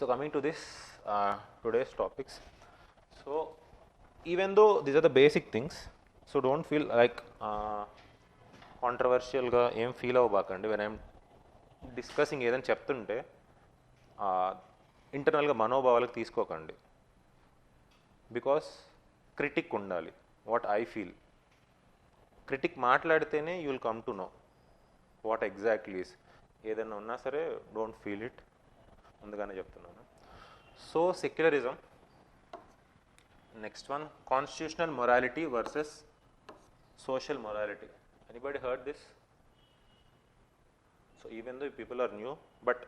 So coming to this today's topics. So even though these are the basic things, so don't feel like కాంట్రవర్షియల్గా ఏం feel అవ్వబాకండి. When I'm discussing ఏదైనా చెప్తుంటే ఇంటర్నల్గా మనోభావాలకు తీసుకోకండి. Because critic ఉండాలి. What I feel, critic మాట్లాడితేనే you will come to know what exactly is. ఏదైనా ఉన్నా సరే డోంట్ ఫీల్ ఇట్, ముందుగానే చెప్తున్నాను. So secularism. Next one, constitutional morality versus social morality. Anybody heard this? So even though people are new, but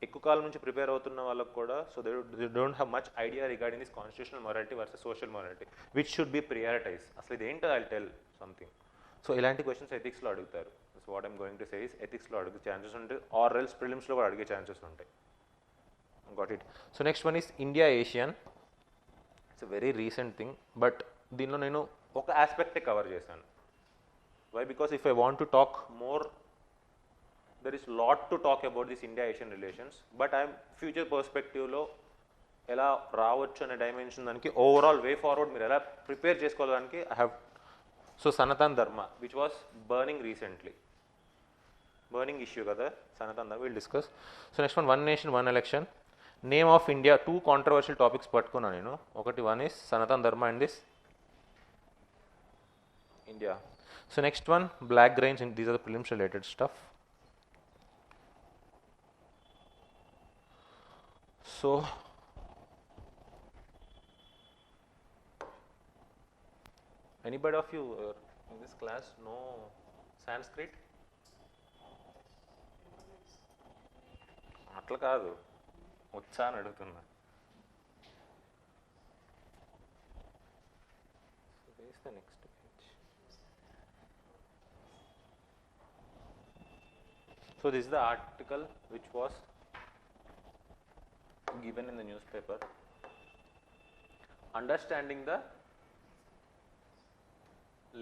ఎక్కువ కాలం నుంచి prepare అవుతున్న వాళ్ళకు కూడా, so they don't have much idea regarding this constitutional morality versus social morality, which should be prioritize. అసలు ఇది ఏంటో I tell something. So ఇలాంటి questions ఎథిక్స్లో అడుగుతారు. So what I'm going to say is, ఎథిక్స్లో అడిగే ఛాన్సెస్ ఉంటాయి, ఆర్ ఎల్స్ ప్రిలిమ్స్లో కూడా అడిగే ఛాన్సెస్ ఉంటాయి. Got it. So next one is India Asian. It's a very recent thing, but దీనిలో నేను ఒక ఆస్పెక్టే కవర్ చేశాను. Why? Because if I want to talk more, there is lot to talk about this India Asian relations, but I'm future పర్స్పెక్టివ్లో ఎలా రావచ్చు అనే డైమెన్షన్ దానికి ఓవరాల్ వే ఫార్వర్డ్ మీరు ఎలా ప్రిపేర్ చేసుకోవడానికి ఐ హ్యావ్. సో సనతన్ ధర్మ which was burning recently, burning issue కదా సనతన్ ధర్మ, will discuss. So next one nation one election, name of India. Two controversial topics పట్టుకున్నాను నేను. ఒకటి వన్ ఇస్ సనతన్ ధర్మ and this India. So next one, black grains, and these are the prelims related stuff. So anybody of you in this class know Sanskrit? అట్లా కాదు, వచ్చా అని అడుగుతున్నా. So where is the next? So this is the article which was given in the newspaper. Understanding the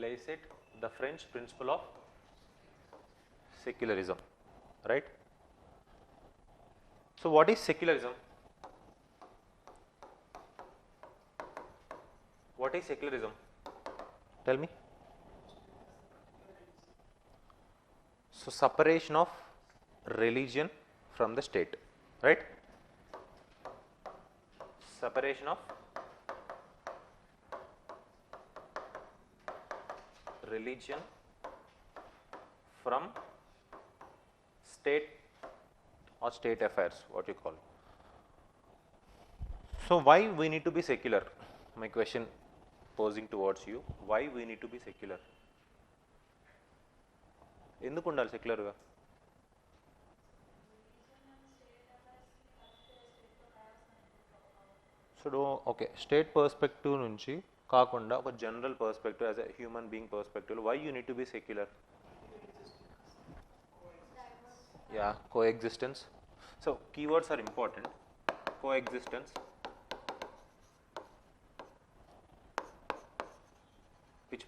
Layset, the French principle of secularism, right? So what is secularism? What is secularism? Tell me. So separation of religion from the state, right? Separation of religion from state or state affairs, what you call. So why we need to be secular? My question posing towards you, why we need to be secular? ఎందుకు ఉండాలి సెక్యులర్గా? So okay, state perspective నుంచి కాకుండా ఒక general perspective, as a human being perspective, why you need to be secular? Yeah, coexistence. So keywords are important. Coexistence, which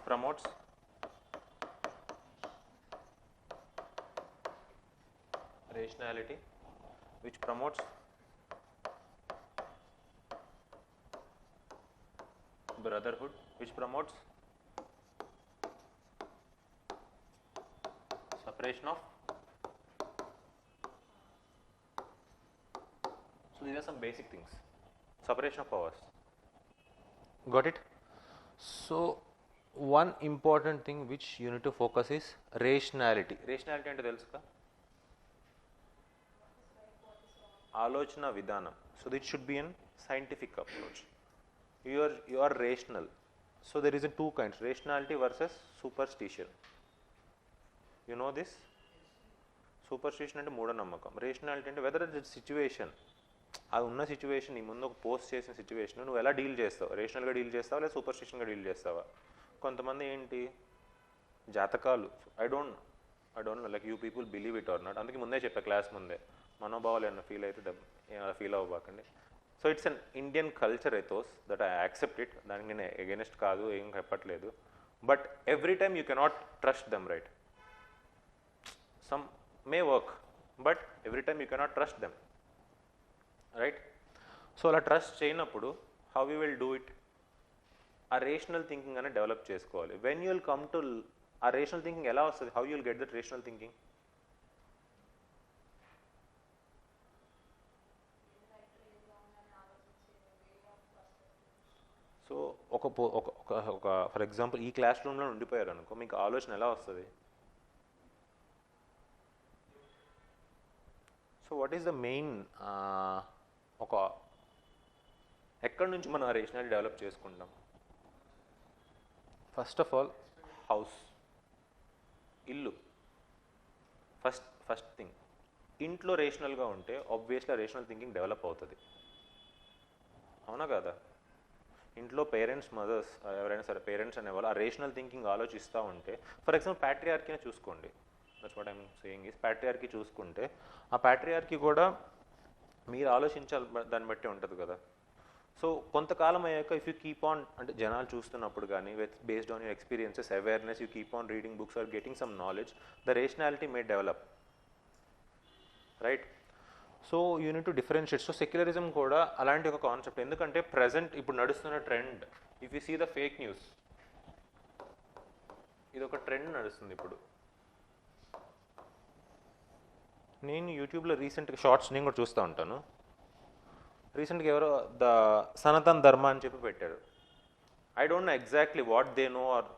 promotes rationality, which promotes brotherhood, which promotes separation of. So these are some basic things. Separation of powers. Got it? So one important thing which you need to focus is rationality. Rationality అంటే తెలుసుగా, ఆలోచన విధానం. So it should be an scientific approach. You are rational. So there is a two kinds, rationality versus superstition. You know this? Superstition అంటే మూఢనమ్మకం. Rationality అంటే whether it's a situation, అది ఉన్న situation, నీ ముందు ఒక పోస్ట్ చేసిన సిచ్యువేషన్ నువ్వు ఎలా డీల్ చేస్తావు, రేషనల్గా డీల్ చేస్తావా లేదా సూపర్స్టిషన్గా డీల్ చేస్తావా? కొంతమంది ఏంటి జాతకాలు, I don't no like you people believe it or not. అందుకే ముందే చెప్పా క్లాస్ ముందే, మనోభావాలు ఏమన్నా ఫీల్ అయితే అలా ఫీల్ అవ్వబాకండి. So it's an Indian culture ethos that I accept it, దానికి నేను ఎగెనిస్ట్ కాదు, ఏం చెప్పట్లేదు. But every time you cannot trust them, right? some may work, but every time you cannot trust them, right? So అలా trust చేయనప్పుడు how you will do it? ఆ rational thinking అనేది develop చేసుకోవాలి. When you will come to ఆ rational thinking ఎలా వస్తుంది? How you will get that rational thinking? So ఒక for example ఈ క్లాస్ రూమ్లో ఉండిపోయారు అనుకో, మీకు ఆలోచన ఎలా వస్తుంది? So what is the main ఒక ఎక్కడి నుంచి మనం రేషనల్ డెవలప్ చేసుకుంటాం? ఫస్ట్ ఆఫ్ ఆల్ హౌస్, ఇల్లు. ఫస్ట్ థింగ్, ఇంట్లో రేషనల్గా ఉంటే ఆబ్వియస్లీ రేషనల్ థింకింగ్ డెవలప్ అవుతుంది, అవునా కదా? ఇంట్లో పేరెంట్స్, మదర్స్, ఎవరైనా సరే పేరెంట్స్ అనేవాళ్ళు ఆ రేషనల్ థింకింగ్ ఆలోచిస్తూ ఉంటే, ఫర్ ఎగ్జాంపుల్ ప్యాట్రియార్కీనే చూసుకోండి. That's what I'm saying is, patriarchy చూసుకుంటే ఆ ప్యాట్రియార్కీ కూడా మీరు ఆలోచించాలి, దాన్ని బట్టి ఉంటుంది కదా. సో కొంతకాలం అయ్యాక ఇఫ్ యూ కీప్ ఆన్, అంటే జనాలు చూస్తున్నప్పుడు కానీ based on your experiences, awareness, you keep on reading books or getting some knowledge, the rationality may develop, right? So you need to differentiate. So secularism కూడా అలాంటి ఒక concept. ఎందుకంటే present ఇప్పుడు నడుస్తున్న trend, if you see the fake news, ఇది ఒక trend నడుస్తుంది ఇప్పుడు. నేను యూట్యూబ్లో రీసెంట్గా షార్ట్స్ నేను కూడా చూస్తూ ఉంటాను. రీసెంట్గా ఎవరో ద సనాతన్ ధర్మ అని చెప్పి పెట్టారు. I don't know exactly what they know or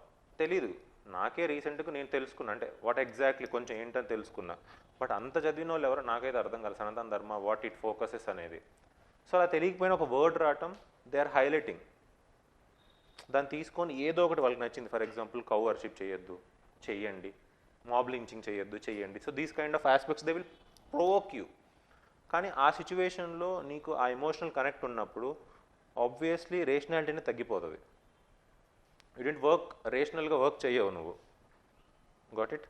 తెలీదు. నాకే రీసెంట్గా నేను తెలుసుకున్నా, అంటే వాట్ ఎగ్జాక్ట్లీ కొంచెం ఏంటని తెలుసుకున్నా. బట్ అంత చదివిన వాళ్ళు ఎవరో నాకైతే అర్థం కాదు సనాతన్ ధర్మ వాట్ ఇట్ ఫోకసెస్ అనేది. సో అలా తెలియకపోయినా ఒక వర్డ్ రావటం, దే ఆర్ హైలైటింగ్. దాన్ని తీసుకొని ఏదో ఒకటి వాళ్ళకి నచ్చింది. ఫర్ ఎగ్జాంపుల్ కౌ వర్షిప్ చేయొద్దు, చెయ్యండి. మాబ్ లించింగ్ చేయొద్దు, చెయ్యండి. So these kind of aspects they will provoke you. కానీ ఆ సిచ్యువేషన్లో నీకు ఆ ఎమోషనల్ కనెక్ట్ ఉన్నప్పుడు ఆబ్వియస్లీ రేషనాలిటీనే తగ్గిపోతుంది. యూ డెంట్ వర్క్ రేషనల్గా వర్క్ చేయవు నువ్వు. Got it?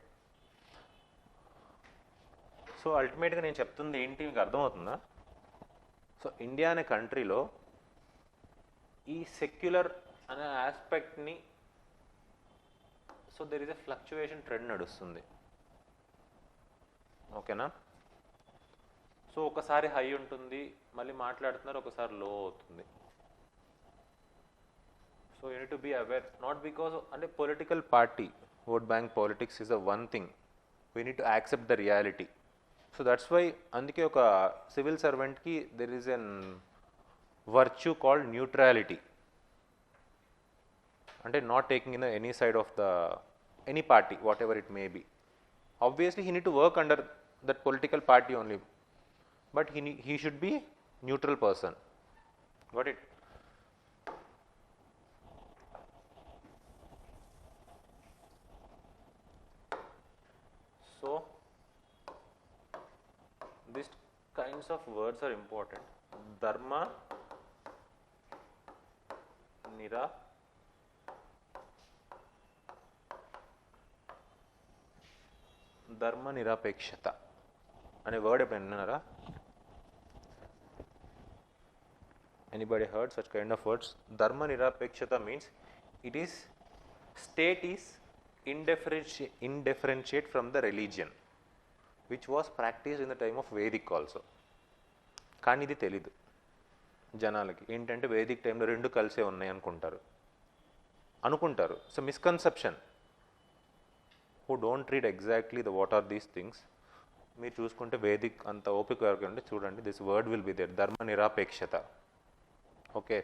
సో అల్టిమేట్గా నేను చెప్తుంది ఏంటి మీకు అర్థమవుతుందా? సో ఇండియా అనే కంట్రీలో ఈ సెక్యులర్ అనే ఆస్పెక్ట్ని, so there is a fluctuation trend నడుస్తుంది, ఓకేనా? సో ఒకసారి హై ఉంటుంది, మళ్ళీ మాట్లాడుతున్నారు, ఒకసారి లో అవుతుంది. So you need to be aware, not because అంటే political party, vote bank politics is a one thing, we need to accept the reality. So that's why అందుకే ఒక సివిల్ సర్వెంట్కి there is an virtue called neutrality, అంటే not taking in any side of the any party whatever it may be. Obviously he need to work under that political party only, but he should be neutral person. Got it? So these kinds of words are important. Dharma, nira, dharma nirapekshata అనే word ఎప్పుడు విన్నారా? Anybody heard such kind of words? Dharma nirapekshata means it is, state is indifferentiate from the religion, which was practiced in the time of Vedic also. కానీ ఇది తెలీదు జనాలకి. ఏంటంటే Vedic టైంలో రెండు కలిసే ఉన్నాయి అనుకుంటారు. So misconception. Who don't read exactly the what are these things. మీరు చూసుకుంటే వేదిక్ అంత ఓపిక అంటే చూడండి, this word will be there, ధర్మ నిరాపేక్షత. ఓకే,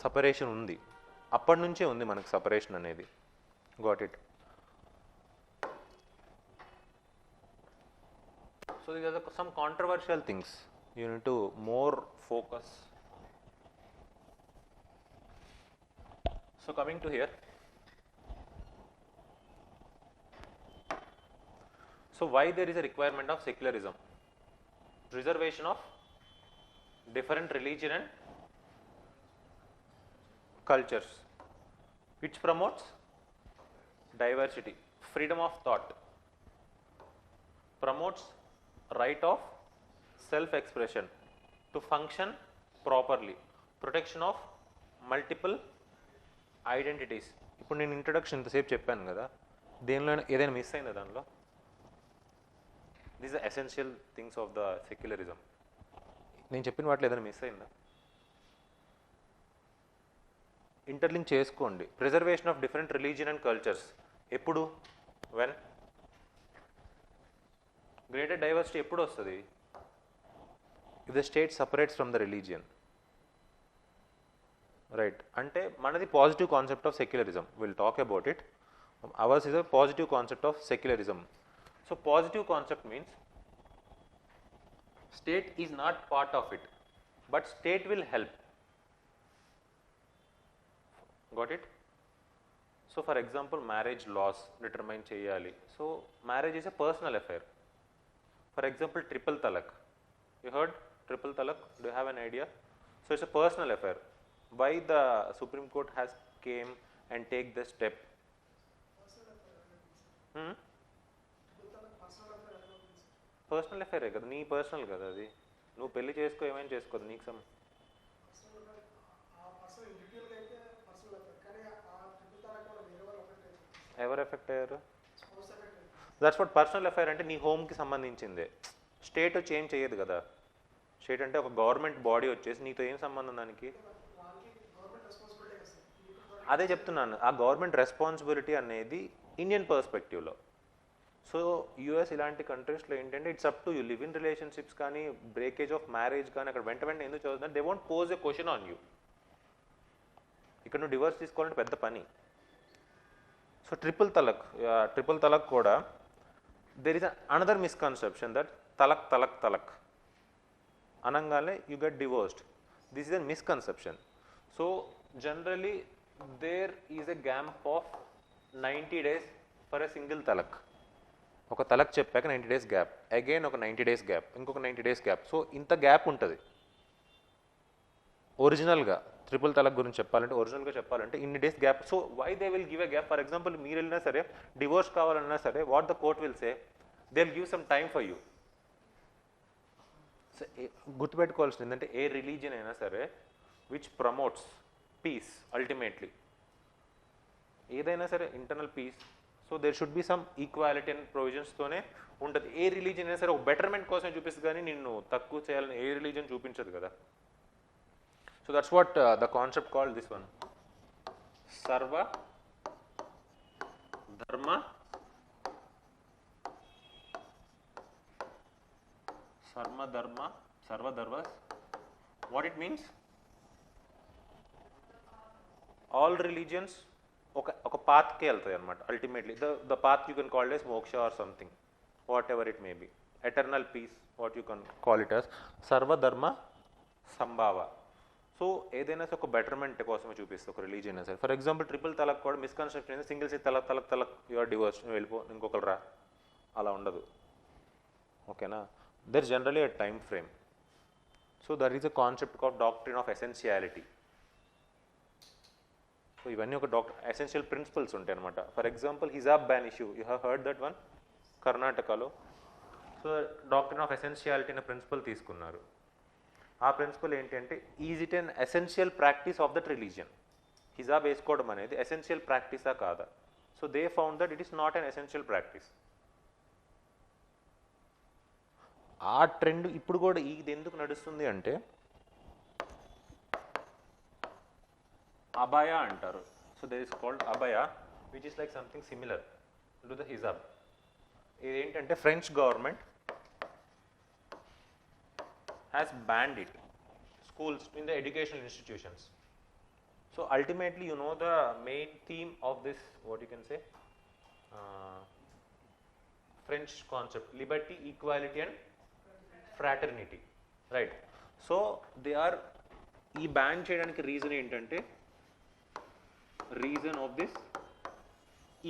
సపరేషన్ ఉంది, అప్పటి నుంచే ఉంది మనకు సపరేషన్ అనేది. Got it? So these are some controversial things, you need to more focus. So coming to here, so why there is a requirement of secularism? Preservation of different religion and cultures, which promotes diversity, freedom of thought, promotes right of self expression to function properly, protection of multiple identities. ఇప్పుడు నేను introduction ఇంతసేపు చెప్పాను కదా, దేనిలో ఏదైనా miss అయిందా? దానిలో these the essential things of the secularism. నేను చెప్పిన వాటిలో ఏదైనా మిస్ అయిందా? ఇంటర్లింక్ చేసుకోండి. Preservation of different religion and cultures ఎప్పుడు? వెన్ గ్రేటర్ డైవర్సిటీ ఎప్పుడు వస్తుంది? If the state separates from the religion, right? అంటే మనది positive concept of secularism. Will talk about it. Hours is a positive concept of secularism. So positive concept means state is not part of it, but state will help. Got it? So for example, marriage laws determine cheyali. So marriage is a personal affair. For example, triple talaq. You heard triple talaq? Do you have an idea? So it's a personal affair. Why the Supreme Court has came and take this step? Personal అఫేరే కదా, నీ personal కదా అది. నువ్వు పెళ్లి చేసుకో, ఏమైనా చేసుకోదు, నీకు ఎవరు ఎఫెక్ట్ అయ్యారు? దట్స్ వాట్ పర్సనల్ అఫైర్ అంటే. నీ హోమ్కి సంబంధించిందే. స్టేట్ వచ్చి ఏం చేయదు కదా. స్టేట్ అంటే ఒక గవర్నమెంట్ బాడీ వచ్చేసి నీతో ఏం సంబంధం దానికి? అదే చెప్తున్నాను, ఆ గవర్నమెంట్ రెస్పాన్సిబిలిటీ అనేది ఇండియన్ పర్స్పెక్టివ్లో. సో యూఎస్ ఇలాంటి కంట్రీస్లో ఏంటంటే it's up to you. Live in relationships కానీ, బ్రేకేజ్ ఆఫ్ మ్యారేజ్ కానీ అక్కడ వెంట వెంటనే ఎందుకు చదువుతున్నారు? They won't pose a question on you. ఇక్కడ నువ్వు డివోర్స్ తీసుకోవాలంటే పెద్ద పని. సో ట్రిపుల్ తలక్ కూడా there is another misconception that talaq అనగానే you get divorced. This is a misconception. So generally there is a gap of 90 days for a single talaq. ఒక తలక్ చెప్పాక 90 days gap, again ఒక 90 days గ్యాప్, ఇంకొక 90 days gap. So ఇంత gap ఉంటుంది. ఒరిజినల్గా triple talaq గురించి చెప్పాలంటే, ఒరిజినల్గా చెప్పాలంటే ఇన్ని days gap. So why they will give a gap? For example మీరు వెళ్ళినా సరే, డివోర్స్ కావాలన్నా సరే, what the court will say, they will give some time for you. So గుర్తుపెట్టుకోవాల్సింది ఏంటంటే, ఏ రిలీజియన్ అయినా సరే విచ్ ప్రమోట్స్ పీస్ అల్టిమేట్లీ, ఏదైనా సరే internal peace. So there should be some equality and ప్రొవిజన్స్తోనే ఉంటుంది. ఏ రిలీజియన్ అయినా సరే ఒక బెటర్మెంట్ కోసం చూపిస్తుంది, కానీ నిన్ను తక్కువ చేయాలని ఏ రిలీజియన్ చూపించదు కదా. So that's what the concept called this one, sarva dharma sarvadharma. What it means? All religions ఒక పాత్కే వెళ్తాయి అనమాట ultimately. The path you can call as moksha or something, whatever it may be, eternal peace, what you can call it as sarvadharma sambhava. So ఏదైనా సరే ఒక betterment కోసమే చూపిస్తుంది ఒక రిలీజియన్ సరే. ఫర్ ఎగ్జాంపుల్ ట్రిపుల్ తలక్ కూడా మిస్కన్సెప్షన్ ఏంది, single see talaq your divorce, నువ్వు వెళ్ళిపో, ఇంకొకరు రా, అలా ఉండదు. ఓకేనా? There generally a time frame. So that is a concept of doctrine of essentiality. So ఇవన్నీ ఒక ఎసెన్షియల్ ప్రిన్సిపల్స్ ఉంటాయి అనమాట. For example hijab ban issue, you have heard that one, కర్ణాటకలో. సో డాక్ట్రిన్ ఆఫ్ ఎసెన్షియాలిటీ అనే principle తీసుకున్నారు. ఆ principle ఏంటంటే, is it an essential practice of that religion? Hijab వేసుకోవడం అనేది ఎసెన్షియల్ ప్రాక్టీసా కాదా? So they found that it is not an essential practice. ఆ trend ఇప్పుడు కూడా ఇది ఎందుకు నడుస్తుంది అంటే, abaya అంటారు. So there is called abaya, which is like something similar to the hijab. ఇదేంటంటే French government has banned it schools in the educational institutions. So ultimately, you know, the main theme of this, what you can say, French concept, liberty, equality and fraternity, right? So they are ee ban cheyadaniki reason entante, reason of this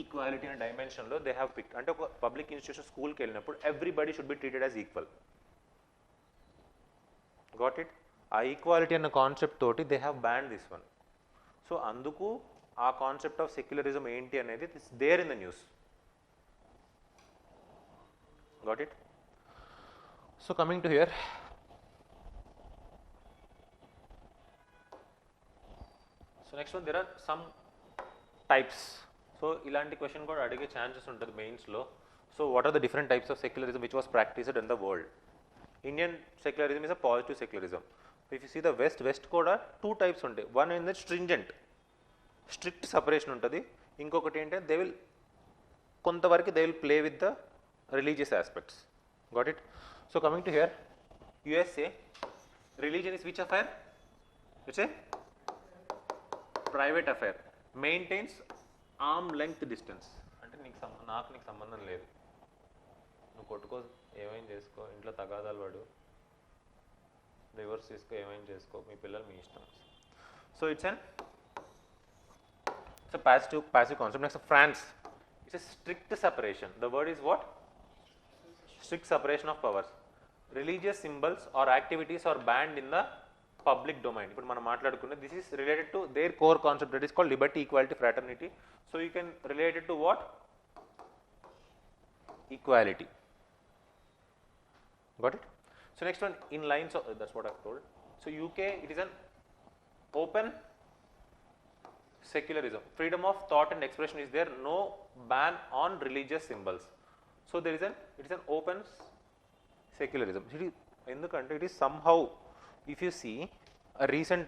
equality and dimension lo they have picked. Ante oka public institution school ki vellinappudu everybody should be treated as equal. Got it? ఆ equality అన్న concept తోటి they have ban this one. So అందుకు ఆ concept of secularism ఏంటి అనేది it's there in the news. Got it? So coming to here, so next one, there are some types. So ఇలాంటి question కూడా అడిగే chances ఉంటుంది మెయిన్స్లో. So what are the different types of secularism which was practiced in the world? Indian secularism is a positive secularism. If you see the West కూడా two types ఉంటాయి. One is the stringent, strict separation ఉంటుంది. ఇంకొకటి ఏంటంటే they will కొంతవరకు they will play with the religious aspects. Got it? So coming to here, USA, religion is which affair? It's a private affair. Maintains arm length distance. అంటే నాకు నీకు సంబంధం లేదు, నువ్వు కొట్టుకో ఏమైనా చేసుకో, ఇంట్లో తగాదాలు పడు, డివోర్స్ తీసుకో, ఏమైనా చేసుకో, మీ పిల్లలు మీ ఇష్టం. So it's a passive concept. Next, France, it's a strict separation. The word is what? Strict separation of powers. Religious symbols or activities are banned in the public domain. ఇప్పుడు మనం మాట్లాడుకున్నది this is related to their core concept, that is called liberty, equality, fraternity. So you can relate it to what? Equality. Got it? So next one, in lines of, that's what I've told. So UK, it is an open secularism. Freedom of thought and expression is there, no ban on religious symbols. So it is an open secularism. ఎందుకంటే it is somehow, if you see a recent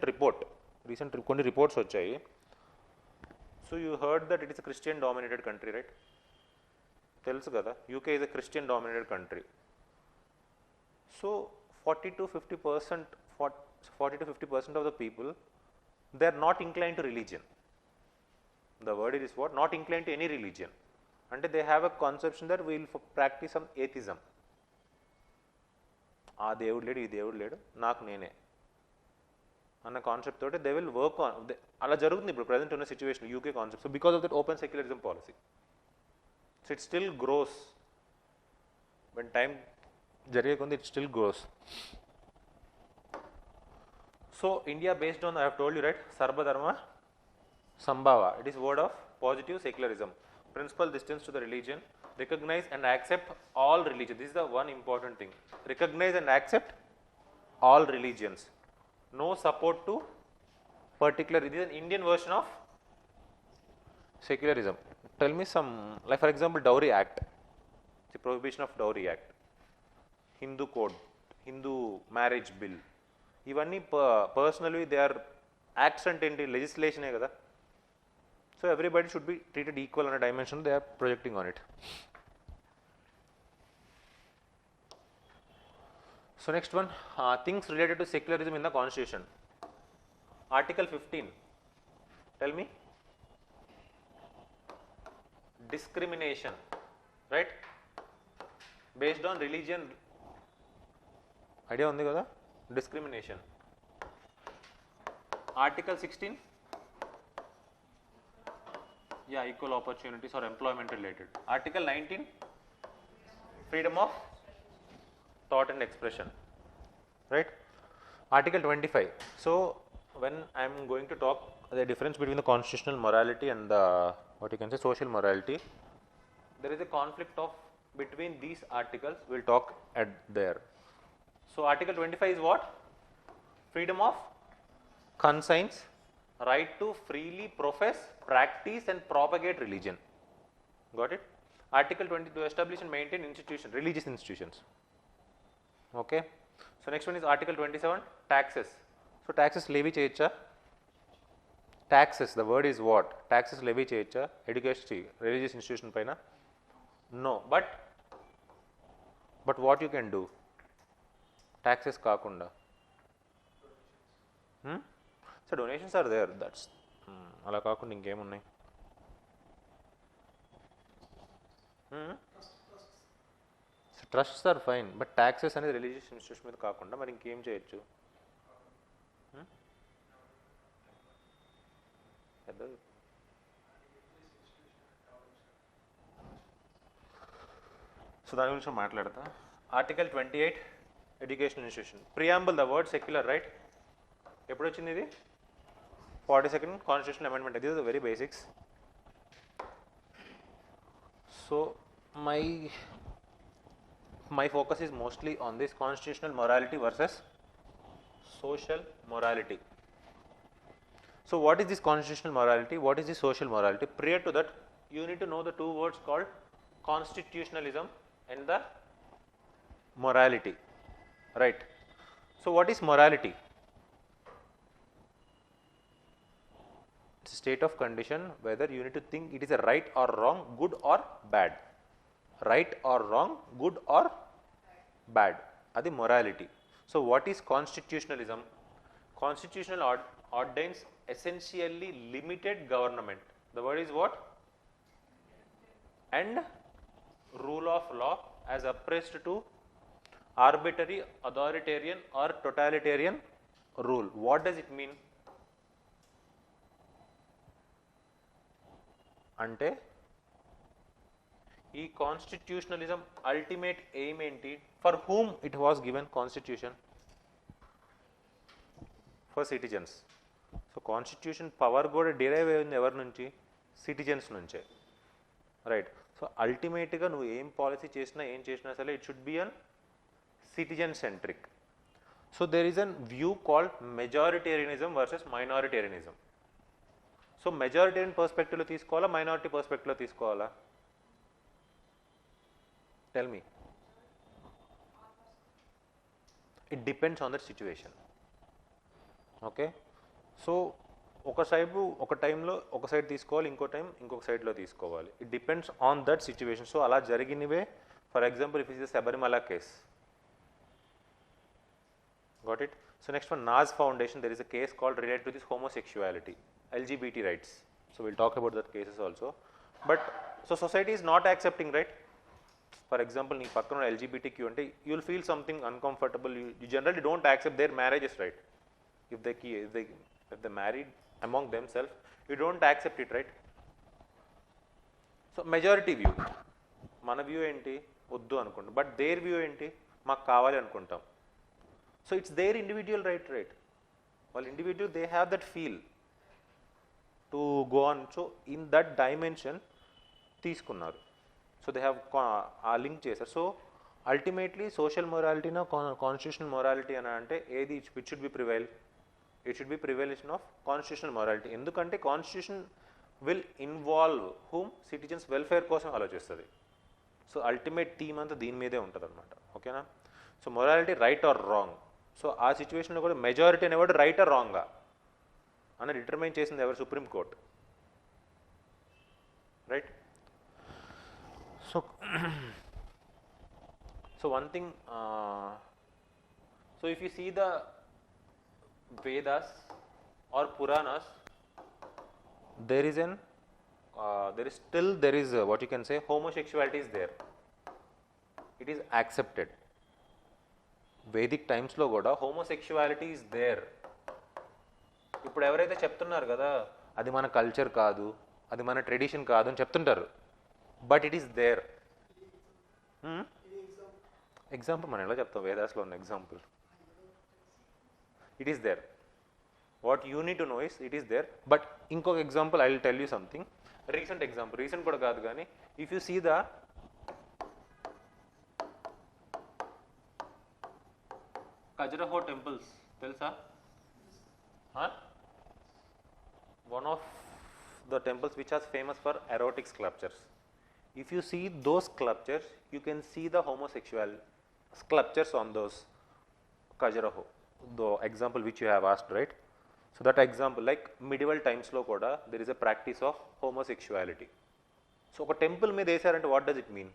కొన్ని reports వచ్చాయి. So you heard that it is a Christian dominated country, right? తెలుసు కదా, UK is a Christian dominated country. So 40 to 50% of the people, they are not inclined to religion. The word is what? Not inclined to any religion. And they have a conception that we will practice some atheism. ఆ దేవుడు లేడు, ఈ దేవుడు లేడు, నాకు నేనే అన్న concept తోటి దే విల్ వర్క్ ఆన్. అలా జరుగుతుంది ఇప్పుడు ప్రజెంట్ ఉన్న situation UK concept. So because of that open secularism policy, so it still grows. When time జరిగే కొంది it still grows. So India based on, I have told you right, sarvadharma sambhava. It is word of positive secularism. Principal distance to the religion. Recognize and accept all religion. This is the one important thing. Recognize and accept all religions. No support to particular. This is an Indian version of secularism. Tell me some, like for example, Dowry Act. The prohibition of Dowry Act. Hindu Code, Hindu Marriage Bill. ఇవన్నీ personally they are acts and legislation కదా. So everybody should be treated equal on a dimension they are projecting on it. So next one, things related to secularism in the constitution. Article 15, tell me. Discrimination, right, based on religion. Idea undi kada, discrimination. Article 16, yeah, equal opportunities or employment related. Article 19, freedom of thought and expression, right? Article 25. So when I am going to talk the difference between the constitutional morality and the, what you can say, social morality, there is a conflict of between these articles. We'll talk at there. So Article 25 is what? Freedom of conscience, right to freely profess, practice and propagate religion. Got it? Article 20, to establish and maintain institutions, religious institutions. Okay. So next one is Article 27, taxes. So taxes levy cheyacha. Taxes, the word is what? Taxes levy cheyacha education religious institution paina? No. But what you can do? Taxes kaakunda. So donations are there. That's అలా కాకుండా ఇంకేమున్నాయి? Trusts are fine, but taxes అనేది religious institution మీద కాకుండా మరి ఇంకేం చేయొచ్చు? So దాని గురించి మాట్లాడతా. Article 28, educational institution. Preamble, the word secular, right? ఎప్పుడు వచ్చింది ఇది? 42nd constitutional amendment. These are the very basics. So my focus is mostly on this constitutional morality versus social morality. So what is this constitutional morality? What is this social morality? Prior to that, you need to know the two words called constitutionalism and the morality, right? So what is morality? It's a state of condition whether you need to think it is a right or wrong, good or bad. Right or wrong, good or bad. Adi morality. So what is constitutionalism? Constitutional ordains essentially limited government. The word is what? And rule of law as opposed to arbitrary, authoritarian or totalitarian rule. What does it mean? అంటే ఈ constitutionalism ultimate aim ఏంటి? For whom it was given constitution? For citizens. So constitution power కూడా derive అయింది ఎవరి నుంచి? Citizens నుంచే, right? So అల్టిమేట్గా నువ్వు ఏం పాలసీ చేసినా ఏం చేసినా సరే it should be a citizen centric. So there is a view called majoritarianism versus minoritarianism. So majoritarian పర్స్పెక్టివ్లో తీసుకోవాలా, మైనారిటీ పర్స్పెక్టివ్లో తీసుకోవాలా? Tell me. It depends on that situation. Okay, so ఒక టైంలో ఒక సైడ్ తీసుకోవాలి, ఇంకో టైం ఇంకొక సైడ్లో తీసుకోవాలి. It depends on that situation. So అలా జరిగినవే. For example, if is the Sabarimala case. Got it? So next one, Nas Foundation, there is a case called related to this homosexuality, LGBT rights. So we'll talk about that cases also. But so society is not accepting, right? For example, nee pakkana LGBTQ ante you will feel something uncomfortable. You generally don't accept their marriages, right? If they married among themselves, you don't accept it, right? So majority view, mana view enti oddu anukuntam, but their view enti maaku kavali anukuntam. So it's their individual right? Well, individual, they have that feel to go on. So in that dimension తీసుకున్నారు. So they have ఆ link చేశారు. So ultimately social మొరాలిటీనా constitutional morality అని అంటే ఏది it should be prevail? It should be prevailation of constitutional morality. ఎందుకంటే constitution will involve whom? Citizens welfare కోసం ఆలోచిస్తుంది. సో అల్టిమేట్ థీమ్ అంతా దీని మీదే ఉంటుంది అనమాట. ఓకేనా? So morality right are wrong. So ఆ సిచ్యువేషన్లో కూడా మెజారిటీ అనేవాడు రైట్ ఆర్ రాంగా అని డిటర్మైన్ చేసింది ఎవరు? Supreme court, right? So one thing, so if you see the Vedas or Puranas, there is what you can say, homosexuality is there. It is accepted. Vedic times లో కూడా homosexuality is there. ఇప్పుడు ఎవరైతే చెప్తున్నారు కదా అది మన culture కాదు, అది మన ట్రెడిషన్ కాదు అని చెప్తుంటారు, but it is there. Example మనం ఎలా చెప్తాం? వేదాస్లో ఉన్న example, it is there. What you need to know is it is there. But ఇంకొక example I will tell you something. Recent example, recent కూడా కాదు కానీ, if you see the Khajuraho temples, తెలుసా? One of the temples which is famous for erotic sculptures. If you see those sculptures, you can see the homosexual sculptures on those Khajuraho, the example which you have asked, right? So that example, like medieval times lo kuda there is a practice of homosexuality. So oka temple మీద వేసారంటే what does it mean?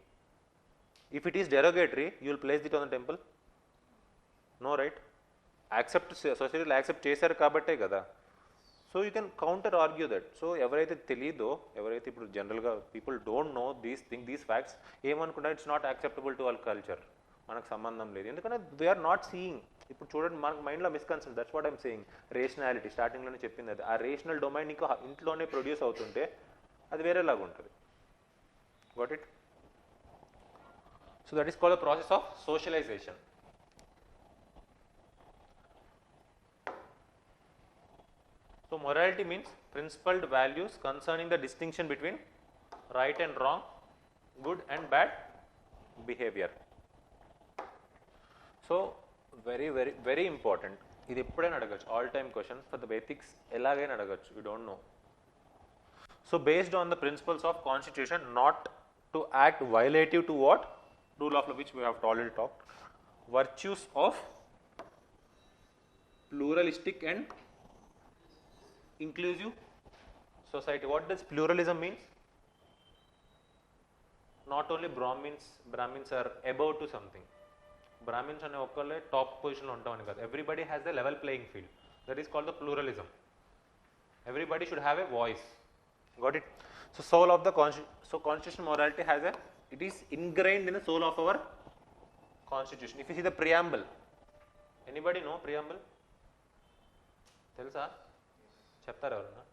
If it is derogatory, you will place it on the temple? No, right? Society accept చేశారు కాబట్టే కదా. So you can counter argue that. So ఎవరైతే తెలియదో, ఎవరైతే ఇప్పుడు జనరల్గా people don't know these facts, ఏమనుకుంటారు? It's not acceptable to our culture, మనకు సంబంధం లేదు. ఎందుకంటే దే ఆర్ నాట్ సీయింగ్. ఇప్పుడు చూడండి, మనకు మైండ్లో misconception. That's what I'm saying. Rationality స్టార్టింగ్లోనే చెప్పింది అది. ఆ రేషనల్ డొమైన్ నీకు ఇంట్లోనే ప్రొడ్యూస్ అవుతుంటే అది వేరేలాగా ఉంటుంది. Got it? So that is called the process of socialisation. So morality means principled values concerning the distinction between right and wrong, good and bad behavior. So very very very important. ఇది ఎప్పుడైనా అడగచ్చు, all time question for the basics. ఎలాగైనా అడగచ్చు, you don't know. So based on the principles of constitution, not to act violative to what? Rule of law, which we have already talked. Virtues of pluralistic and inclusive society. What does pluralism mean? Not only Brahmins are above to something. Brahmins ane okkalle top position lo untamani kada. Everybody has a level playing field. That is called the pluralism. Everybody should have a voice. Got it? So soul of the constitutional morality it is ingrained in the soul of our constitution. If you see the preamble, anybody know preamble? తెలుసా? చెప్తారా ఎవరన్నా?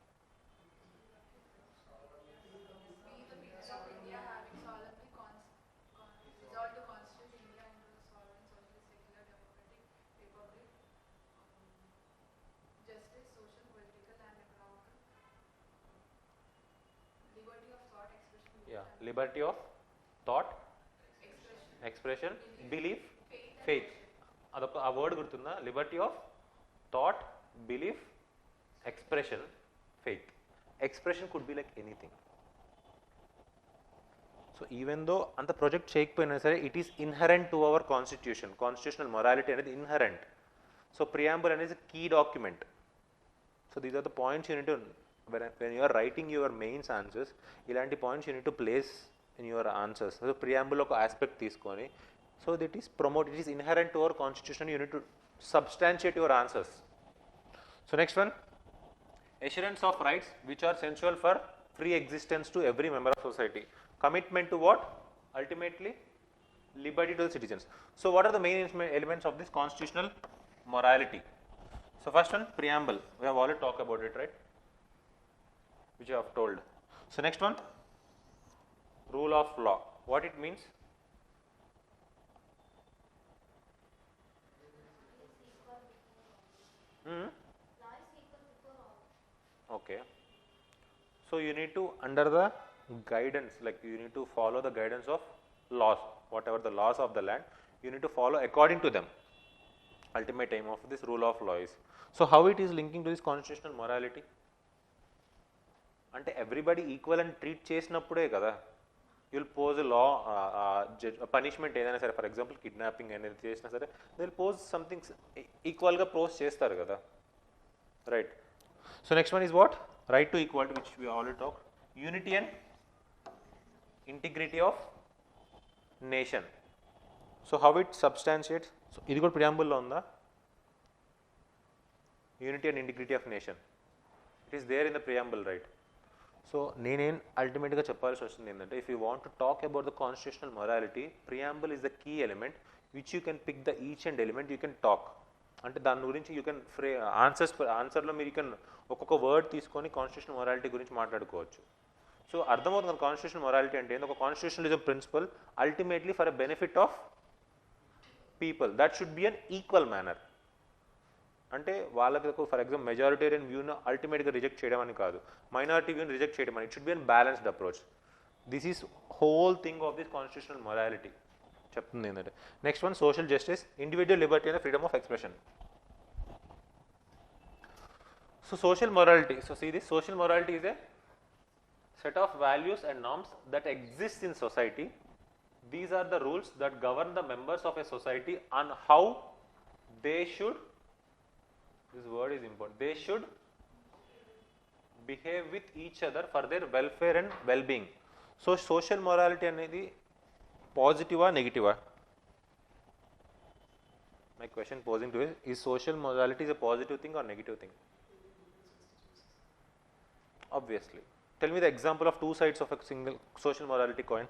Liberty of thought, expression, belief, faith. అదొక ఆ word గుర్తుందా? Liberty of thought, belief, expression, faith. Expression could be like anything. So even though anta project cheyకపోయినా సరే, it is inherent to our constitution. Constitutional morality అనేది inherent. So preamble అనేది a key document. So these are the points you need to, when you are writing your mains answers, ఇలాంటి points you need to place in your answers. So preamble ఒక aspect తీసుకొని, so that is promoted, it is inherent to our constitution, you need to substantiate your answers. So next one, assurance of rights which are essential for free existence to every member of society. Commitment to what? Ultimately, liberty to the citizens. So what are the main elements of this constitutional morality? So first one, preamble. We have already talked about it, right? Which I have told. So next one, rule of law. What it means? Okay. So you need to, under the guidance, like you need to follow the guidance of laws, whatever the laws of the land, you need to follow according to them. Ultimate aim of this rule of law is. So how it is linking to this constitutional morality? అంటే everybody equal అని treat చేసినప్పుడే కదా you'll pose లా punishment ఏదైనా సరే, for example kidnapping అనేది చేసినా సరే they will pose something ఈక్వల్గా పోజ్ చేస్తారు కదా, right? So next one is what? Right to equality, which we already talk. Unity and integrity of nation. So how it substantiates? So ఇది కూడా ప్రియాంబుల్లో ఉందా? Unity and integrity of nation, it is there in the preamble, right? So నేనేం అల్టిమేట్గా చెప్పాల్సి వస్తుంది ఏంటంటే, if you want to talk about the constitutional morality, preamble is the key element which you can pick the each and element you can talk. అంటే దాని గురించి you can ఆన్సర్లో మీరు యూ కెన్ ఒక్కొక్క వర్డ్ తీసుకొని కాన్స్టిట్యూషనల్ మొరాలిటీ గురించి మాట్లాడుకోవచ్చు. So అర్థమవుతుంది కదా కాన్స్టిట్యూషనల్ మొరాలిటీ అంటే ఏంటి? ఒక constitutionalism principle ultimately for a benefit of people, that should be an equal manner. అంటే వాళ్ళకు ఫర్ ఎగ్జాంపుల్ మెజారిటేరియన్ వ్యూను అల్టిమేట్గా రిజెక్ట్ చేయడం అని కాదు, మైనారిటీ వ్యూని రిజెక్ట్ చేయడం అని. It should be an balanced approach. This is whole thing of this constitutional morality చెప్తుంది ఏంటంటే. Next one, social justice, individual liberty and freedom of expression. So social morality, so see this social morality is a set of values and norms that exist in society. These are the rules that govern the members of a society on how they should, this word is important, they should behave with each other for their welfare and well-being. So social morality అనేది పాజిటివా నెగిటివా? My question posing to is social morality is a positive thing or negative thing? Obviously. Tell me the example of two sides of a single social morality coin.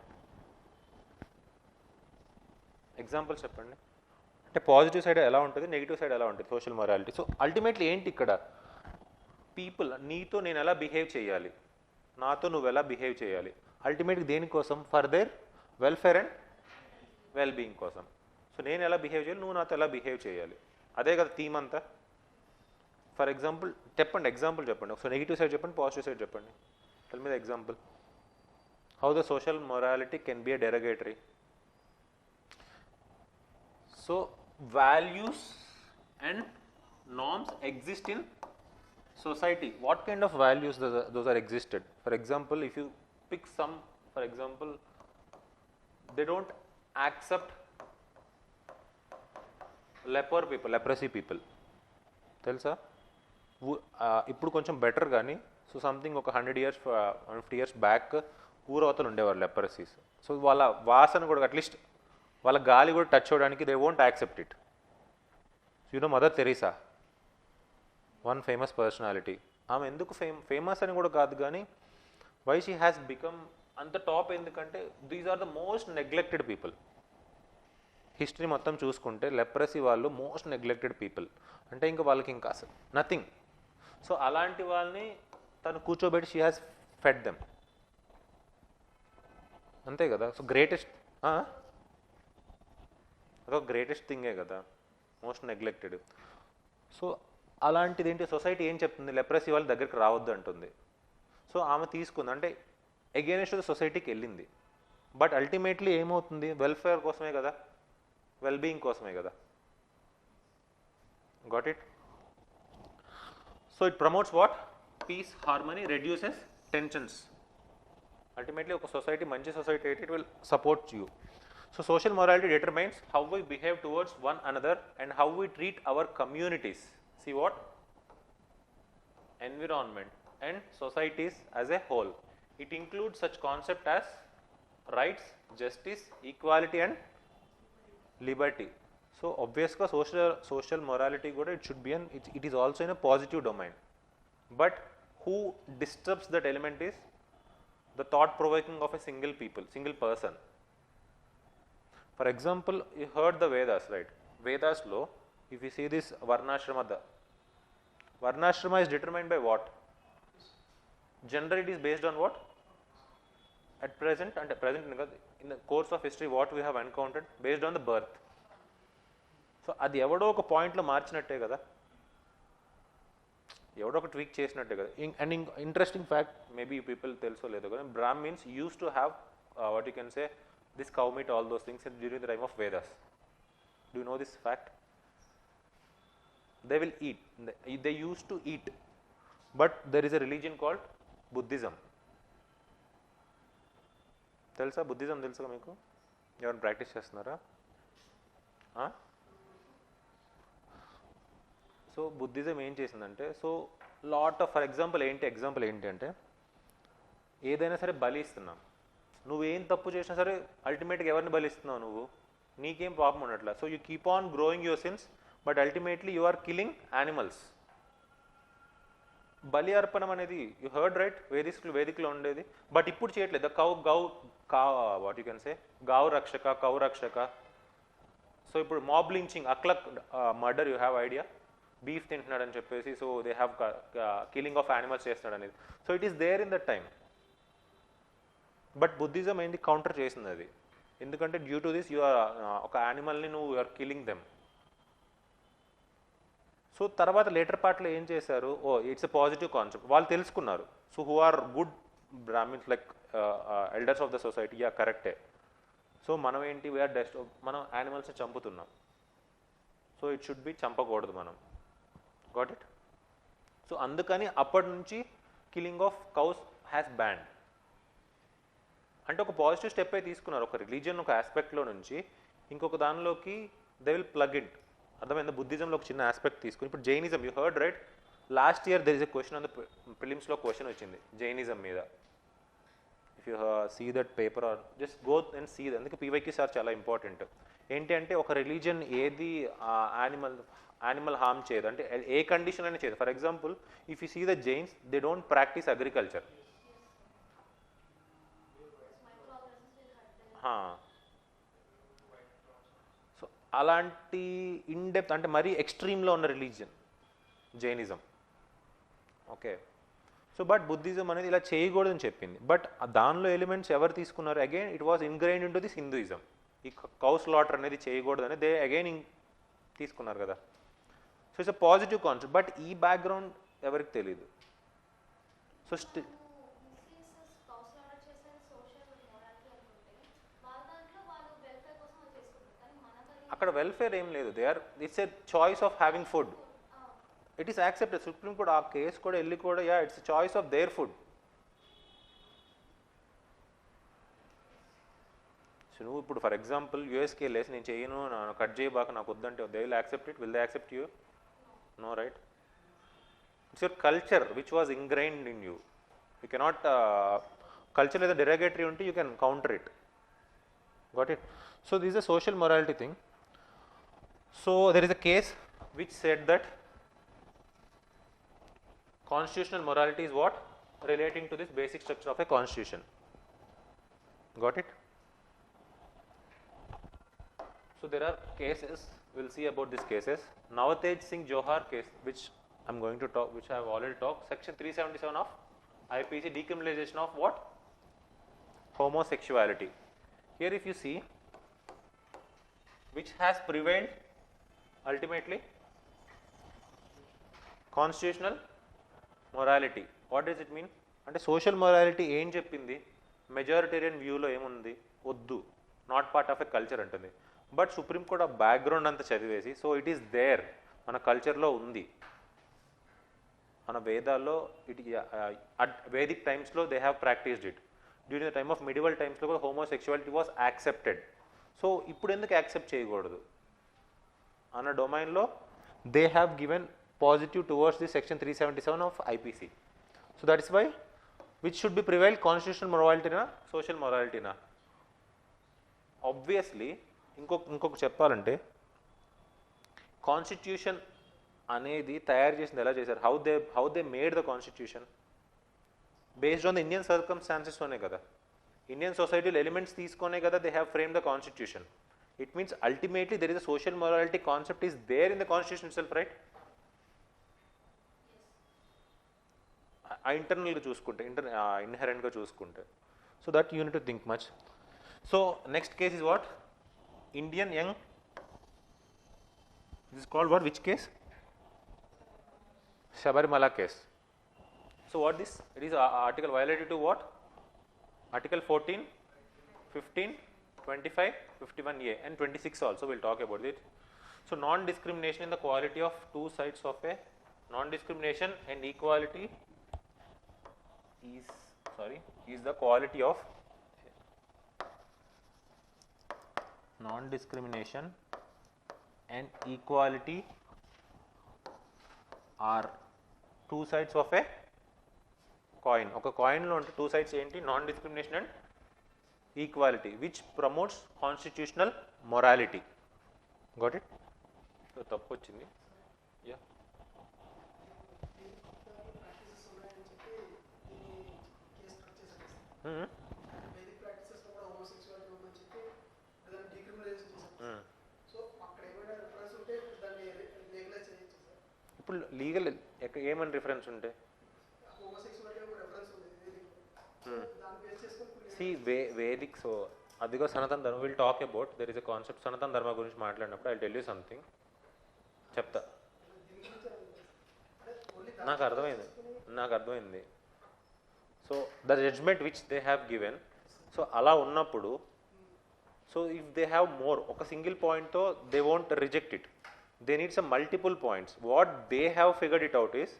Example చెప్పండి. అంటే positive side ఎలా ఉంటుంది, negative side ఎలా ఉంటుంది social morality. So ultimately ఏంటి ఇక్కడ? People, నీతో నేను ఎలా బిహేవ్ చేయాలి, నాతో నువ్వు ఎలా బిహేవ్ చేయాలి, అల్టిమేట్గా దేనికోసం? For their welfare and well being కోసం. సో నేను ఎలా బిహేవ్ చేయాలి, నువ్వు నాతో ఎలా బిహేవ్ చేయాలి, అదే కదా థీమ్ అంతా. ఫర్ ఎగ్జాంపుల్ చెప్పండి, ఎగ్జాంపుల్ చెప్పండి. సో నెగిటివ్ సైడ్ చెప్పండి, పాజిటివ్ సైడ్ చెప్పండి. Tell me the example. How the social morality can be a derogatory. So values and norms exist in society. What kind of values those are existed? For example, if you pick some, for example, they don't accept leprosy people. తెలుసా? ఇప్పుడు కొంచెం better కానీ so something ఒక 150 years back ఊరవతలు ఉండేవారు లెపరసీస్. So వాళ్ళ వాసన కూడా at least వాళ్ళ గాలి కూడా టచ్ అవ్వడానికి they won't accept it. Mother Teresa, one famous personality. ఆమె ఎందుకు ఫేమస్ అని కూడా కాదు కానీ వై షీ హ్యాస్ బికమ్ అంత టాప్ ఎందుకంటే these are the most neglected people. History మొత్తం చూసుకుంటే లెప్రసీ వాళ్ళు మోస్ట్ నెగ్లెక్టెడ్ పీపుల్. అంటే ఇంకా వాళ్ళకి ఇంకా అసలు నథింగ్. సో అలాంటి వాళ్ళని తను కూర్చోబెట్టి షీ హ్యాస్ ఫెడ్ దెమ్. అంతే కదా. సో గ్రేటెస్ట్ అదొక గ్రేటెస్ట్ థింగే కదా, మోస్ట్ నెగ్లెక్టెడ్. సో అలాంటిది ఏంటి సొసైటీ ఏం చెప్తుంది, లెప్రసీ వాళ్ళ దగ్గరికి రావద్దు అంటుంది. సో ఆమె తీసుకుంది అంటే అగెయిన్స్ట్ ద సొసైటీకి వెళ్ళింది. బట్ అల్టిమేట్లీ ఏమవుతుంది, వెల్ఫేర్ కోసమే కదా, వెల్బీయింగ్ కోసమే కదా. Got it? So it promotes what? Peace, harmony, reduces tensions. Ultimately ఒక సొసైటీ మంచి సొసైటీ అయితే it will support you. So social morality determines how we behave towards one another and how we treat our communities. See what? Environment and societies as a whole. It includes such concept as rights, justice, equality and liberty. So obviously social morality kuda it should be it is also in a positive domain. But who disturbs that element is the thought provoking of a single person. For example, you heard the Vedas, right? Vedas law, if you see this Varnashrama is determined by what? Generally it is based on what? At present in the course of history what we have encountered based on the birth. So అది ఎవడో ఒక పాయింట్లో మార్చినట్టే కదా, ఎవడో ఒక tweak చేసినట్టే కదా. And interesting fact, maybe people తెలుసో లేదో కదా, Brahmins use to have what you can say this cow meat, all those things during the time of Vedas. Do you know this fact? They will eat, they used to eat, but there is a religion called Buddhism. తెలుసా Buddhism? తెలుసా మీకు? ఎవరైనా practice చేస్తున్నారా? So Buddhism ఏం చేసిందంటే, so lot of example ఏంటి అంటే ఏదైనా సరే బలి ఇస్తున్నాం, నువ్వేం తప్పు చేసినా సరే అల్టిమేట్గా ఎవరిని బలిస్తున్నావు నువ్వు, నీకేం పాపం ఉండట్లా. So you keep on growing your sins but ultimately you are killing animals. బలి అర్పణం అనేది యూ హర్డ్ రైట్, వేదికలో ఉండేది. బట్ ఇప్పుడు చేయట్లేదు. What you can say cow rakshak. సో ఇప్పుడు mob lynching, Akhlaq murder, you have idea, beef తింటున్నాడని చెప్పేసి, so they have killing of animals చేస్తున్నాడు అనేది. So it is there in that time. But Buddhism ఏంది, కౌంటర్ చేసింది అది. ఎందుకంటే due to this you are ఒక యానిమల్ని నువ్వు you are killing them. So తర్వాత లేటర్ పార్ట్లో ఏం చేశారు, ఇట్స్ ఎ పాజిటివ్ కాన్సెప్ట్, వాళ్ళు తెలుసుకున్నారు. So who are good Brahmins like elders of the society, yeah కరెక్టే. సో మనం ఏంటి, వీఆర్ మనం యానిమల్స్ని చంపుతున్నాం, సో ఇట్ షుడ్ బి చంపకూడదు మనం. Got it? సో అందుకని అప్పటి నుంచి killing of cows has banned. అంటే ఒక పాజిటివ్ స్టెప్ అయితే తీసుకున్నారు, ఒక రిలీజియన్ ఒక ఆస్పెక్ట్లో నుంచి ఇంకొక దానిలోకి దే విల్ ప్లగ్ ఇన్. అర్థమైందా? బుద్ధిజంలో ఒక చిన్న ఆస్పెక్ట్ తీసుకుని ఇప్పుడు Jainism, you heard right, last year there is a question on the ప్రిలిమ్స్లో క్వశ్చన్ వచ్చింది జైనిజం మీద. If you see that paper or just go and see. అందుకే పీవైక్యూ సార్ చాలా ఇంపార్టెంట్. ఏంటి అంటే ఒక రిలీజియన్ ఏది యానిమల్ హార్మ్ చేయదు, అంటే ఏ కండిషన్ అయినా చేయదు. For example if you see the Jains, they don't practice agriculture. So అలాంటి ఇన్డెప్త్ అంటే మరీ ఎక్స్ట్రీమ్లో ఉన్న religion Jainism. Okay. So but Buddhism అనేది ఇలా చేయకూడదని చెప్పింది. బట్ దానిలో ఎలిమెంట్స్ ఎవరు తీసుకున్నారు, again it was ingrained in to this Hinduism. ఈ కౌ స్లాటర్ అనేది చేయకూడదు అనేది దే అగైన్ తీసుకున్నారు కదా. So it's a positive concept. But ఈ బ్యాక్గ్రౌండ్ ఎవరికి తెలియదు. సో అక్కడ వెల్ఫేర్ ఏం లేదు. It's a choice of having food. It is accepted. Supreme court ఆ కేసు కూడా వెళ్ళి కూడా yeah it's choice of their food. So so నువ్వు ఇప్పుడు ఫర్ ఎగ్జాంపుల్ యూఎస్కి వెళ్ళేసి నేను చేయను కట్ చేయబాక నాకు వద్దంటే they will accept it, will they accept you? No, right? It's your culture which was ingrained in you. You cannot culture ఏదో derogatory ఉంటే you can counter it. Got it? So this is a social morality thing. So there is a case which said that constitutional morality is what? Relating to this basic structure of a constitution. Got it? So there are cases, we'll see about these cases. Navatej Singh Johar case, which I'm going to talk, which I have already talked, section 377 of IPC, decriminalization of what? Homosexuality. Here if you see, which has prevailed ultimately? Constitutional morality. What does it mean? అంటే social morality ఏం చెప్పింది? Majoritarian వ్యూలో ఏముంది? వద్దు, not part of a culture అంటుంది. But supreme court ఆ background అంతా చదివేసి, సో ఇట్ ఈస్ దేర్, మన కల్చర్లో ఉంది, మన వేదాల్లో ఇట్ వేదిక్ టైమ్స్లో they have practised it. During the time of medieval టైమ్స్లో కూడా హోమోసెక్షువాలిటీ వాజ్ యాక్సెప్టెడ్. సో ఇప్పుడు ఎందుకు యాక్సెప్ట్ చేయకూడదు అన్న డొమైన్లో they have given positive towards the section 377 of IPC. So that is why, which should be prevail, constitutional morality na social morality na? Obviously ఇంకొక చెప్పాలంటే constitution అనేది తయారు చేసింది ఎలా చేశారు? How they made the constitution based on the Indian సర్కమ్స్టాన్సెస్లోనే కదా, Indian సొసైటీలో ఎలిమెంట్స్ తీసుకొనే కదా they have frame the constitution. It means ultimately there is a social morality concept is there in the constitution itself, right? ఇంటర్నల్గా చూసుకుంటే, ఇన్హెరెంట్గా చూసుకుంటే. So that you need to think much. So next case is what? Indian young, this called what? Which case? Shabarimala case. So what this? It is article violated to what? Article 14, 15, 25, 51A and 26 also we'll talk about it. So non-discrimination in the quality of two sides of a non-discrimination and equality is the quality of non-discrimination and equality are two sides of a coin. ఒక coin లో ఉంటే two sides ఏంటి? Non discrimination and equality which promotes constitutional morality. Got it? So తప్పు వచ్చింది. Yeah, ఇప్పుడు legal ఏమని reference ఉంటే Vedic. So అదిగో సనాతన ధర్మ will talk about, there is a concept సనాతన ధర్మ గురించి మాట్లాడినప్పుడు ఐ టెల్ యూ సంథింగ్, చెప్తా. నాకు అర్థమైంది. So the judgement which they have given, so అలా ఉన్నప్పుడు, so if they have more, ఒక సింగిల్ పాయింట్తో they won't reject it, they need some multiple points. What they have figured it out is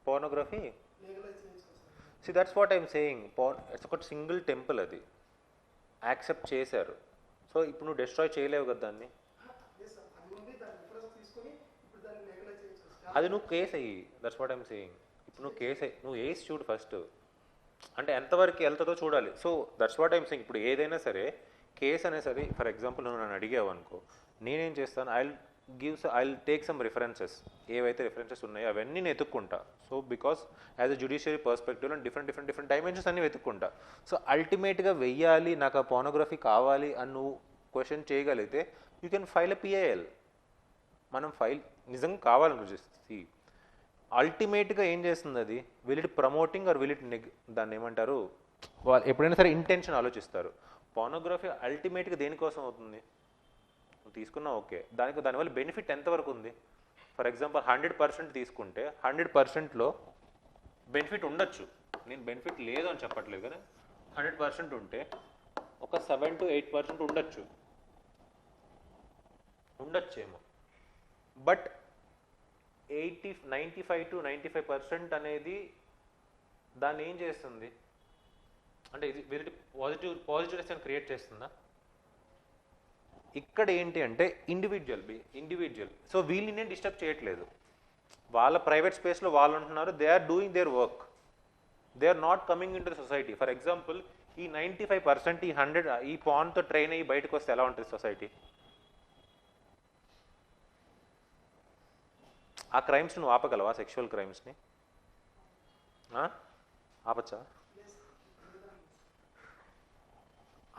pornography. See, that's what I'm saying. It's ఒక single temple, అది accept చేశారు. So ఇప్పుడు నువ్వు destroy చేయలేవు కదా దాన్ని. అది నువ్వు కేసు అయ్యి, దట్స్ వాట్ ఐమ్ సేయింగ్. ఇప్పుడు నువ్వు కేసు అయ్యి నువ్వు వేసి చూడు ఫస్ట్, అంటే ఎంతవరకు వెళ్తుందో చూడాలి. So that's what I'm saying. ఇప్పుడు ఏదైనా సరే కేసు అనే సరే, ఫర్ ఎగ్జాంపుల్ నువ్వు నన్ను అడిగావు అనుకో, నేనేం చేస్తాను, I'll take some references. ఏవైతే రిఫరెన్సెస్ ఉన్నాయో అవన్నీ నేను వెతుక్కుంటా. So because as a judiciary పర్స్పెక్టివ్లో డిఫరెంట్ డైమెన్షన్స్ అన్ని వెతుక్కుంటా. సో అల్టిమేట్గా వెయ్యాలి, నాకు ఆ పోర్నోగ్రఫీ కావాలి అని నువ్వు క్వశ్చన్ చేయగలిగితే you can file a PIL. మనం ఫైల్ నిజంగా కావాలని చూసి అల్టిమేట్గా ఏం చేస్తుంది అది, will it promoting or will it దాన్ని ఏమంటారు, వాళ్ళు ఎప్పుడైనా సరే ఇంటెన్షన్ ఆలోచిస్తారు. పోర్నోగ్రఫీ అల్టిమేట్గా దేనికోసం అవుతుంది, తీసుకున్నా ఓకే, దానివల్ల బెనిఫిట్ ఎంతవరకు ఉంది? ఫర్ ఎగ్జాంపుల్ 100% తీసుకుంటే 100%లో బెనిఫిట్ ఉండొచ్చు, నేను బెనిఫిట్ లేదు అని చెప్పట్లేదు, కానీ 100% ఉంటే ఒక 7 to 8% ఉండొచ్చేమో. బట్ 95 to 95% అనేది దాన్ని ఏం చేస్తుంది అంటే ఇది వీరి పాజిటివ్ క్రియేట్ చేస్తుందా? ఇక్కడ ఏంటి అంటే ఇండివిజువల్ సో వీళ్ళని నేను డిస్టర్బ్ చేయట్లేదు, వాళ్ళ ప్రైవేట్ స్పేస్లో వాళ్ళు ఉంటున్నారు, they are doing their work, they are not coming into the society. For example ఈ 95% ఈ 100 ఈ పాన్తో ట్రైన్ అయ్యి బయటకు వస్తే ఎలా ఉంటుంది సొసైటీ? ఆ క్రైమ్స్ నువ్వు ఆపగలవా? సెక్షువల్ క్రైమ్స్ని ఆపచ్చా?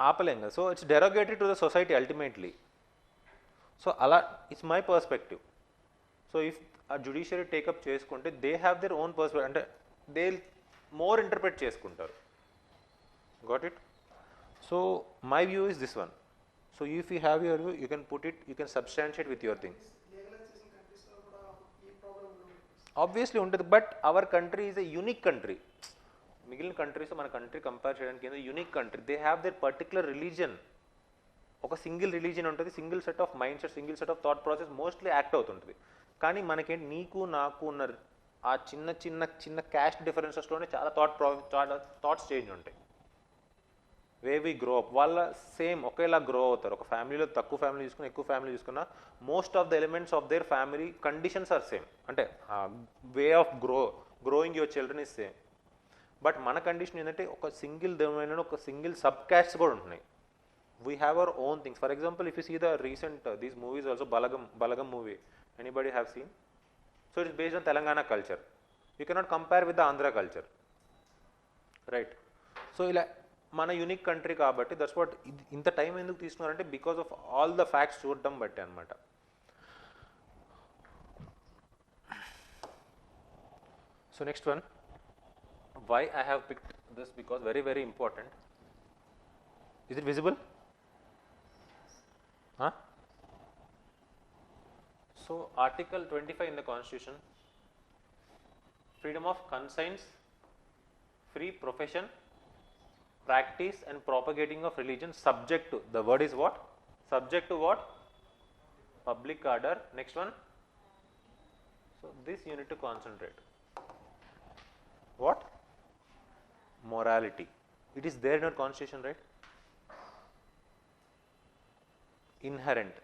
ఆపలేం కదా. So it's derogatory to the society ultimately. So అలా it's my perspective. So if a judiciary take up చేసుకుంటే they have their own perspective, అంటే దే మోర్ ఇంటర్ప్రెట్ చేసుకుంటారు. Got it? So my view is this one. So if you have your view, you can put it, you can substantiate with your things. Obviously ఉంటుంది, but our country is a unique country. మిగిలిన countries మన country compare చేయడానికి ఏంటంటే unique country. They have there particular religion, ఒక single religion ఉంటుంది, single set of mind set, single set of thought process mostly act అవుతుంటుంది. కానీ మనకేంటి, నీకు నాకు ఉన్న ఆ చిన్న చిన్న చిన్న క్యాస్ట్ డిఫరెన్సెస్లోనే చాలా థాట్స్ చేంజ్ ఉంటాయి. వే వీ గ్రో అప్, వాళ్ళ సేమ్ ఒకేలా గ్రో అవుతారు. ఒక ఫ్యామిలీలో తక్కువ ఫ్యామిలీ చూసుకున్నా, ఎక్కువ ఫ్యామిలీ చూసుకున్నా, most of the elements of their family conditions are same. అంటే way of growing your children is same. But మన కండిషన్ ఏంటంటే ఒక సింగిల్ డొమైన్, ఒక సింగిల్ సబ్ క్యాస్ట్స్ కూడా ఉంటున్నాయి. We have our own things. For example, if you see the recent these movies also, Balagam movie, anybody have seen? So it's based on Telangana culture. You cannot compare with the Andhra culture, right? So ఇలా మన unique country కాబట్టి that's what. ఇంత time ఎందుకు తీసుకున్నారంటే because of all the facts చూడడం బట్టి అనమాట. So next one, why I have picked this, because very very important. Is it visible? Huh? So article 25 in the constitution, freedom of conscience, free profession, practice and propagating of religion, subject to, the word is what? Subject to what? Public order. Next one. So this you need to concentrate. What? Morality. It is there in our constitution, right? Inherent.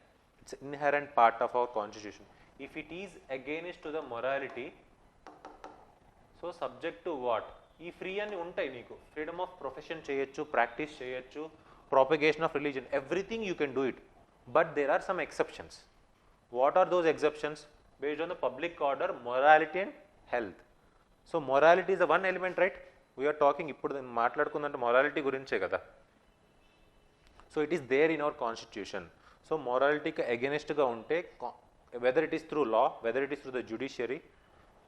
It's an inherent part of our constitution. If it is against to the morality, so subject to what? ఈ free అని ఉంటాయి నీకు. Freedom of profession చేయొచ్చు, practice చేయొచ్చు, propagation of religion, everything you can do it. But there are some exceptions. What are those exceptions? Based on the public order, morality and health. So morality is the one element, right? We are talking, ఇప్పుడు మాట్లాడుకుందంటే morality గురించే కదా. So it is there in our constitution. So morality కి against గా ఉంటే, whether it is through law, whether it is through the judiciary,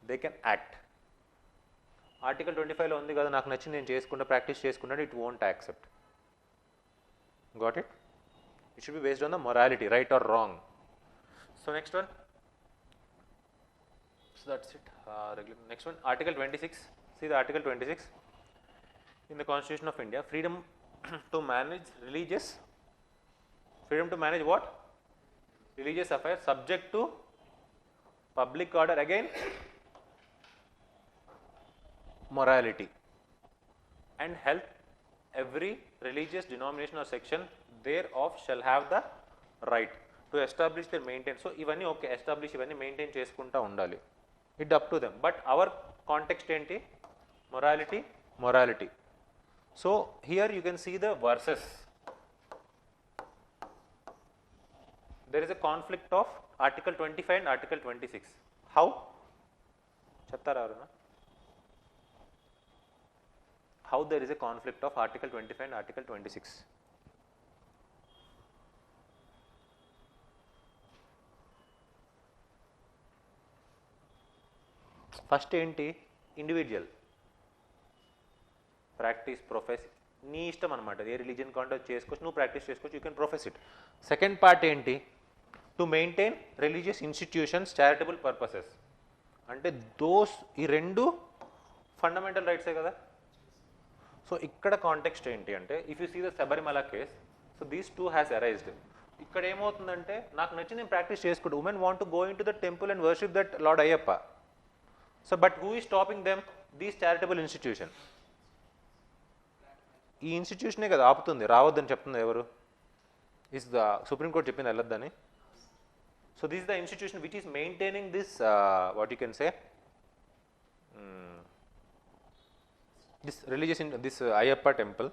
they can act. Article 25 లో ఉంది కదా, నాకు నచ్చింది నేను చేసుకుంటా, ప్రాక్టీస్ చేసుకుంటే it won't accept. Got it? It should be based on the morality, right or wrong. So next one. So that's it. Next one, Article 26. See the Article 26 in the Constitution of India. Freedom to manage religious. Freedom to manage what? Religious affairs subject to public order. Again, morality and health. Every religious denomination or section thereof shall have the right to establish their maintain. So ivanni okay, establish ivanni maintain cheskunta undali. It up to them. But our context enti morality. So here you can see the verses. There is a conflict of Article 25 and Article 26. How? Chattara aruna. How there is a conflict of Article 25 and Article 26. First enti individual practice profess నీ ఇష్టం అనమాట, ఏ religion contact చేసుకోవచ్చు, నువ్వు practice చేసుకోవచ్చు, you can profess it. Second part ఏంటి? To maintain religious institutions, charitable purposes. అంటే those ఈ రెండు ఫండమెంటల్ రైట్సే కదా. సో ఇక్కడ కాంటెక్స్ట్ ఏంటి అంటే, if you see the Sabarimala case, so these two has arised. ఇక్కడ ఏమవుతుందంటే నాకు నచ్చి నేను ప్రాక్టీస్ చేసుకుంటూ women want to go in to the temple and worship that lord Ayyappa. So but who is stopping them? These charitable institution. ఈ ఇన్స్టిట్యూషనే కదా ఆపుతుంది, రావద్దని చెప్తుంది ఎవరు? ఇస్ ద సుప్రీంకోర్టు చెప్పింది వెళ్ళొద్దని. So this is the institution which is maintaining this what you can say this religious this Ayyappa temple,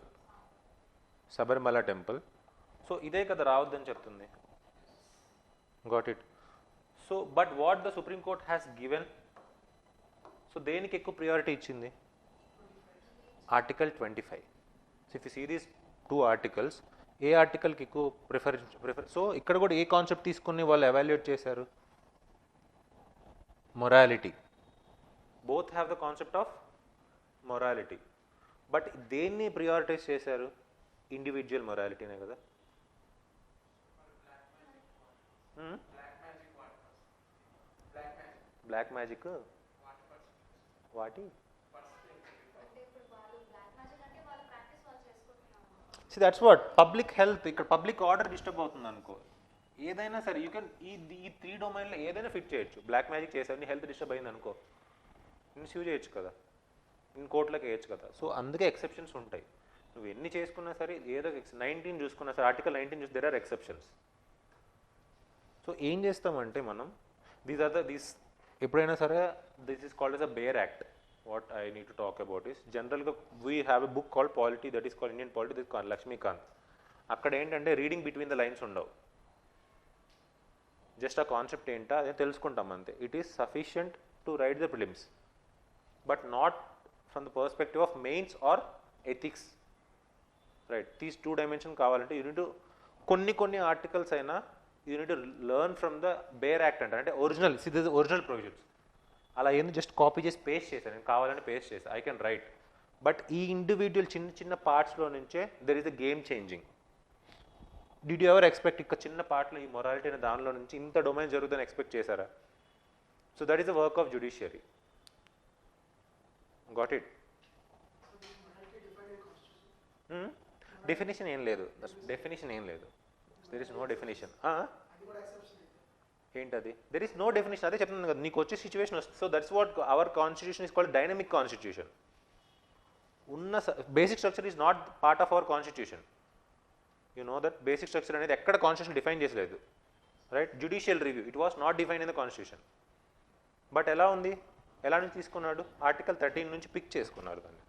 Sabarimala temple. So ఇదే కదా రావద్దని చెప్తుంది. Got it. So but what the Supreme Court has given? So దేనికి ఎక్కువ priority ఇచ్చింది? Article 25. So if you see these 2 articles, ఏ ఆర్టికల్కి ఎక్కువ ప్రిఫర్? సో ఇక్కడ కూడా ఏ కాన్సెప్ట్ తీసుకుని వాళ్ళు ఎవాల్యుయేట్ చేశారు? Morality. Both have the concept of morality. But దేన్ని ప్రియారిటైజ్ చేశారు? ఇండివిజువల్ మొరాలిటీనే కదా. బ్లాక్ మ్యాజిక్ వాటి see that's what public health. ఇక్కడ పబ్లిక్ ఆర్డర్ డిస్టర్బ్ అవుతుంది అనుకో, ఏదైనా సరే యూ కెన్ ఈ 3 డొమైన్లో ఏదైనా ఫిట్ చేయొచ్చు. బ్లాక్ మ్యాజిక్ చేసావు, నీ హెల్త్ డిస్టర్బ్ అయింది అనుకో, నేను సూ చేయొచ్చు కదా, నేను కోర్టులోకి వేయచ్చు కదా. సో అందుకే ఎక్సెప్షన్స్ ఉంటాయి. నువ్వు ఎన్ని చేసుకున్నా సరే, ఏదో 19 చూసుకున్నా సరే, ఆర్టికల్ 19 చూసి దెర్ ఆర్ ఎక్సెప్షన్స్. సో ఏం చేస్తామంటే మనం దీస్ ఎప్పుడైనా సరే this is called as a bare act. What I need to talk about is జనరల్గా we have a book called polity, that is called Indian polity, this Lakshmikanth. అక్కడ ఏంటంటే reading between the lines ఉండవు, just ఆ concept ఏంటో అదే తెలుసుకుంటాం అంతే. It is sufficient to write the prelims but not from the perspective of mains or ethics. Right, these 2 dimension కావాలంటే unit కొన్ని ఆర్టికల్స్ అయినా unit learn from the bare act అంటారు, అంటే ఒరిజినల్ ఒరిజినల్ ప్రొవిజన్స్. అలా ఏంది జస్ట్ కాపీ చేసి paste చేశాను, నేను కావాలని పేస్ట్ చేశాను, ఐ కెన్ రైట్. బట్ ఈ ఇండివిజువల్ చిన్న పార్ట్స్లో నుంచే there is a game changing. Did you ever expect ఇక్కడ చిన్న పార్ట్లో ఈ మొరాలిటీ అనే దానిలో నుంచి ఇంత డొమైన్ జరుగుతుందని ఎక్స్పెక్ట్ చేశారా? So that is the work of judiciary. Got it. Definition ఏం లేదు, దెర్ ఇస్ నో డెఫినేషన్. ఏంటది? There is no definition. అదే చెప్తున్నాను కదా, నీకు వచ్చే సిచ్యువేషన్ వస్తుంది. So that's what our constitution is called dynamic constitution. ఉన్న basic structure is not part of our constitution. You know that basic structure అనేది ఎక్కడ కాన్స్టిట్యూషన్ డిఫైన్ చేసలేదు. Right, judicial review it was not define in the constitution. But ఎలా ఉంది, ఎలా నుంచి తీసుకున్నాడు? Article 13 నుంచి పిక్ చేసుకున్నారు దాన్ని.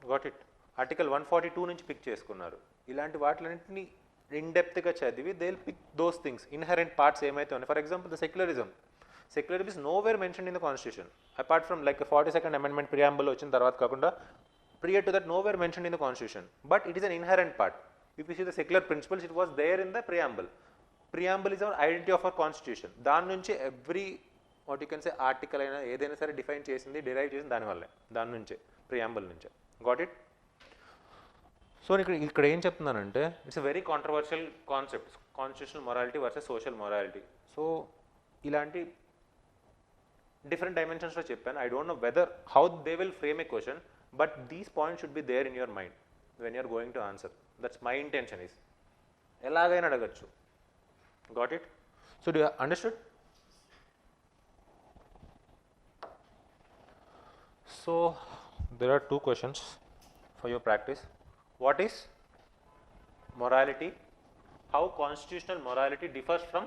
Got it. ఆర్టికల్ 142 నుంచి పిక్ చేసుకున్నారు. ఇలాంటి వాటిలన్నింటినీ ఇన్డెప్త్గా చదివి they will pick those things, inherent parts ఏమైతే ఉన్నాయి. For example the secularism is nowhere mention in the constitution apart from like 42nd amendment preamble వచ్చిన తర్వాత కాకుండా prior to that nowhere mention in the constitution. But it is an inherent part. If you see the secular principles it was there in the preamble is our identity of our constitution. దాని నుంచి every what you can say article అయినా ఏదైనా సరే define చేసింది, derive చేసింది దానివల్లే, దాని నుంచే, ప్రియాంబుల్ నుంచే. Got it. సో ఇక్కడ ఏం చెప్తున్నానంటే it's a very controversial concept, constitutional morality versus social morality. So ఇలాంటి డిఫరెంట్ డైమెన్షన్స్లో చెప్పాను. I don't know whether how they will frame a question, but these points should be there in your mind when you're going to answer. That's my intention is. ఎలాగైనా అడగచ్చు. Got it. So do you understood? So there are 2 questions for your practice. What is morality? How constitutional morality differs from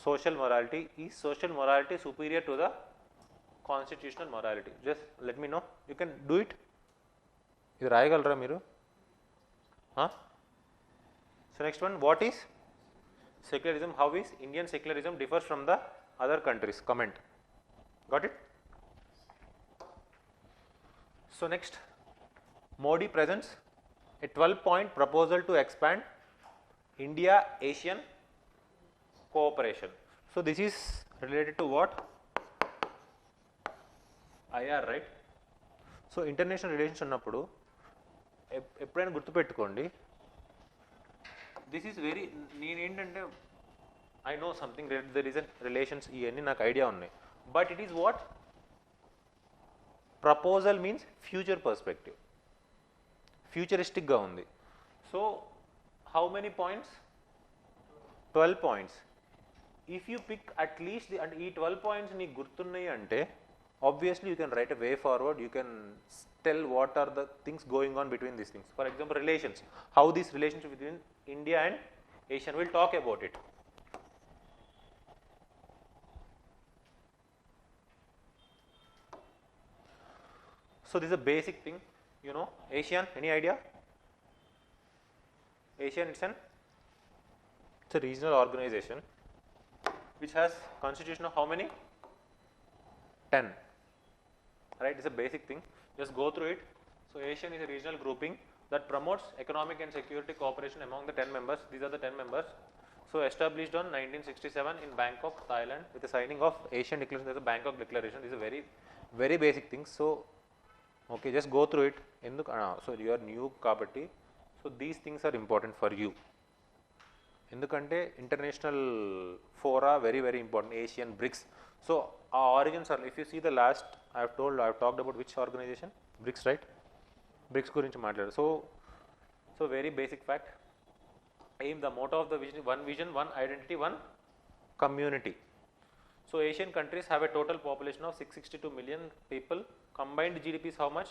social morality? Is social morality superior to the constitutional morality? Just let me know. You can do it. ఇది రాయగలరా మీరు? So next one, what is secularism? How is Indian secularism differs from the other countries? Comment. Got it? So next, Modi presents a 12-point proposal to expand India-Asian cooperation. So this is related to what? IR, right? So international relations ఉన్నప్పుడు ఎప్పుడైనా గుర్తుపెట్టుకోండి, this is very, నేనేంటంటే I know something there is relations, ఇవన్నీ నాకు idea ఉన్నాయి. But it is what proposal means future perspective, ఫ్యూచరిస్టిక్గా ఉంది. So how many points? 12 points. If you pick at least the and ee 12 points నీకు గుర్తున్నాయి అంటే obviously you can write a way forward, you can tell what are the things going on between these things. For example, relations, how this relationship between India and Asian, we'll talk about it. So this is a basic thing, you know. ASEAN, any idea? ASEAN, it's a regional organization which has constitution of how many? 10. Right, it's a basic thing. Just go through it. So ASEAN is a regional grouping that promotes economic and security cooperation among the 10 members. These are the 10 members. So established on 1967 in Bangkok, Thailand, with the signing of Asian Declaration. There's a Bangkok Declaration. These are very, very basic things. So okay, just go through it. So you are new kabatti. So these things are important for you. ఎందుకంటే international fora very very important. ASEAN, BRICS. So ఆ origins are, if you see the last I have talked about which organization? BRICS, right? BRICS గురించి మాట్లాడారు. So very basic fact. Aim, the motto of the vision, one identity, one community. So ASEAN countries have a total population of 662 million people. Combined GDP is how much?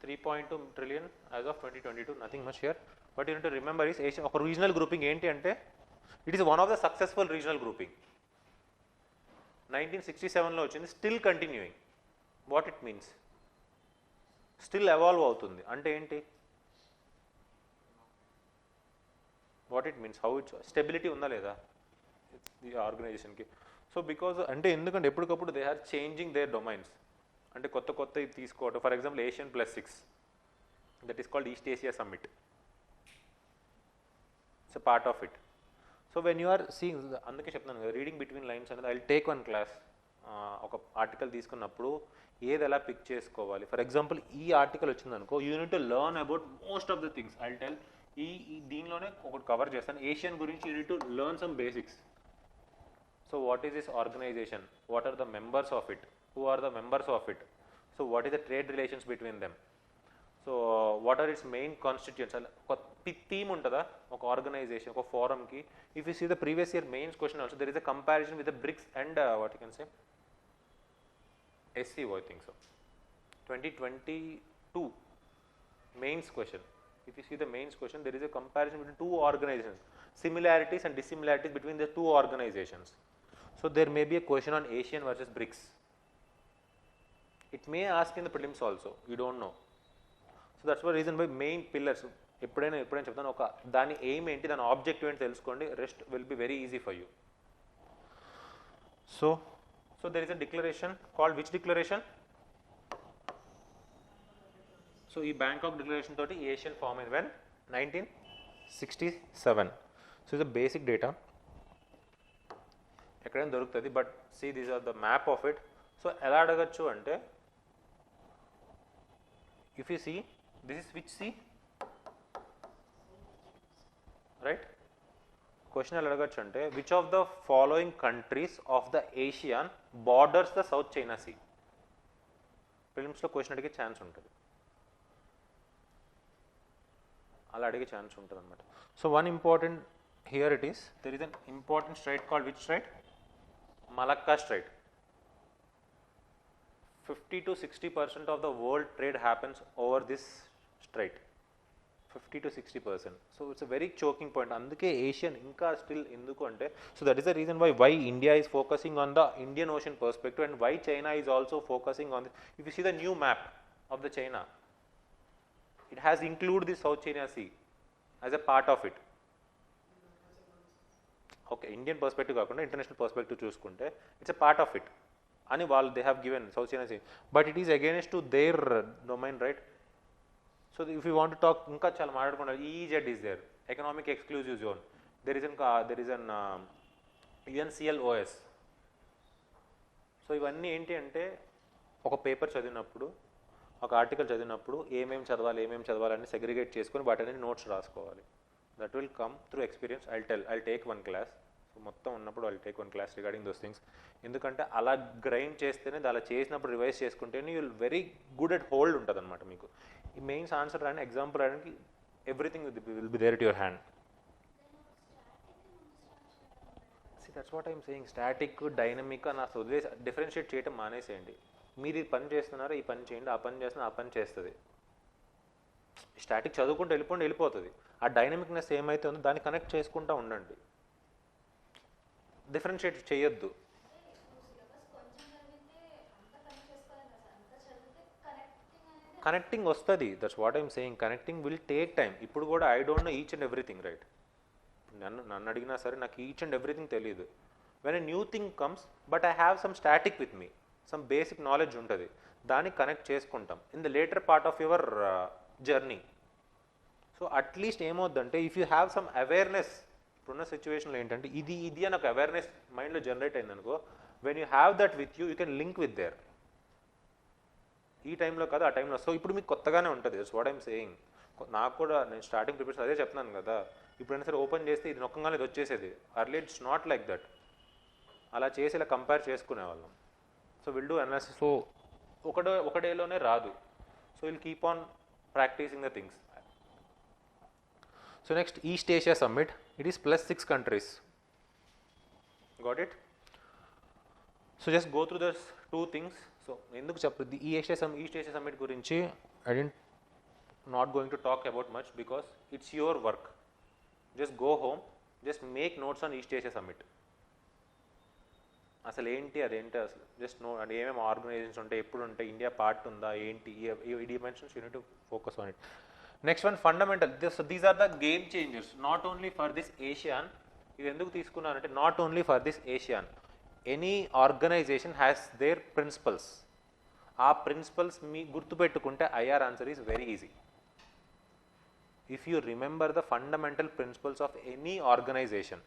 3.2 trillion as of 2022. Nothing much here. But you need to remember is Asia ఒక regional grouping ఏంటి అంటే it is one of the successful regional grouping. 1967లో వచ్చింది, still continuing. What it means? Still evolve అవుతుంది అంటే ఏంటి? What it means? How it stability ఉందా లేదా ఈ ఆర్గనైజేషన్కి? సో బికాజ్ అంటే ఎందుకంటే ఎప్పటికప్పుడు they are changing their domains. అంటే కొత్త కొత్త ఇది తీసుకోవటం. For example ASEAN+6, that is called East Asia Summit. It's a part of it. So when you are seeing, అందుకే చెప్తున్నాను కదా, రీడింగ్ బిట్వీన్ లైన్స్ అనేది. I will take one class. ఒక ఆర్టికల్ తీసుకున్నప్పుడు ఏది ఎలా పిక్ చేసుకోవాలి. ఫర్ ఎగ్జాంపుల్ ఈ ఆర్టికల్ వచ్చిందనుకో, you need to learn about most of the things. I will tell దీనిలోనే ఒకటి కవర్ చేస్తాను. ఏషియన్ గురించి you need to learn some basics. So what is this organisation? What are the members of it? Who are the members of it? So what is the trade relations between them? So what are its main constituents? ఒక theme ఉంటుందా ఒక organization, ఒక ఫోరంకి? If you see the previous year mains question also, there is a comparison with the BRICS and what you can say SCO, I think so. 2022 mains question. If you see the mains question, there is a comparison between two organizations, similarities and dissimilarities between the two organizations. So there may be a question on ASEAN versus BRICS. It may ask in the prelims also, you don't know. So that's the reason why main pillars, ఎప్పుడైనా చెప్తాను, ఒక దాని aim ఏంటి, దాని objective ఏంటి తెలుసుకోండి. Rest will be very easy for you. So there is a declaration called which declaration? So ఈ Bangkok declaration తోటి ఏషియన్ ఫార్మ్ అయింది when 1967. So it's a basic data, ఎక్కడైనా దొరుకుతుంది. But see these are the map of it. So ఎలా అడగచ్చు అంటే, if you see, this is which sea, right? Question ఎలా అడగచ్చు అంటే, which of the following countries of the ASEAN borders the South China Sea? ఫిలిమ్స్లో question అడిగే chance ఉంటుంది, అలా అడిగే ఛాన్స్ ఉంటుంది అనమాట. So one important here it is, there is an important strait called which strait? Malacca strait. 50 to 60% of the world trade happens over this strait. 50 to 60%. So it's a very choking point. అందుకే ASEAN ఇంకా still ఎందుకు అంటే, so that is the reason why India is focusing on the Indian Ocean perspective and why China is also focusing on the. If you see the new map of the China, it has include the South China Sea as a part of it. Okay, Indian perspective కాకుండా international perspective చూసుకుంటే it's a part of it అని వాళ్ళు they have given south China Sea, but it is against to their domain, right? So if you want to talk, ఇంకా చాలా మాట్లాడుకున్నారు. EEZ is there, economic exclusive zone. There is an UNCLOS. So ఇవన్నీ ఏంటి అంటే, ఒక paper చదివినప్పుడు, ఒక article చదివినప్పుడు ఏమేమి చదవాలని సెగ్రిగేట్ చేసుకొని వాటిని నోట్స్ రాసుకోవాలి. That will come through experience. I take one class. So మొత్తం ఉన్నప్పుడు I take one class regarding those things. ఎందుకంటే అలా గ్రైండ్ చేస్తేనే, అలా చేసినప్పుడు రివైజ్ చేసుకుంటేనే you will very good at hold ఉంటుంది అనమాట మీకు. ఈ మెయిన్స్ ఆన్సర్ రాని ఎగ్జాంపుల్ రాయడానికి everything will be there at your hand. See, that's what I'm saying. Static, dynamic అని అసలు వదిలేసి డిఫరెన్షియేట్ చేయటం మానేసేయండి. మీరు ఈ పని చేస్తున్నారా, ఈ పని చేయండి, ఆ పని చేస్తున్నా ఆ పని చేస్తుంది. స్టాటిక్ చదువుకుంటూ వెళ్ళిపోతుంది. ఆ డైనమిక్నెస్ ఏమైతే ఉందో దాన్ని కనెక్ట్ చేసుకుంటూ ఉండండి. డిఫరెన్షియేట్ చేయొద్దు. కనెక్టింగ్ వస్తుంది. That's what I'm saying. Connecting will take time. ఇప్పుడు కూడా I don't know each and everything, right? నన్ను అడిగినా సరే నాకు ఈచ్ అండ్ ఎవ్రీథింగ్ తెలియదు. When a new thing comes, but I have some static with me, some basic knowledge ఉంటుంది, దాన్ని connect చేసుకుంటాం in the later part of your journey. So at least ఏమవుద్దంటే if you have some awareness, ఇప్పుడున్న సిచ్యువేషన్లో ఏంటంటే ఇది అని ఒక అవేర్నెస్ మైండ్లో జనరేట్ అయిందనుకో, when you have that with you can link with there. ఈ టైంలో కాదు, ఆ టైంలో. సో ఇప్పుడు మీకు కొత్తగానే ఉంటుంది. That's what I'm saying. నాకు కూడా నేను స్టార్టింగ్ ప్రిపరేషన్ అదే చెప్తున్నాను కదా, ఇప్పుడైనా సరే ఓపెన్ చేస్తే ఇది నొక్కంగానే ఇది వచ్చేసేది. Early it's not like that. అలా చేసి ఇలా కంపేర్ చేసుకునేవాళ్ళం. So will do analysis. So ఒక డేలోనే రాదు. So will keep on practising the things. So next East Asia Summit. It is +6 countries. Got it? So just go through these 2 things. So ఎందుకు చెప్పదు ఈ ఈస్ట్ ఏషియా సమ్మిట్ గురించి I not going to talk about much because it's your work. Just go home, just make notes on East Asia Summit. అసలు ఏంటి అదేంటి అసలు just no. అంటే ఏమేమి ఆర్గనైజేషన్స్ ఉంటాయి, ఎప్పుడు ఉంటాయి, ఇండియా పార్ట్ ఉందా, ఏంటి, ఈ dimensions you need to focus on it. Next one fundamental. These are the game changers not only for this ASEAN. ఇది ఎందుకు తీసుకున్నానంటే not only for this ASEAN, any organization has their principles. ఆ principles మీ గుర్తుపెట్టుకుంటే IR answer is very easy. If you remember the fundamental principles of any organization,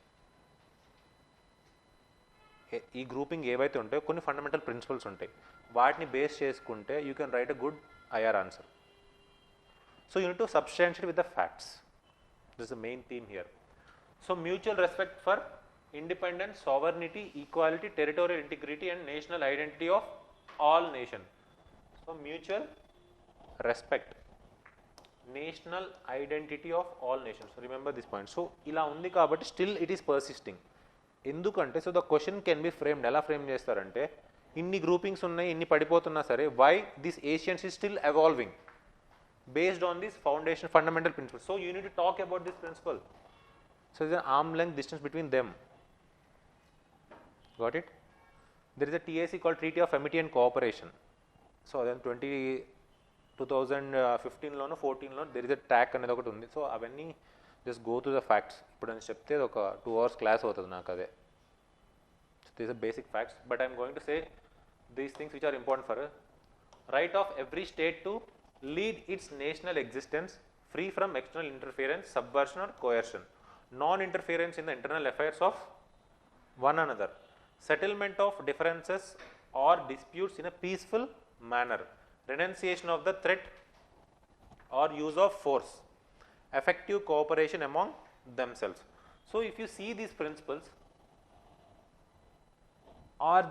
ఈ grouping ఏవైతే ఉంటాయో కొన్ని ఫండమెంటల్ ప్రిన్సిపల్స్ ఉంటాయి, వాటిని బేస్ చేసుకుంటే you can write a good IR answer. So you need to substantiate with the facts. This is the main theme here. So mutual respect for independence, sovereignty, equality, territorial integrity and national identity of all nation. So mutual respect, national identity of all nations. Remember this point. So ఇలా ఉంది కాబట్టి still it is persisting. ఎందుకంటే so the question can be framed. ఎలా frame చేస్తారంటే ఇన్ని groupings ఉన్నాయి, ఇన్ని పడిపోతున్నా సరే, why this ASEANs is still evolving based on this foundation fundamental principles. So you need to talk about this principle. So there is an arm length distance between them. Got it? There is a TAC called Treaty of Amity and Cooperation. So then 2015 లోనో 14 లో there is a track అనేది ఒకటి ఉంది. So అవన్నీ just go to the facts. ఇప్పుడు నేను చెప్తే ఒక 2 hours క్లాస్ అవుతుంది నాకు అదే. So these are basic facts, but I am going to say these things which are important for us. Right of every state to lead its national existence free from external interference, subversion or coercion, non-interference in the internal affairs of one another, settlement of differences or disputes in a peaceful manner, renunciation of the threat or use of force, effective cooperation among themselves. So if you see these principles,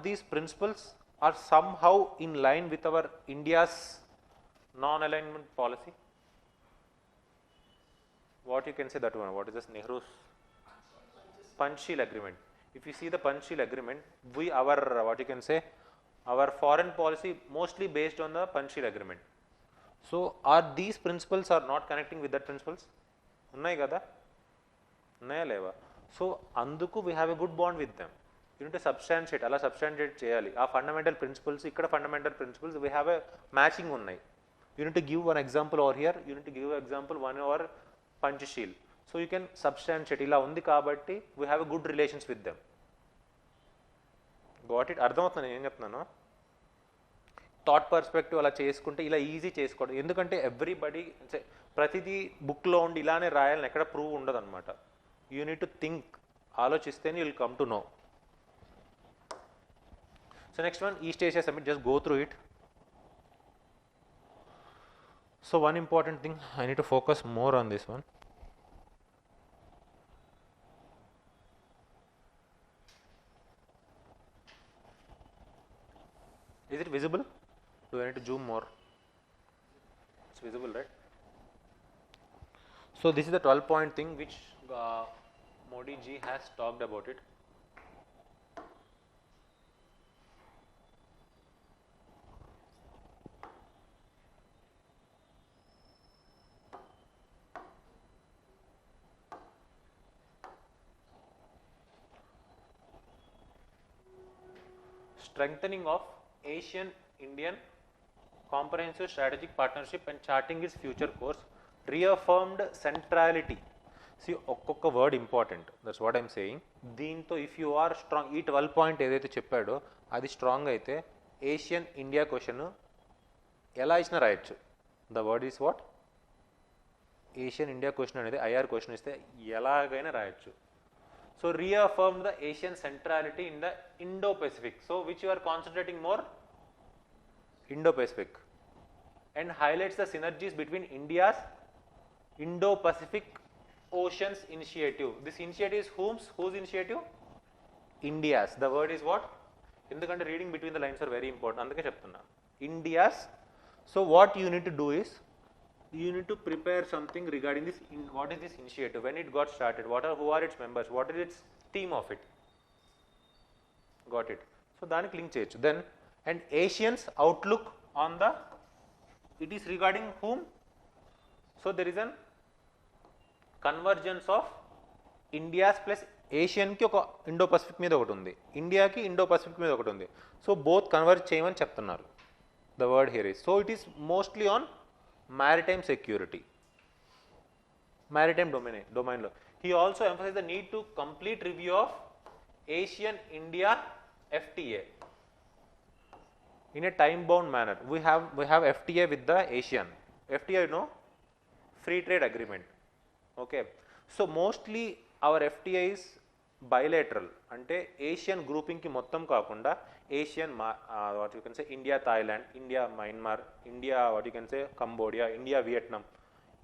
these principles are somehow in line with our India's non-alignment policy? What you can say that one? What is this Nehru's Panchsheel agreement? If you see the Panchsheel agreement, what you can say, our foreign policy mostly based on the Panchsheel agreement. So are these principles are not connecting with that principles? Unnai kada? Unnaya leva? So anduku we have a good bond with them. You need to substantiate, ala substantiate cheyali. Aa fundamental principles, ikkada fundamental principles, we have a matching unnai. You need to give one example over here, you need to give an example one over Panchsheel. So you can substantiate. Ila undi kabatti we have a good relations with them. Got it? అర్థమవుతుంది నేను ఏం చెప్తున్నాను. Thought perspective అలా చేసుకుంటే ఇలా easy చేసుకోవడం. ఎందుకంటే everybody ప్రతిదీ బుక్లో ఉండి ఇలానే రాయాలని ఎక్కడ ప్రూవ్ ఉండదు అనమాట. యూ నీడ్ టు థింక్, ఆలోచిస్తేనే will come to know. So next one East Asia summit. Just go through it. So one important thing, I need to focus more on this one. Is it visible? Do I need to zoom more? It's visible, right? So this is the 12-point thing which Modi ji has talked about it. Strengthening of Asian-Indian comprehensive strategic partnership and charting its future course, reaffirmed centrality. See, ఒక్కొక్క word important, that's what I'm saying. దీంతో if you are strong, ఈ 12 point ఏదైతే చెప్పాడో అది strong అయితే Asian India question ఎలా ఇచ్చినా రాయొచ్చు. The word is what? Asian India question అనేది ఐఆర్ క్వశ్చన్ ఇస్తే ఎలాగైనా రాయొచ్చు. So reaffirmed the Asian centrality in the Indo-Pacific. So which you are concentrating more? Indo-Pacific. And highlights the synergies between India's Indo-Pacific Oceans Initiative. This initiative is whose initiative? India's. The word is what? ఎందుకంటే reading between the lines are very important. అందుకే చెప్తున్నా India's. So what you need to do is, you need to prepare something regarding this. What is this initiative? When it got started? Who are its members? What is its theme of it? Got it? So దానికి link చేయొచ్చు. Then and Asians outlook on the, it is regarding whom? So there is an convergence of India's plus ఏషియన్కి ఒక Indo Pacific మీద ఒకటి ఉంది, ఇండియాకి Indo Pacific మీద ఒకటి ఉంది. సో బోత్ కన్వర్జ్ చేయమని చెప్తున్నారు. The word here is, so it is mostly on maritime security, maritime domain lo. He also emphasized the need to complete review of Asian India FTA in a time bound manner. We have FTA with the Asian. FTA, you know, free trade agreement. Okay, so mostly our FTA is bilateral, ante Asian grouping ki mottam kaakunda Asian what you can say India Thailand, India Myanmar, India what you can say Cambodia, India Vietnam,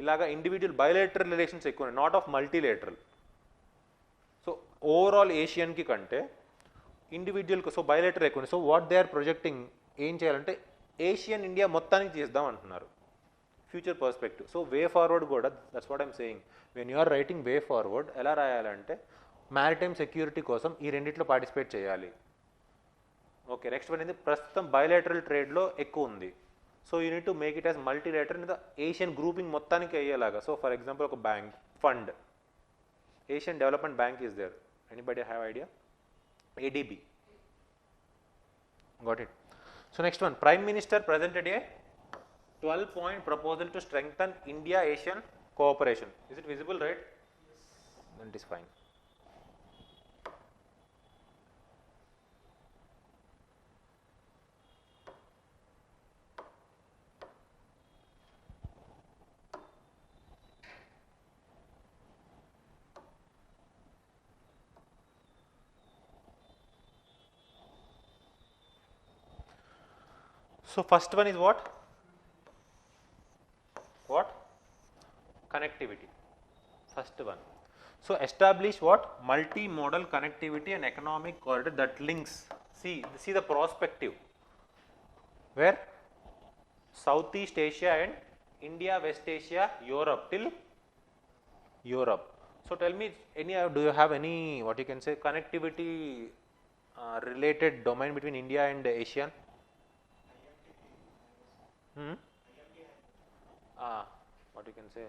ilaga individual bilateral relations ekku, not of multilateral. So overall Asian ki kante individual, so bilateral ekku. So what they are projecting em cheyalante Asian India మొత్తానికి చేద్దాం అంటున్నారు, future perspective. So way forward కూడా, that's what I'm saying. When you are writing way forward ఎలా రాయాలంటే maritime security కోసం ఈ రెండిట్లో participate చేయాలి. ఓకే, నెక్స్ట్ వన్ ఏంది, ప్రస్తుతం బయోలేటరల్ ట్రేడ్లో ఎక్కువ ఉంది. So you need to make it as multilateral in the ASEAN grouping మొత్తానికి అయ్యేలాగా. సో ఫర్ ఎగ్జాంపుల్ ఒక bank fund, Asian Development Bank is there. Anybody have idea? ADB. Got it. So next one, prime minister presented a 12-point proposal to strengthen India-Asian cooperation. Is it visible, right? Yes. Then it is fine. So first one is what? What? Connectivity. First one. So establish what? Multimodal connectivity and economic corridor that links. See the perspective. Where? Southeast Asia and India, West Asia, Europe till Europe. So tell me, do you have any what you can say connectivity related domain between India and Asian? What you can say?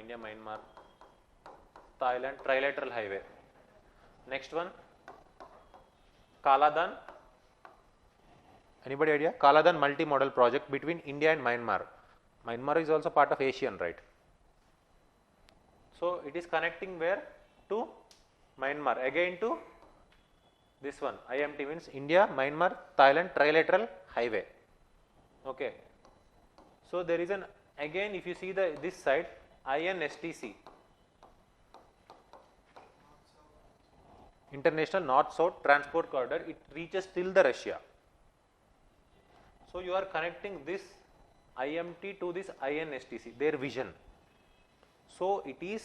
India, Myanmar, Thailand, trilateral highway. Next one, Kaladan. Anybody idea? Kaladan multimodal project between India and Myanmar. Myanmar is also part of Asian, right? So it is connecting where? To Myanmar. Again to this one. IMT means India, Myanmar, Thailand, trilateral highway. Okay. So there is an, again if you see this side, INSTC, International North-South Transport Corridor, it reaches till the Russia. So you are connecting this IMT to this INSTC, their vision. So it is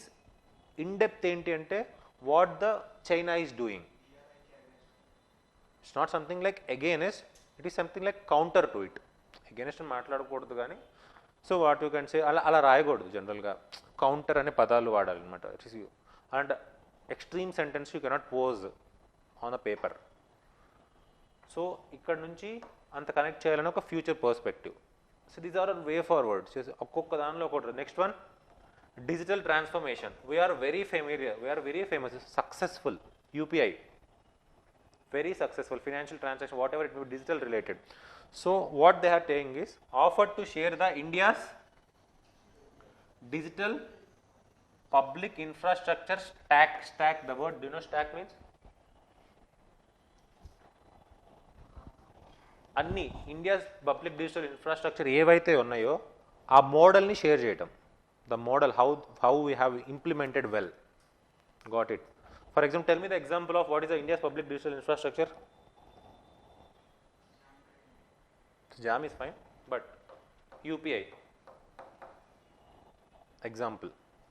in-depth enti ante what the China is doing. It's not something like against, it is something like counter to it. Against మాట్లాడకూడదు కానీ so what you can say, అలా రాయకూడదు, జనరల్గా counter అనే పదాలు వాడాలన్నమాట. And extreme sentence you cannot pose on the paper. So ఇక్కడ నుంచి అంత కనెక్ట్ చేయాలని ఒక future perspective. So these are way forward, ఒక్కొక్క దానిలో ఒకటి. Next one, digital transformation. We are very famous, successful UPI, very successful financial transaction, whatever it may be, digital related. So what they are saying is, offered to share the India's digital public infrastructure stack. The word, do you know stack means? అన్ని India's public digital infrastructure ఏవైతే ఉన్నాయో ఆ మోడల్ని share చేయటం. The model, how we have implemented well. Got it. For example, tell me the example of what is the India's public digital infrastructure. Jam is fine, but UPI example,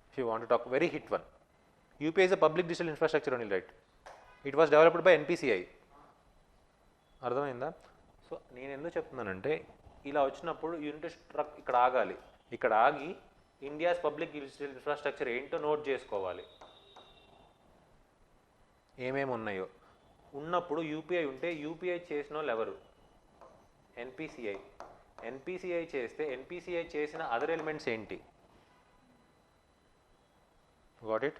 if you want to talk, very hit one. UPI is a public digital infrastructure only, right? It was developed by NPCI. అర్థమైందా? So నేను ఎందుకు చెప్తున్నానంటే, ఇలా వచ్చినప్పుడు unit struck ఇక్కడ ఆగాలి. ఇక్కడ ఆగి ఇండియాస్ పబ్లిక్ డిజిటల్ ఇన్ఫ్రాస్ట్రక్చర్ ఏంటో నోట్ చేసుకోవాలి, ఏమేమి ఉన్నాయో. ఉన్నప్పుడు UPI ఉంటే UPI చేసిన వాళ్ళు ఎవరు? NPCI చేస్తే NPCI చేసిన అదర్ ఎలిమెంట్స్ ఏంటి? Got it?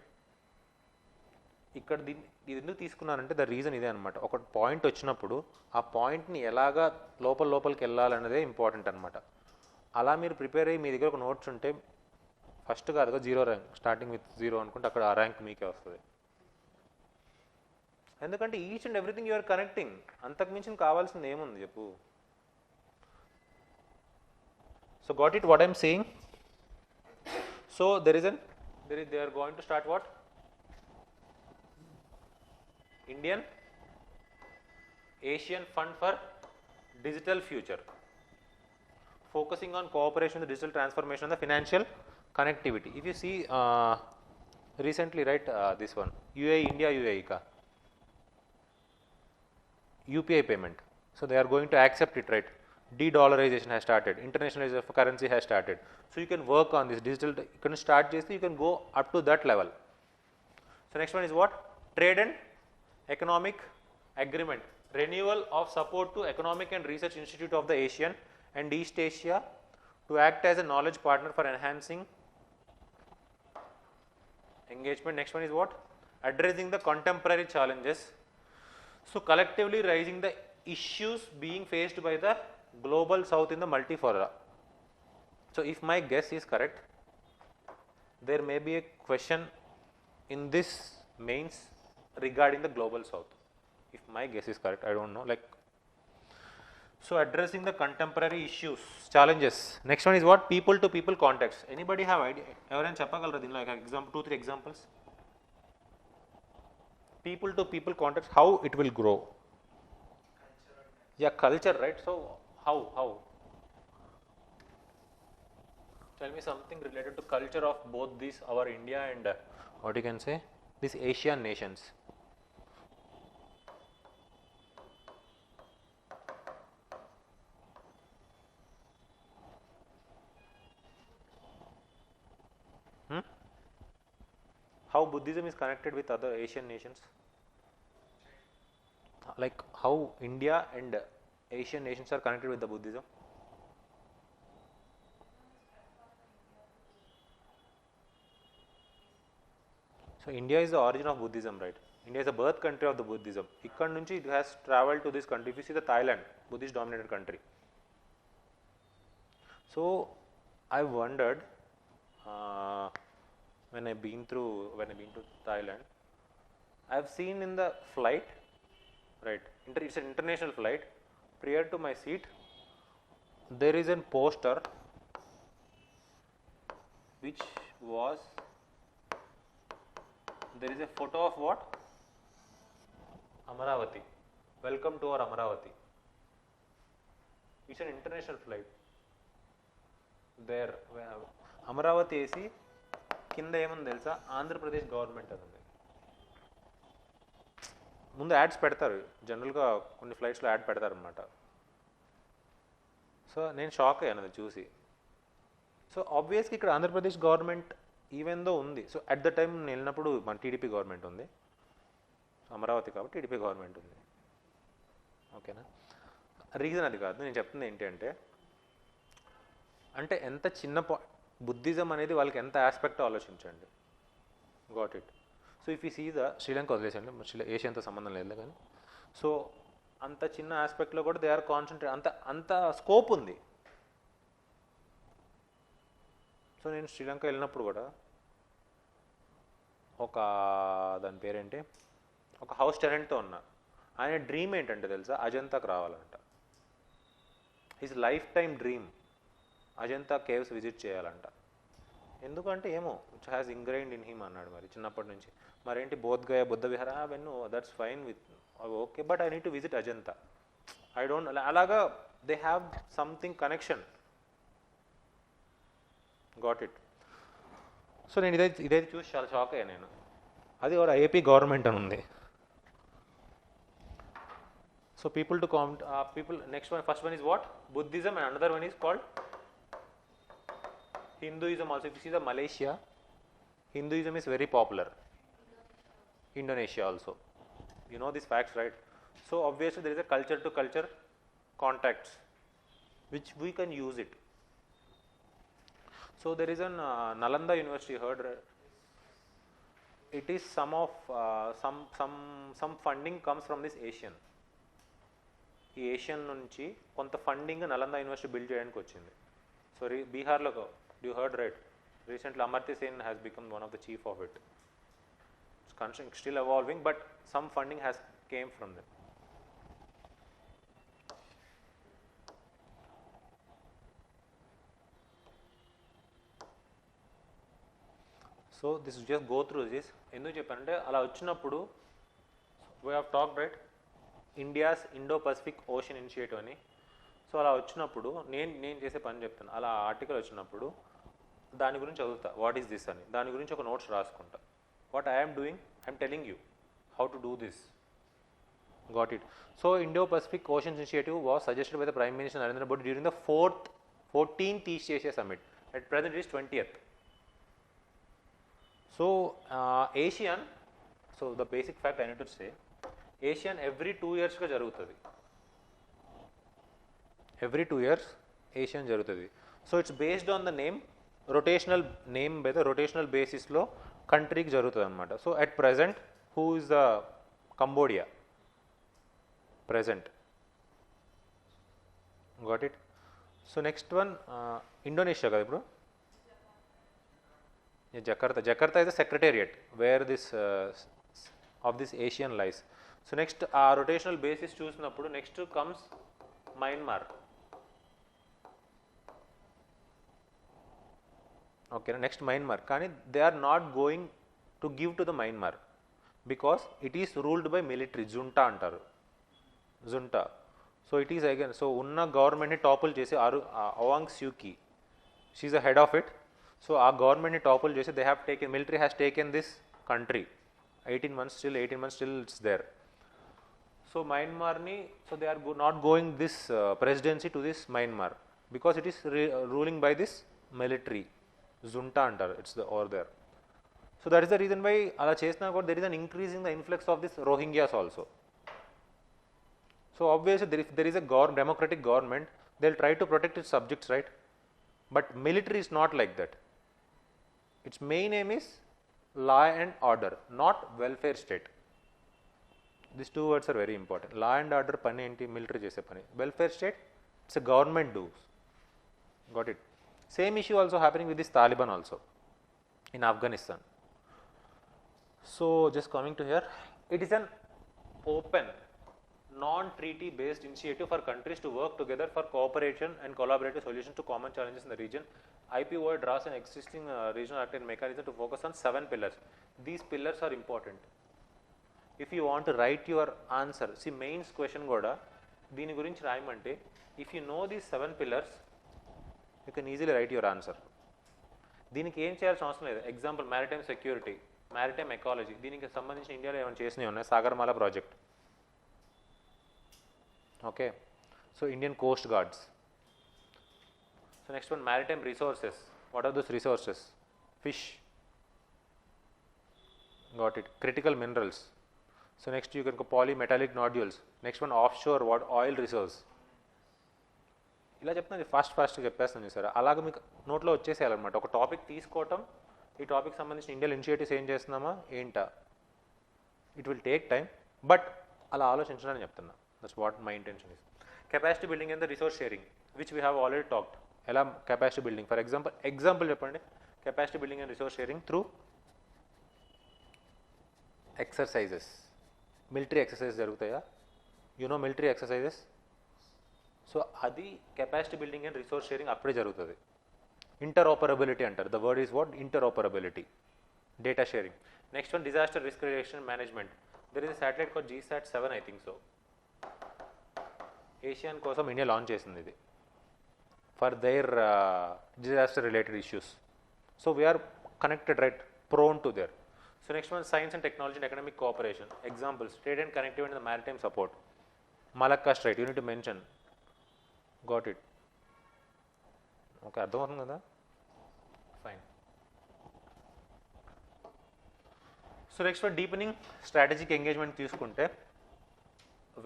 ఇక్కడ ఇది ఎందుకు తీసుకున్నానంటే, ద రీజన్ ఇదే అనమాట. ఒక పాయింట్ వచ్చినప్పుడు ఆ పాయింట్ని ఎలాగా లోపలికి వెళ్ళాలనేదే ఇంపార్టెంట్ అనమాట. అలా మీరు ప్రిపేర్ అయ్యి మీ దగ్గర ఒక నోట్స్ ఉంటే ఫస్ట్ కాదుగా 0 ర్యాంక్, స్టార్టింగ్ విత్ 0 అనుకుంటే అక్కడ ఆ ర్యాంక్ మీకే వస్తుంది. ఎందుకంటే each and everything you're connecting. అంతకుమించి కావాల్సింది ఏముంది చెప్పు? So got it what I am saying? So they are going to start what? Indian Asian Fund for Digital Future, focusing on cooperation with the digital transformation and the financial connectivity. If you see recently, right, this one, India UAE ka UPI payment. So they are going to accept it, right? De-dollarization has started, internationalization of currency has started. So you can work on this digital, you can start just, you can go up to that level. So next one is what? Trade and economic agreement, renewal of support to Economic and Research Institute of the Asian and East Asia to act as a knowledge partner for enhancing engagement. Next one is what? Addressing the contemporary challenges. So collectively raising the issues being faced by the global south in the multifora. So if my guess is correct, there may be a question in this mains regarding the global south. If my guess is correct, I don't know, like, so addressing the contemporary issues, challenges. Next one is what? People to people context. Anybody have idea? Everyone chappagalra dinlo like example, 2-3 examples. People to people context, how it will grow? Yeah, culture, right? So how? Tell me something related to culture of both these, our India and what you can say, these Asian nations. How Buddhism is connected with other Asian nations? Like how India and Asian nations are connected with the Buddhism? So India is the origin of Buddhism, right? India is the birth country of the Buddhism. Ikkad nunchi it has traveled to this country. If you see the Thailand, Buddhist dominated country. So I wondered when I've been to Thailand, I've seen in the flight, right? It's an international flight. Prior to my seat, there is a poster which was, there is a photo of what? Amaravati. Welcome to our Amaravati. It's an international flight. There, Amaravati AC, కింద ఏముంది తెలుసా? Andhra Pradesh government అని ఉంది. ముందు ads పెడతారు, జనరల్గా కొన్ని ఫ్లైట్స్లో add పెడతారు అనమాట. సో నేను షాక్ అయ్యాను అది చూసి. సో ఆబ్వియస్గా ఇక్కడ ఆంధ్రప్రదేశ్ గవర్నమెంట్ ఈవెన్ దో ఉంది. సో అట్ ద టైం నేను వెళ్ళినప్పుడు మన టీడీపీ గవర్నమెంట్ ఉంది, అమరావతి కాబట్టి టీడీపీ గవర్నమెంట్ ఉంది. ఓకేనా, రీజన్ అది కాదు. నేను చెప్తుంది ఏంటి అంటే ఎంత చిన్న బుద్ధిజం అనేది వాళ్ళకి ఎంత ఆస్పెక్ట్ ఆలోచించండి. Got it. So if you see the Sri Lanka వదిలేసండి, ఏషియన్తో సంబంధం లేదు కానీ, సో అంత చిన్న ఆస్పెక్ట్లో కూడా దే ఆర్ కాన్సన్ట్రేట్, అంత స్కోప్ ఉంది. సో నేను శ్రీలంక వెళ్ళినప్పుడు కూడా దాని పేరేంటి, ఒక హౌస్ టెనెంట్తో ఉన్నా. ఆయన డ్రీమ్ ఏంటంటే తెలుసా, అజంతాకు రావాలంట. His life time dream Ajanta caves visit చేయాలంట. ఎందుకంటే ఏమో it has ingrained in him అన్నాడు. మరి చిన్నప్పటి నుంచి మరేంటి బోధ్గయ బుద్ధ విహార అవన్నీ that's fine with okay, but I need to visit Ajanta. I don't అలాగా they have something connection. Got it. So నేను ఇదైతే చూసి చాలా షాక్ అయ్యా నేను. అది ఒక ఏపీ గవర్నమెంట్ అని ఉంది. So people to comment, people, next one, first one is what? Buddhism, and another one is called Hinduism also. If you see the Malaysia, Hinduism is very popular. Indonesia also. You know these facts, right? So obviously there is a culture to culture contacts which we can use it. So there is an Nalanda University, heard, it is some funding comes from this Asian. ఈ Asian నుంచి కొంత funding Nalanda university build చేయడానికి వచ్చింది. So బీహార్లో you heard right, recently Amartya Sen has become one of the chief of it. It's still evolving, but some funding has came from them. So this just go through this. ఎందుకు చెప్పానంటే అలా వచ్చినప్పుడు we have talk right India's Indo Pacific ocean initiative అని. So అలా వచ్చినప్పుడు నేను చేసే పని చెప్తాను. అలా ఆర్టికల్ వచ్చినప్పుడు దాని గురించి చదువుతా, వాట్ ఈస్ దిస్ అని. దాని గురించి ఒక నోట్స్ రాసుకుంటా. What I'm doing, I'm telling you how to do this. Got it. So Indo Pacific ocean initiative was suggested by the prime minister Narendra Modi during the 14th East Asia Summit. At present it is 20th. So Asian, so the basic fact I need to say, Asian every 2 years గా జరుగుతుంది. Every 2 years Asian జరుగుతుంది. So it's based on the name, rotational name మీద rotational బేసిస్లో కంట్రీకి జరుగుతుంది అనమాట. So at present who is the Cambodia present. Got it. So next one Indonesia కదా ఇప్పుడు. Jakarta is the secretariat where this of this Asian lies. So next rotational basis చూసినప్పుడు next comes Myanmar. Okay, next Myanmar. కానీ they are not going to give to the Myanmar because it is ruled by military. Junta అంటారు, junta. So it is again, so ఉన్న గవర్నమెంట్ని topple చేసి Aung Suu Kyi, she is the head of it. So ఆ గవర్నమెంట్ని topple చేసి they have taken, military has taken this country 18 months still it's there. So మయన్మార్ని, so they are not going this presidency to this Myanmar because it is ruling by this military, junta అంటారు, it's over there. So that is the reason why అలా చేసినా కూడా there is an increasing the influx of this Rohingyas also. So obviously if there is a democratic government, they'll try to protect its subjects, right? But military is not like that. Its main aim is law and order, not welfare state. These two words are very important. Law and order pani enti, military chese pani. Welfare state, it's a government does. Got it? Same issue also happening with this Taliban also in Afghanistan. So just coming to here, it is an open non-treaty based initiative for countries to work together for cooperation and collaborative solutions to common challenges in the region. IPOA draws an existing regional active mechanism to focus on 7 pillars. These pillars are important. If you want to write your answer, see mains question kuda దీని గురించి రాయమంటే, if you know these 7 pillars, you can easily write your answer. దీనికి ఏం చేయాల్సిన అవసరం లేదు. Example maritime security, maritime ecology, దీనికి సంబంధించిన ఇండియాలో ఏమైనా చేసినవి ఉన్నాయి, Sagarmala project. Okay, so Indian Coast Guards. So next one, maritime resources, What are those resources? Fish. Got it. Critical minerals. So next you can go polymetallic nodules. Next one offshore what oil reserves. ఇలా చెప్తున్నా ఫాస్ట్గా చెప్పేస్తాను చూసారా, అలాగ మీకు నోట్లో వచ్చేసేయాలన్నమాట. ఒక topic తీసుకోవటం, ఈ టాపిక్ సంబంధించిన ఇండియన్ ఇనిషియేటివ్స్ ఏం చేస్తున్నామా ఏంటా, it will take time, but అలా ఆలోచించడానికి చెప్తున్నా. That's what my intention is. Capacity building and the resource sharing which we have already talked. ఎలా కెపాసిటీ బిల్డింగ్, ఫర్ ఎగ్జాంపుల్ చెప్పండి. Capacity building and resource sharing through exercises. Military exercises జరుగుతాయా? You know military exercises. So అది capacity building and resource sharing అప్పుడే జరుగుతుంది. Interoperability అంటారు. The word is what? Interoperability. Data sharing. Next one disaster risk reduction management. There is satellite call GSAT-7 I think so. ASEAN కోసం India launch చేసింది ఇది for their disaster related issues. So we're connected, right, prone to there. So next one, science and technology and academic cooperation. Examples, trade and connectivity and the maritime support. Malacca Strait, you need to mention. Got it. Okay, అర్థమవుతుంది కదా? Fine. So next one, deepening strategic engagement తీసుకుంటే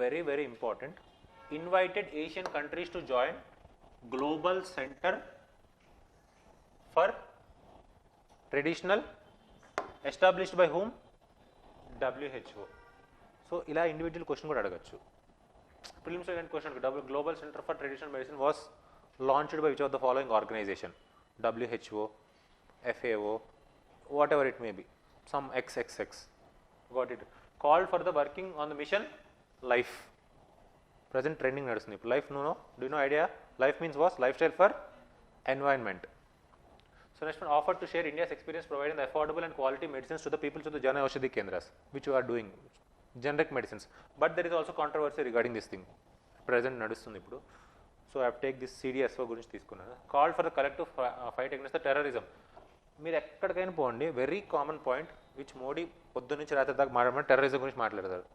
very very important. Invited Asian countries to join Global Center for Traditional established by whom? WHO. So ఇలా individual question కూడా అడగచ్చు. Prelims second question, global centre for traditional medicine was launched by which of the following organization? WHO, FAO, whatever it may be, some XXX. Got it. Called for the working on the mission life. Present trending నడుస్తుంది ఇప్పుడు. Life, no, do you know idea? Life means what? Lifestyle for environment. So next one, offered to share India's experience providing the affordable and quality medicines to the people through the Jana Aushadhi Kendras, which you are doing, generic medicines. But there is also controversy regarding this thing. Present nadustundi ippudu. So I have take this CDSO gurinchi తీసుకున్నాను. Called for the collective fight against the terrorism. మీరు ఎక్కడికైనా పోండి, very common point which Modi పొద్దు నుంచి రాత్రి దాకా మాట్లాడమని terrorism గురించి మాట్లాడతారు.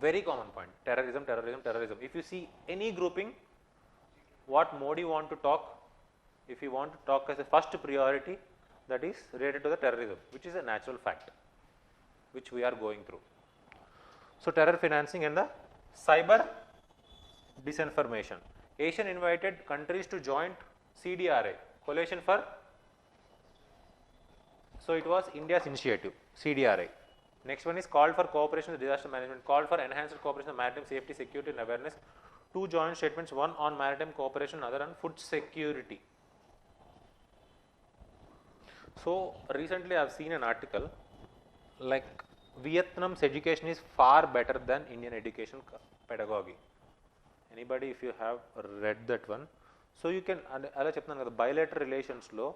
Very common point, terrorism terrorism terrorism. If you see any grouping, what Modi want to talk, if you want to talk as a first priority, that is related to the terrorism, which is a natural fact which we are going through. So terror financing and the cyber disinformation. Asian invited countries to join CDRA, coalition for, so it was India's initiative, CDRA. Next one is called for cooperation with disaster management, called for enhanced cooperation on maritime safety, security and awareness. Two joint statements, one on maritime cooperation, other on food security. So recently I have seen an article like Vietnam's education is far better than Indian education pedagogy. Anybody, if you have read that one, so you can, అలా చెప్తున్నాను కదా, bilateral relationsలో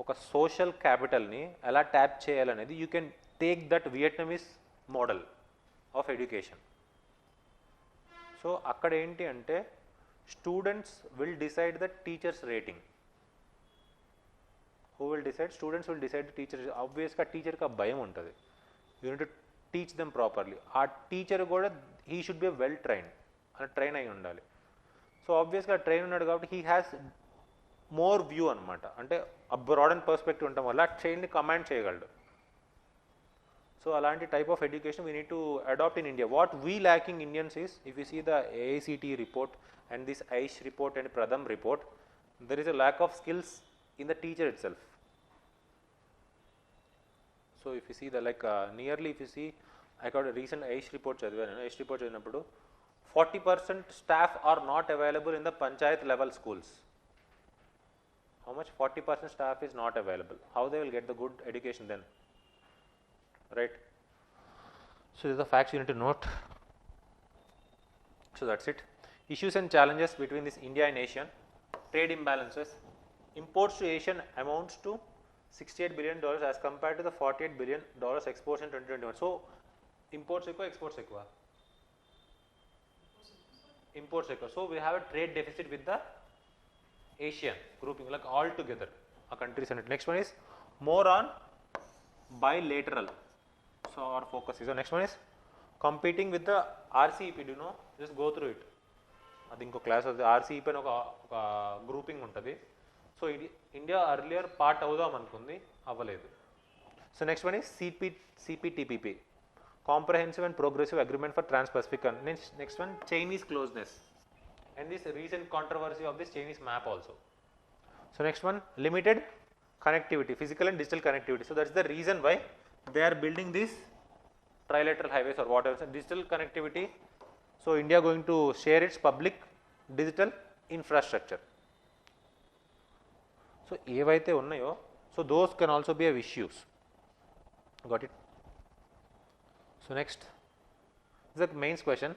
ఒక social క్యాపిటల్ని ఎలా tap చేయాలనేది you can take that Vietnamese model of education. So అక్కడ ఏంటి అంటే students will decide the teachers rating. Who will decide? Students will decide the teacher. Obviously టీచర్కి ఆ భయం ఉంటుంది. You need to teach them properly. ఆ teacher కూడా he should be well trained, అని ట్రైన్ అయి ఉండాలి. సో ఆబ్వియస్గా ట్రైన్ ఉన్నాడు కాబట్టి హీ హ్యాస్ మోర్ వ్యూ అనమాట. అంటే ఆ బ్రాడ్ అండ్ పర్స్పెక్టివ్ ఉండటం వల్ల ఆ ట్రైన్ని కమాండ్ చేయగలడు. సో అలాంటి type of education we need to adapt in India. What we lacking Indians is, if you see the AICT report and this AISHE report and Pradham report, there is a lack of skills in the teacher itself. So if you see the nearly, if you see, I got a recent AISHE report చదివాను. Aish report చదివినప్పుడు 40% staff are not available in the panchayat level schools. How much? 40% staff is not available. How they will get the good education then? Right? So these are the facts you need to note. So that's it. Issues and challenges between this India and ASEAN. Trade imbalances. Imports to ASEAN amounts to $68 billion as compared to the $48 billion exports in 2021. So imports ఎక్కువ, exports ఎక్కువ. Imports ఎక్కువ. So we have a trade deficit with the ASEAN grouping, like all together our countries. And next one is more on bilateral. So our focus is on next one is competing with the RCEP. Do you know? Just go through it. అది ఇంకో class అవుతుంది. RCEP అని ఒక grouping ఉంటుంది. So ఇది India earlier part అవుదాం అనుకుంది, అవ్వలేదు. So next one is CPTPP, Comprehensive and Progressive Agreement for Trans-Pacific. Next one, Chinese closeness, and this recent controversy of this Chinese map also. So next one, limited connectivity, physical and digital connectivity. So that's the reason why they are building these trilateral highways or whatever. So digital connectivity, so India going to share its public digital infrastructure. So ఏవైతే ఉన్నాయో, so those can also be of issues. Got it? So next is the main question.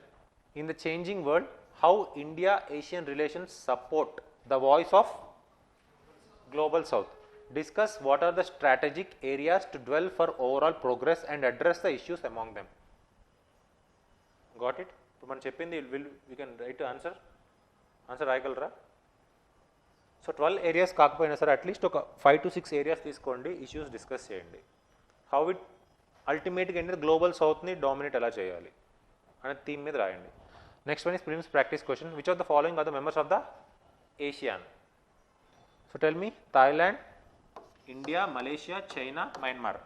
In the changing world, how India-Asian relations support the voice of Global South? Discuss what are the strategic areas to dwell for overall progress and address the issues among them. Got it? ఇప్పుడు మనం చెప్పింది we can write answer రాయగలరా? So 12 areas కాకపోయినా సరే అట్లీస్ట్ ఒక 5 to 6 areas తీసుకోండి, issues discuss చేయండి. హౌ ఇట్ అల్టిమేట్గా ఏంటంటే గ్లోబల్ సౌత్ని డామినేట్ ఎలా చేయాలి అనే థీమ్ మీద రాయండి. Next one is prelims practice question. Which of the following are the members of the ASEAN? So tell me. Thailand, India, Malaysia, China, Myanmar.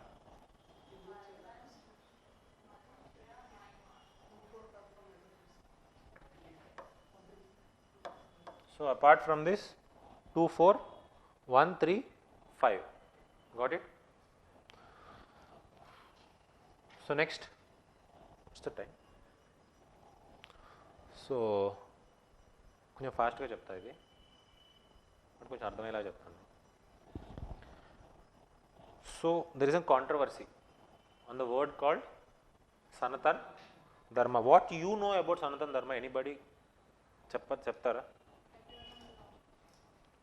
So apart from this 2, 4, 1, 3, 5. Got it? So next, what's the time? So కొంచెం ఫాస్ట్గా చెప్తా, ఇది but కొంచెం అర్థమయ్యేలా చెప్తాను. So there is a controversy on the word called Sannatan Dharma. What you know about Sannatan Dharma? Anybody చెప్తారా?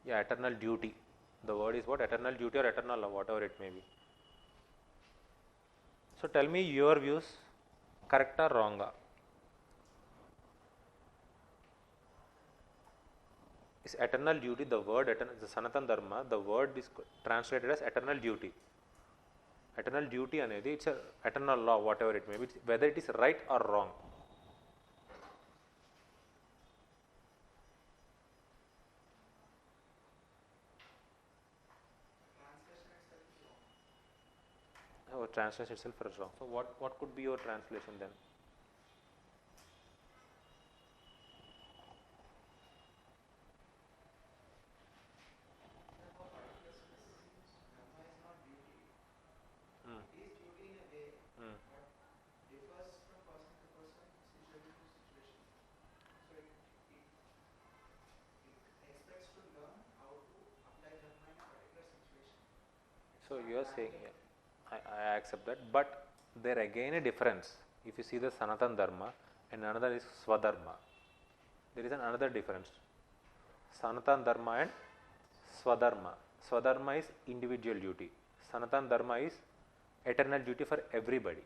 Yeah, eternal duty. The word is what? Eternal duty or eternal love, whatever it may be. So tell me your views, correct or wrong? Is eternal duty, the word eternal, the Sannatan Dharma, the word is translated as eternal duty. Eternal duty anedi, it's a eternal law, whatever it may be, whether it is right or wrong. Oh, translation itself is wrong. So what could be your translation then? So you are saying, I accept that, but there again a difference. If you see the Sannatan Dharma and another is Swadharma, there is another difference. Sannatan Dharma and Swadharma. Swadharma is individual duty. Sannatan Dharma is eternal duty for everybody.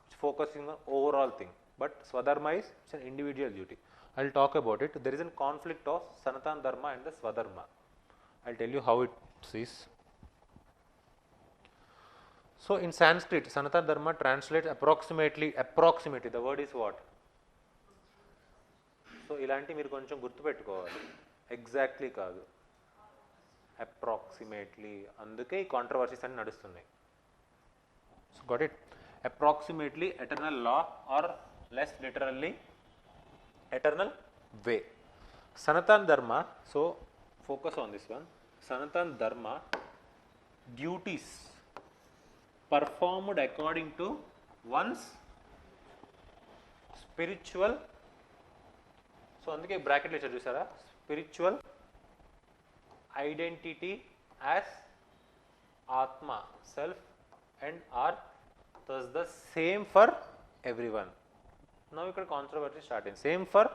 It's focusing on overall thing. But Swadharma is it's an individual duty. I'll talk about it. There is a conflict of Sannatan Dharma and the Swadharma. I'll tell you how it is. So in Sanskrit, Sannatan Dharma translates approximately, the word is what? So ఇలాంటి మీరు కొంచెం గుర్తుపెట్టుకోవాలి, exactly కాదు, approximately. అందుకే ఈ controversies అన్ని నడుస్తున్నాయి. So got it. Approximately eternal law or less literally eternal way. Sannatan Dharma, so focus on this one. Sannatan Dharma, duties performed according to one's spiritual, so అందుకే బ్రాకెట్ లో చూసారా, spiritual identity as Atma, self, and are thus the same for everyone. Now ఇక్కడ controversy start అయింది. Same for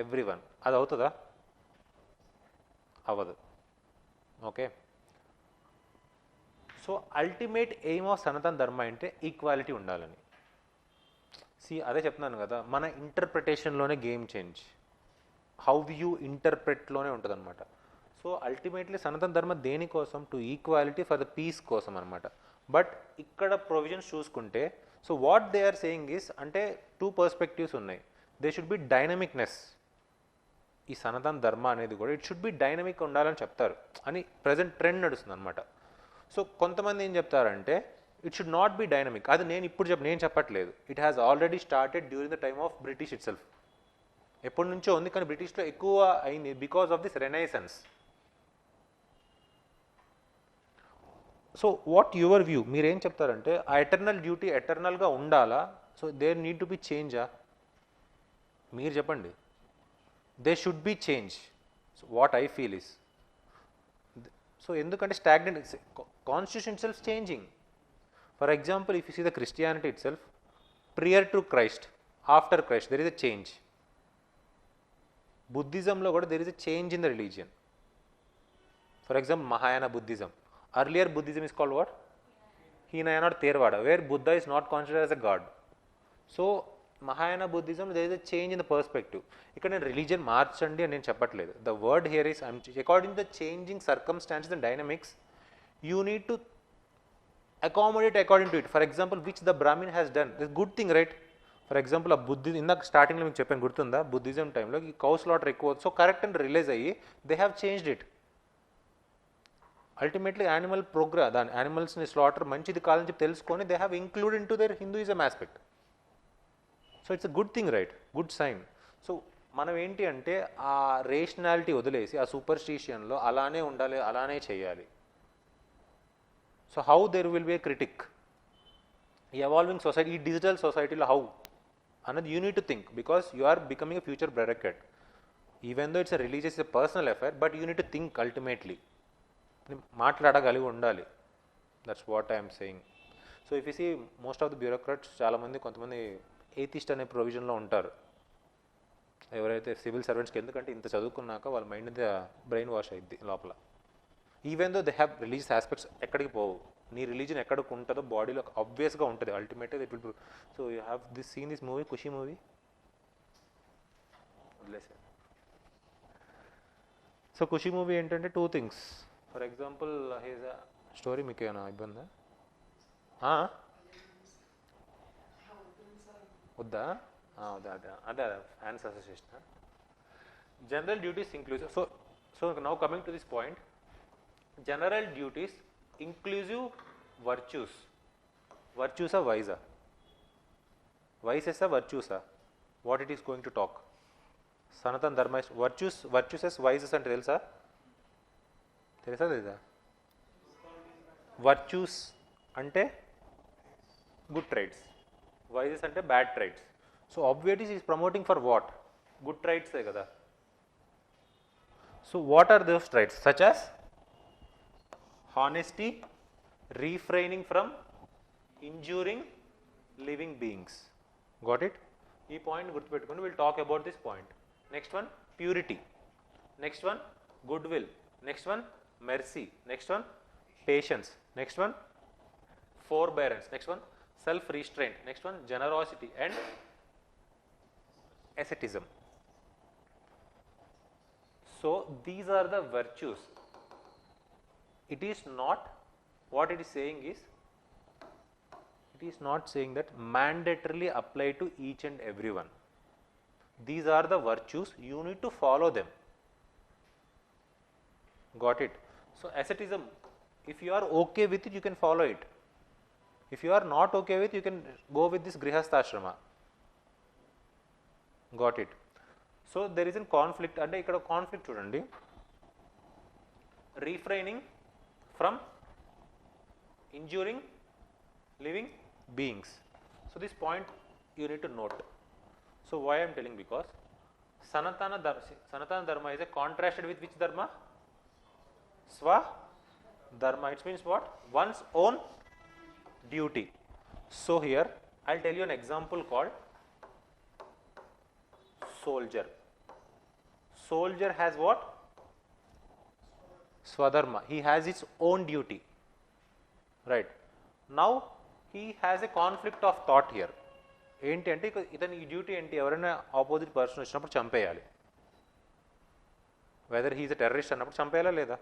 everyone, అది అవుతుందా? అవ్వదు. Okay. So ultimate aim of Sanatan Dharma అంటే equality ఉండాలని. అదే చెప్తున్నాను కదా, మన ఇంటర్ప్రిటేషన్లోనే గేమ్ చేంజ్, హౌ యూ ఇంటర్ప్రెట్లోనే ఉంటుంది అనమాట. సో అల్టిమేట్లీ సనాతన్ ధర్మ దేనికోసం? To equality for the peace కోసం అనమాట. బట్ ఇక్కడ ప్రొవిజన్స్ చూసుకుంటే, so what they are saying is, అంటే 2 పర్స్పెక్టివ్స్ ఉన్నాయి. They should be dynamicness. ఈ సనాతన ధర్మ అనేది కూడా ఇట్ షుడ్ బి డైనమిక్ ఉండాలని చెప్తారు అని ప్రజెంట్ ట్రెండ్ నడుస్తుంది అనమాట. సో కొంతమంది ఏం చెప్తారంటే it should not be dynamic. అది నేను చెప్పట్లేదు. It has already started during the time of British itself. ఎప్పటి నుంచో ఉంది, కానీ బ్రిటిష్లో ఎక్కువ అయింది because of this renaissance. So what your view, మీరేం చెప్తారంటే ఆ ఎటర్నల్ డ్యూటీ ఎటర్నల్గా ఉండాలా? So there need to be చేంజా? మీరు చెప్పండి. They should be change. So what I feel is, so ఎందుకంటే stagnant constitution itself changing. For example if you see the Christianity itself, prior to Christ, after Christ there is a change. బుద్ధిజంలో కూడా there is a change in the religion. For example Mahayana Buddhism. Earlier Buddhism is called what? Hinayana or Theravada, where Buddha is not considered as a god. So Mahayana Buddhism, there is a change in the perspective. ఇక్కడ నేను religion మార్చండి అని నేను చెప్పట్లేదు. The word here is according to the changing circumstances and dynamics you need to accommodate according to it. For example which the Brahmin has done this good thing, right? For example ఆ ఇందాక స్టార్టింగ్లో మీకు చెప్పాను, గుర్తుందా? Buddhism టైంలో ఈ cow slaughter ఎక్కువ, so correct అని రిలీజ్ అయ్యి they have changed it. Ultimately animal దాని యానిమల్స్ని స్లాటర్ మంచిది కాదని చెప్పి తెలుసుకొని they have include in to their Hinduism aspect. So it's a good thing, right? Good sign. So మనం ఏంటి అంటే ఆ రేషనాలిటీ వదిలేసి ఆ సూపర్స్టిషియన్లో అలానే ఉండాలి, అలానే చేయాలి. So how there will be a critic? ఈ ఎవాల్వింగ్ సొసైటీ, ఈ డిజిటల్ సొసైటీలో హౌ అన్నది you need to think, because you are becoming a future bureaucrat. Even though it's a religious, it's a personal affair, but you need to think ultimately. మాట్లాడగలిగి ఉండాలి. That's what I'm saying. So if you see most of the bureaucrats చాలామంది కొంతమంది atheist అనే ప్రొవిజన్లో ఉంటారు. ఎవరైతే civil సర్వెంట్స్కి, ఎందుకంటే ఇంత చదువుకున్నాక వాళ్ళ మైండ్ అంతా బ్రెయిన్ వాష్ అయింది లోపల. Even though they have religious aspects ఎక్కడికి పోవు. నీ రిలీజన్ ఎక్కడికి ఉంటుందో బాడీలో ఆబ్వియస్గా ఉంటుంది. అల్టిమేట్గా it will. So you have this seen this movie, Kushi movie వదిలేసారు. సో ఖుషి మూవీ ఏంటంటే two things. For example he's a story, మీకు ఏమైనా ఇబ్బందా? వద్దా? అదే fans association. General duties inclusive. So now coming to this point, general duties inclusive virtues. వర్చ్యూసా వైజా? వైసెసా వర్చ్యూసా? What it is going to talk? Sanatana Dharma వర్చ్యూసెస్ వైజెస్ అంటే తెలుసా లేదా? వర్చ్యూస్ అంటే గుడ్ ట్రైట్స్, వైజెస్ అంటే bad traits. So obviously is promoting for what? Good ట్రైట్సే కదా. So what are those traits? Such as honesty, refraining from injuring living beings. Got it? ఈ point గుర్తుపెట్టుకుని will talk about this point. Next one purity, next one good will, next one mercy, next one patience, next one forbearance, next one self restraint, next one generosity and asceticism. So these are the virtues. It is not, what it is saying is, it is not saying that mandatorily apply to each and everyone. These are the virtues, you need to follow them. Got it? So asceticism, if you are okay with it, you can follow it. If you are not okay with it, you can go with this grihastha-ashrama. Got it? So there is a conflict, అంటే ఇక్కడ conflict చూడండి. Refraining from injuring living beings. So this point you need to note. So why I am telling, because Sannatana Dharma is a contrasted with which Dharma? Swa Dharma. It means what? One's own duty. So here I'll tell you an example called soldier. Soldier has what? Swadharma. He has his own duty. Right. Now he has a conflict of thought here. ఏంటి అంటే ఇతని duty ఏంటి? ఎవరైనా opposite person వచ్చినప్పుడు చంపేయాలి. Whether he's ఎ terrorist అన్నప్పుడు చంపేయాలా లేదా?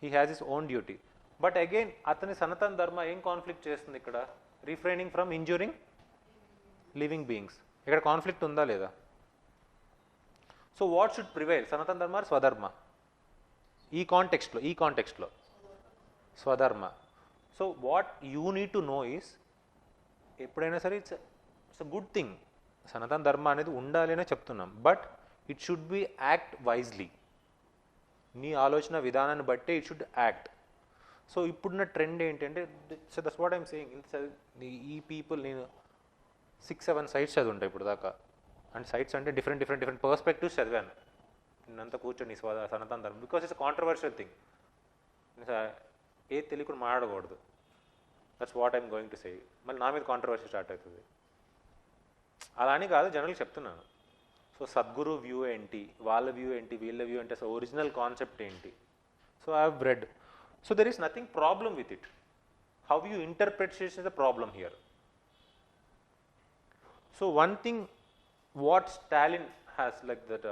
He has his own duty. But again అతని సనాతన ధర్మ ఏం కాన్ఫ్లిక్ట్ చేస్తుంది ఇక్కడ? రిఫ్రైనింగ్ ఫ్రమ్ ఇంజూరింగ్ లివింగ్ బీయింగ్స్. ఇక్కడ కాన్ఫ్లిక్ట్ ఉందా లేదా? సో వాట్ షుడ్ ప్రివైల్, సనాతన ధర్మ ఆర్ స్వధర్మ? ఈ కాంటెక్స్ట్లో Swadharma. So what you need to know is, ఎప్పుడైనా సరే ఇట్స్ అ గుడ్ థింగ్, సనాతన ధర్మ అనేది ఉండాలి అనే చెప్తున్నాం, but it should B act wisely. నీ ఆలోచన విధానాన్ని బట్టే ఇట్ షుడ్ యాక్ట్. సో ఇప్పుడున్న ట్రెండ్ ఏంటంటే, so that's what I'm saying, ఈ పీపుల్, నేను 6-7 సైట్స్ చదువుంటాయి ఇప్పుడు దాకా, అండ్ సైట్స్ అంటే డిఫరెంట్ పర్స్పెక్టివ్స్ చదివాను నేనంతా కూర్చొని సనాతన ధర్మం, బికాస్ ఇట్స్ కాంట్రవర్షియల్ థింగ్. ఏది తెలియకుండా మాట్లాడకూడదు. That's what I'm going to సే. మళ్ళీ నా మీద కాంట్రవర్సీ స్టార్ట్ అవుతుంది. అలా అని కాదు, జనరల్గా చెప్తున్నాను. సో సద్గురు వ్యూ ఏంటి, వాళ్ళ వ్యూ ఏంటి, వీళ్ళ వ్యూ ఏంటి, అసలు ఒరిజినల్ కాన్సెప్ట్ ఏంటి. So I have read. So there is nothing problem with it. How you interpretation is the problem here. So one thing what Stalin has, like that,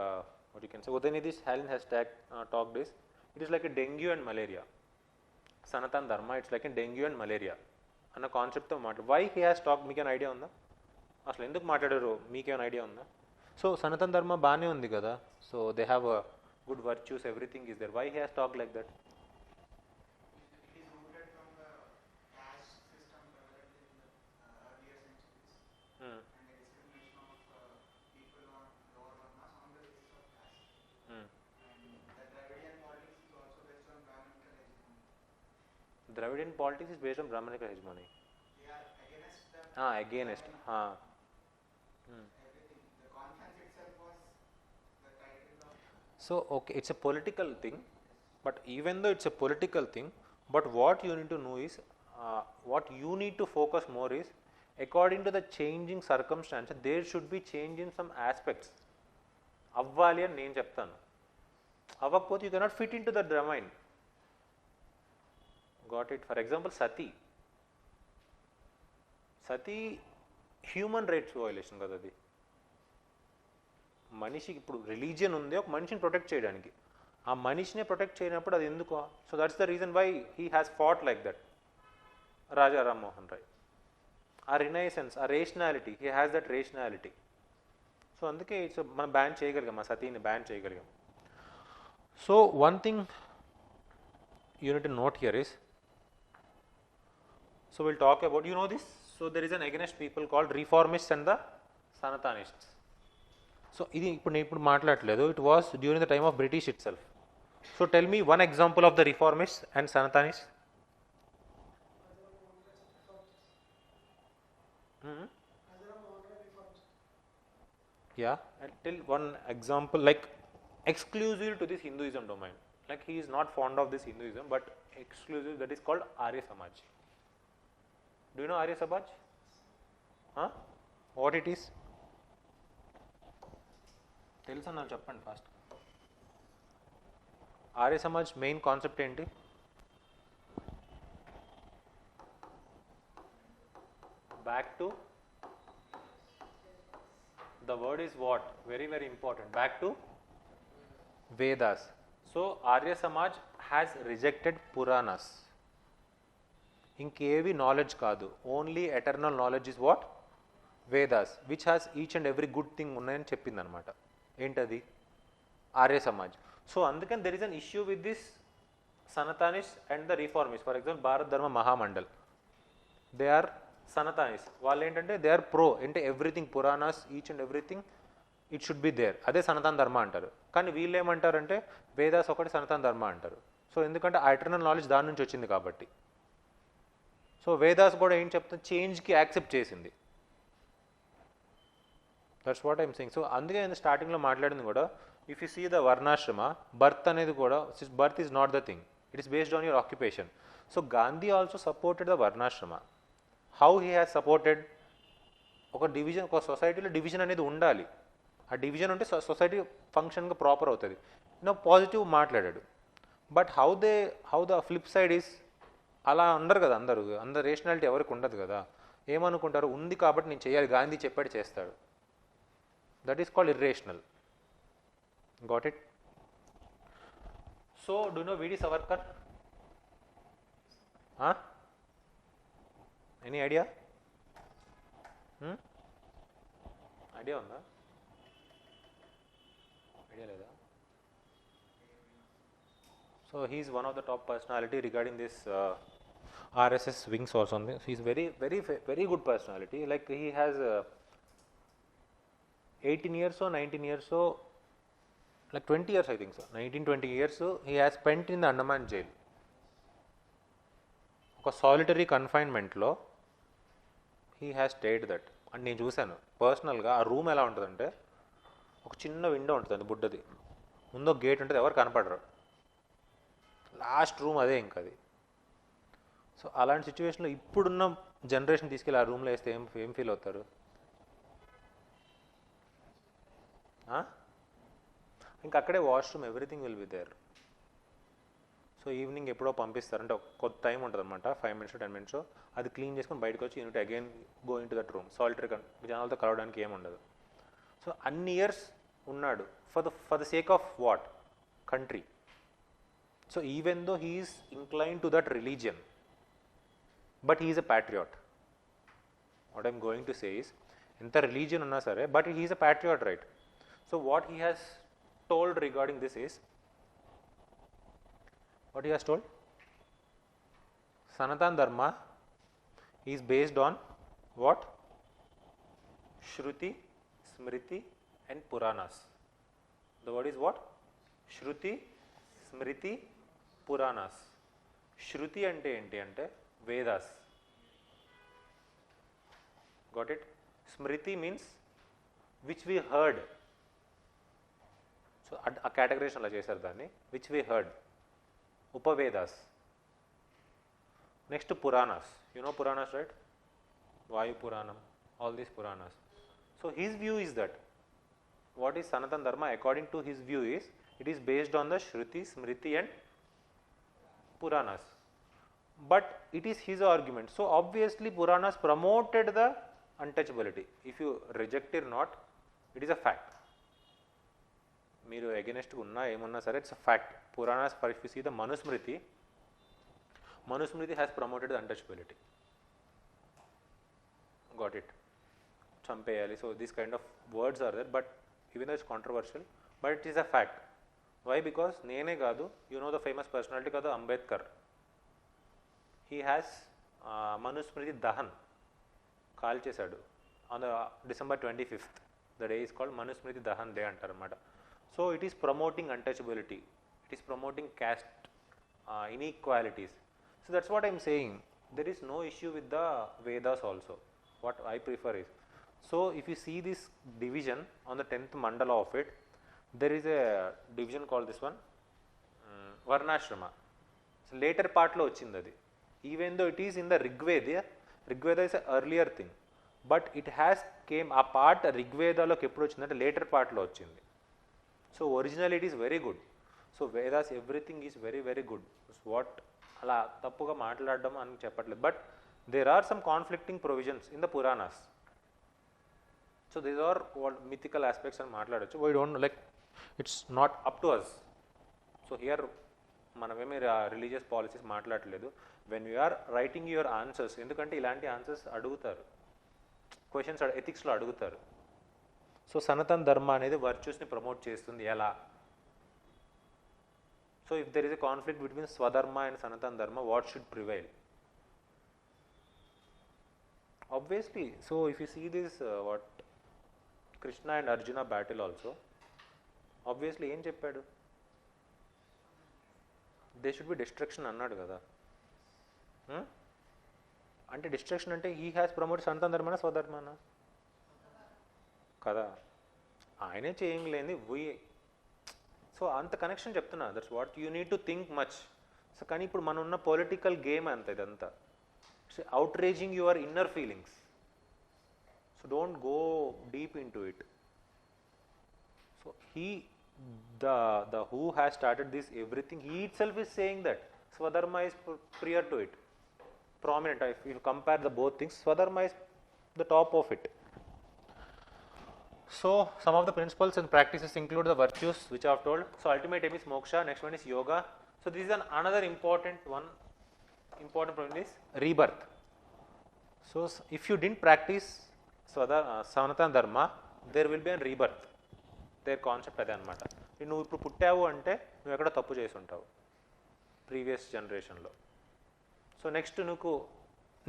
what you can say, Udaynidhi Stalin has talked is, it is like a dengue and malaria. Sanatan Dharma, it's like a dengue and malaria అన్న కాన్సెప్ట్తో why he has talk, మీకు ఏమైనా idea ఉందా? అసలు ఎందుకు మాట్లాడారు, మీకేమైనా idea ఉందా? సో సనాతన ధర్మ బాగానే ఉంది కదా, so they have good virtues, everything is there, why he has talk like that? Dravidian politics is based on Brahmanical hegemony. They are against them. Against. Everything. The conference itself was the title of. So okay, it's a political thing, but even though it's a political thing, but what you need to know is, what you need to focus more is, according to the changing circumstances, there should be change in some aspects. అవ్వాలి అని నేను చెప్తాను. అవ్వకపోతే you cannot fit into the domain. Got it? For example, Sati human rights violation కదా అది. మనిషికి ఇప్పుడు religion ఉంది ఒక మనిషిని ప్రొటెక్ట్ చేయడానికి, ఆ మనిషిని ప్రొటెక్ట్ చేయనప్పుడు అది ఎందుకు? So that's the reason why he has fought like that. Raja Rammohan Roy, ఆ రినైసెన్స్, ఆ rationality, he has that rationality. So అందుకే ఇట్స్ మనం బ్యాన్ చేయగలిగాం, ఆ సతీని బ్యాన్ చేయగలిగాం. So one thing you need to note here is, so we'll talk about, you know this, so there is an against people called reformists and the Sannatanists. So ఇది ఇప్పుడు మాట్లాడలేదు, it was during the time of British itself. So tell me one example of the reformists and Sannatanists. Yeah, I'll tell one example, like exclusive to this Hinduism domain. Like he is not fond of this Hinduism, but exclusive, that is called Arya Samaj. Do you know Arya Samaj? What it is? తెలుసా నాకు చెప్పండి fast. Arya Samaj main concept ఏంటి? Back to the word is what? Very very important. Back to Vedas. So Arya Samaj has rejected Puranas. ఇంకేవి knowledge కాదు, only eternal knowledge is what? Vedas, which has each and every good thing ఉన్నాయని చెప్పింది అనమాట. ఏంటది? Arya Samaj. So అందుకని there is an issue with this Sanatanist and the reformist. For example Bharat Dharma Mahamandal, they are Sanatanist. వాళ్ళు ఏంటంటే they are pro, అంటే everything Puranas, each and everything it should be there, అదే సనాతన ధర్మ అంటారు. కానీ వీళ్ళు ఏమంటారంటే వేదాస్ ఒకటి సనాతన ధర్మ అంటారు. సో ఎందుకంటే ఆ ఎటర్నల్ నాలెడ్జ్ దాని నుంచి వచ్చింది కాబట్టి. సో వేదాస్ కూడా ఏం చెప్తుంది? చేంజ్కి యాక్సెప్ట్ చేసింది. That's what I'm saying. So అందుకే నేను స్టార్టింగ్లో మాట్లాడింది కూడా, if you see the Varnashrama, birth అనేది కూడా, birth is not the thing, it is based on your occupation. So Gandhi also supported the Varnashrama. How he has supported? ఒక డివిజన్, ఒక సొసైటీలో డివిజన్ అనేది ఉండాలి. ఆ డివిజన్ ఉంటే సొసైటీ ఫంక్షన్గా ప్రాపర్ అవుతుంది. పాజిటివ్ మాట్లాడాడు. But how the flip side is, అలా ఉండరు కదా అందరూ రేషనాలిటీ ఎవరికి ఉండదు కదా. ఏమనుకుంటారు? ఉంది కాబట్టి నేను చేయాలి, గాంధీ చెప్పాడు చేస్తాడు. That is called irrational. Got it? So do know వీడి సవర్కర్? Any idea? ఐడియా ఉందా? Idea లేదా? So he is one of the top personality regarding this RSS wings or something. He is very good personality. Like he has 18 years or 19 years so like 20 years I think so. 19-20 years so he has spent in the Andaman jail. ఒక solitary కన్ఫైన్మెంట్లో he has stayed that and నేను చూశాను పర్సనల్గా. ఆ room ఎలా ఉంటుందంటే ఒక చిన్న విండో ఉంటుంది బుడ్డది, ముందు గేట్ ఉంటుంది, ఎవరు కనపడరు, లాస్ట్ రూమ్ అదే ఇంకా అది. సో అలాంటి సిచ్యువేషన్లో ఇప్పుడున్న జనరేషన్ తీసుకెళ్ళి ఆ రూమ్లో వేస్తే ఏం ఫీల్ అవుతారు? ఇంకా అక్కడే washroom, everything will be there. So evening ఎప్పుడో పంపిస్తారు, అంటే కొత్త టైం ఉంటుంది అనమాట, 5 minutes 10 minutes. అది క్లీన్ చేసుకొని బయటకు వచ్చి you need again go in to that room. Solitary జనాలతో కలవడానికి ఏముండదు. సో అన్ని ఇయర్స్ ఉన్నాడు for the sake of what? Country. So even though he is incline to that religion but he is a patriot. What I'm going to say is, ఎంత religion ఉన్నా సరే but he is a patriot, right? So what he has told regarding this is, what he has told, Sannatan Dharma is based on what? Shruti, Smriti and Puranas. The word is what? Shruti, Smriti, Puranas. Shruti ante enti ante Vedas. Got it? Smriti means which we heard. So ఆ categories అలా చేశారు దాన్ని, which we heard, Upavedas. Next Puranas, you know Puranas right? Vayu Puranam, all these Puranas. So his view is that what is Sanatana Dharma according to his view is it is based on the Shruti, Smriti and Puranas. But it is his argument. So obviously Puranas promoted the untouchability. If you reject or not, it is a fact. మీరు అగెనెస్ట్గా ఉన్నా ఏమున్నా సరే it's a fact. Puranas for if you see the Manusmriti has promoted the untouchability. Got it? చంపేయాలి. So this kind of words are there, but even though it's controversial but it is a fact. Why? Because నేనే కాదు, you know the famous personality కాదు, Ambedkar. He has Manusmriti Dahan call చేశాడు on the December 25th. The day is called Manusmriti Dahan day అంటారు అన్నమాట. So it is promoting untouchability, it is promoting caste inequalities. So that's what I am saying. There is no issue with the Vedas also. What I prefer is, so if you see this division on the 10th mandala of it, there is a division called this one Varnashrama. So later part lo ochindi adi. Even though it is in the Rigveda is a earlier thing, but it has came a part Rigveda lo eppudu ochindante later part lo ochindi. So originally it is very good. So Vedas everything is very good. What అలా తప్పుగా మాట్లాడడం అని చెప్పట్లేదు, but there are some conflicting provisions in the Puranas. So these are mythical aspects అని మాట్లాడచ్చు. Why don't like, it's not up to us. So here మనమేమి religious policies మాట్లాడలేదు. When you are writing your answers, ఎందుకంటే ఇలాంటి answers అడుగుతారు, questions ఎథిక్స్లో అడుగుతారు. So Sanatana ధర్మ అనేది వర్చ్యూస్ని ప్రమోట్ చేస్తుంది ఎలా? So if there is a conflict between Swadharma and Sanatana Dharma, what should prevail? Obviously. So if you see this what Krishna and Arjuna battle also, obviously ఏం చెప్పాడు? దే షుడ్ బి డిస్ట్రక్షన్ అన్నాడు కదా. అంటే డిస్ట్రక్షన్ అంటే హీ హ్యాస్ ప్రమోట్ సనాతన ధర్మనా స్వధర్మనా కదా, ఆయనే చేయలేని సో అంత కనెక్షన్ చెప్తున్నా. That's what you need to think much. So కానీ ఇప్పుడు మనం ఉన్న పొలిటికల్ గేమ్ అంత ఇదంతా outraging your inner feelings. So don't go deep into it. So the who has started this everything, he itself is saying that Swadharma is prior to it, prominent. If you compare the both things, Swadharma is the top of it. So some of the principles and practices include the virtues which I have told. So ultimate aim is moksha. Next one is yoga. So this is another important one. Important point is rebirth. So if you didn't practice Sanatana Dharma, there will be a rebirth. Their concept ade anamata. నువ్వు ఇప్పుడు పుట్టావు అంటే నువ్వు ఎక్కడ తప్పు చేసి ఉంటావు previous జనరేషన్లో. సో నెక్స్ట్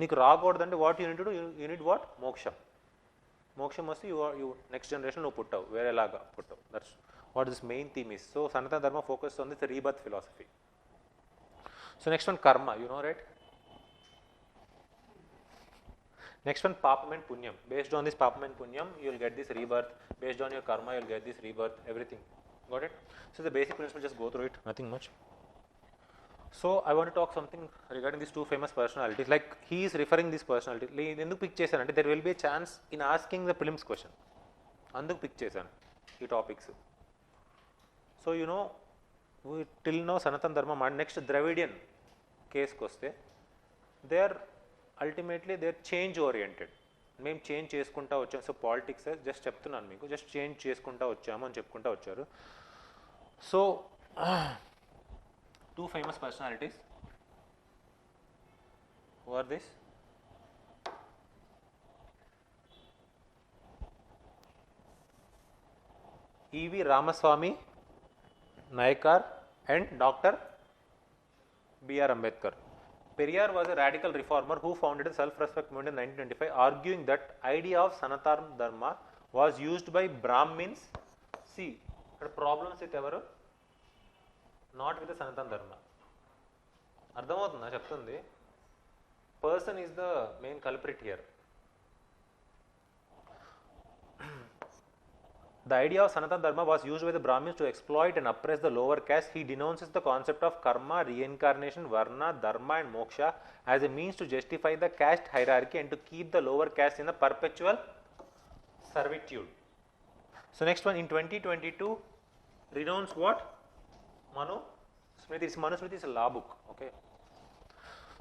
నీకు రాకూడదంటే వాట్ యూనిట్ వాట్ మోక్షం వస్తే యూ నెక్స్ట్ జనరేషన్ నువ్వు పుట్టావు, వేరేలాగా పుట్టావు. That's what this main theme is. So Sanatana Dharma focus on this rebirth philosophy. So next one karma, you know right. Next one, papam and punyam. Based on this papam and punyam, you will get this rebirth. Based on your karma, you will get this rebirth, everything. Got it? So the basic principle, just go through it, nothing much. So I want to talk something regarding these two famous personalities. Like he is referring this personality. Enduku pick chesanu, there will be a chance in asking the prelims question. Anduku pick chesanu ee topics. So you know, till now Sannatan Dharma, next Dravidian case koste, they are ultimately they are change oriented. మేము change చేసుకుంటా వచ్చాము. So politics just చెప్తున్నాను మీకు, just change చేసుకుంటా వచ్చాము అని చెప్పుకుంటా వచ్చారు. So two famous personalities, who are this? E V Ramaswamy Naicker and doctor B R Ambedkar. Periyar was a radical reformer who founded a self-respect movement in 1925, arguing that idea of Sannatan Dharma was used by Brahmins. See, the problems with ever not with the Sannatan Dharma. అర్థమవుతుందా చెప్తుంది? Person is the main culprit here. The idea of Sannatan Dharma was used by the Brahmins to exploit and oppress the lower caste. He denounces the concept of karma, reincarnation, varna, dharma and moksha as a means to justify the caste hierarchy and to keep the lower caste in a perpetual servitude. So next one, in 2022, renounce what? Manu Smriti. Manu Smriti is a law book. Okay.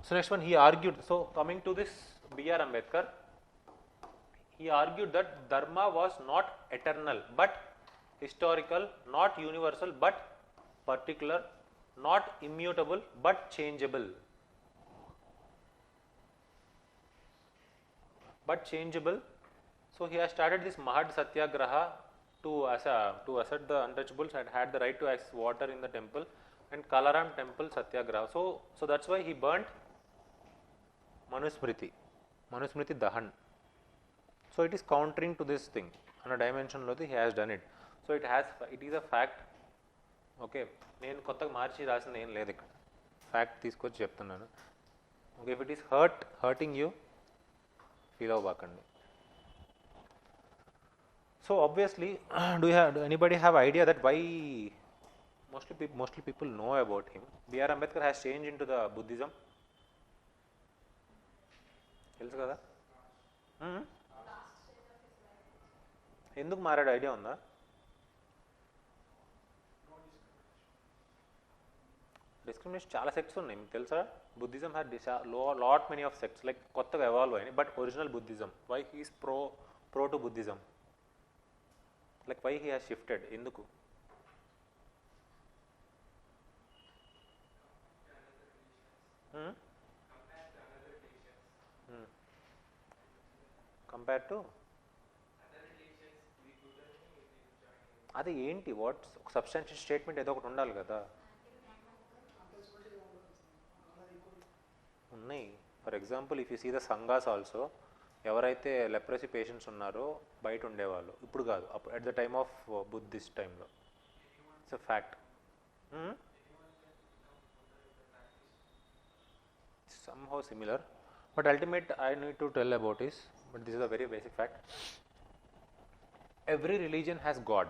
So next one, he argued. So coming to this B.R. Ambedkar, he argued that dharma was not eternal but historical, not universal but particular, not immutable but changeable. So he has started this Mahad Satyagraha to assert the untouchables and had the right to access water in the temple, and Kalaram temple Satyagraha. So that's why he burnt Manusmriti Dahan. So it is countering to this thing. On a dimension lo he has done it. So it is a fact. Okay, నేను కొత్తగా మార్చి రాసింది ఏం లేదు ఇక్కడ, fact తీసుకొచ్చి చెప్తున్నాను. Okay, if it is hurting you, feel అవ్వకండి. So obviously do anybody have idea that why mostly people know about him? B.R. Ambedkar has changed into the Buddhism. తెలుసు కదా? ఎందుకు మారాడు ఐడియా ఉందా? డిస్క్రిమినేషన్ చాలా సెక్ట్స్ ఉన్నాయి మీకు తెలుసా? Buddhism had lot many of sects, like కొత్తగా ఎవాల్వ్ అయినాయి. But original Buddhism, why he's pro to Buddhism, like why he has shifted, ఎందుకు? కంపేర్ టు అది ఏంటి? వాట్ సబ్స్టాన్షియల్ స్టేట్మెంట్ ఏదో ఒకటి ఉండాలి కదా. ఉన్నాయి. For example if you see the Sanghas also, ఎవరైతే లెప్రసీ పేషెంట్స్ ఉన్నారో బయట ఉండేవాళ్ళు, ఇప్పుడు కాదు, అప్పుడు at the time of Buddhist టైంలో. It's a fact. somehow similar, but ultimate I need to tell about is, but this is a very basic fact. Every religion has God.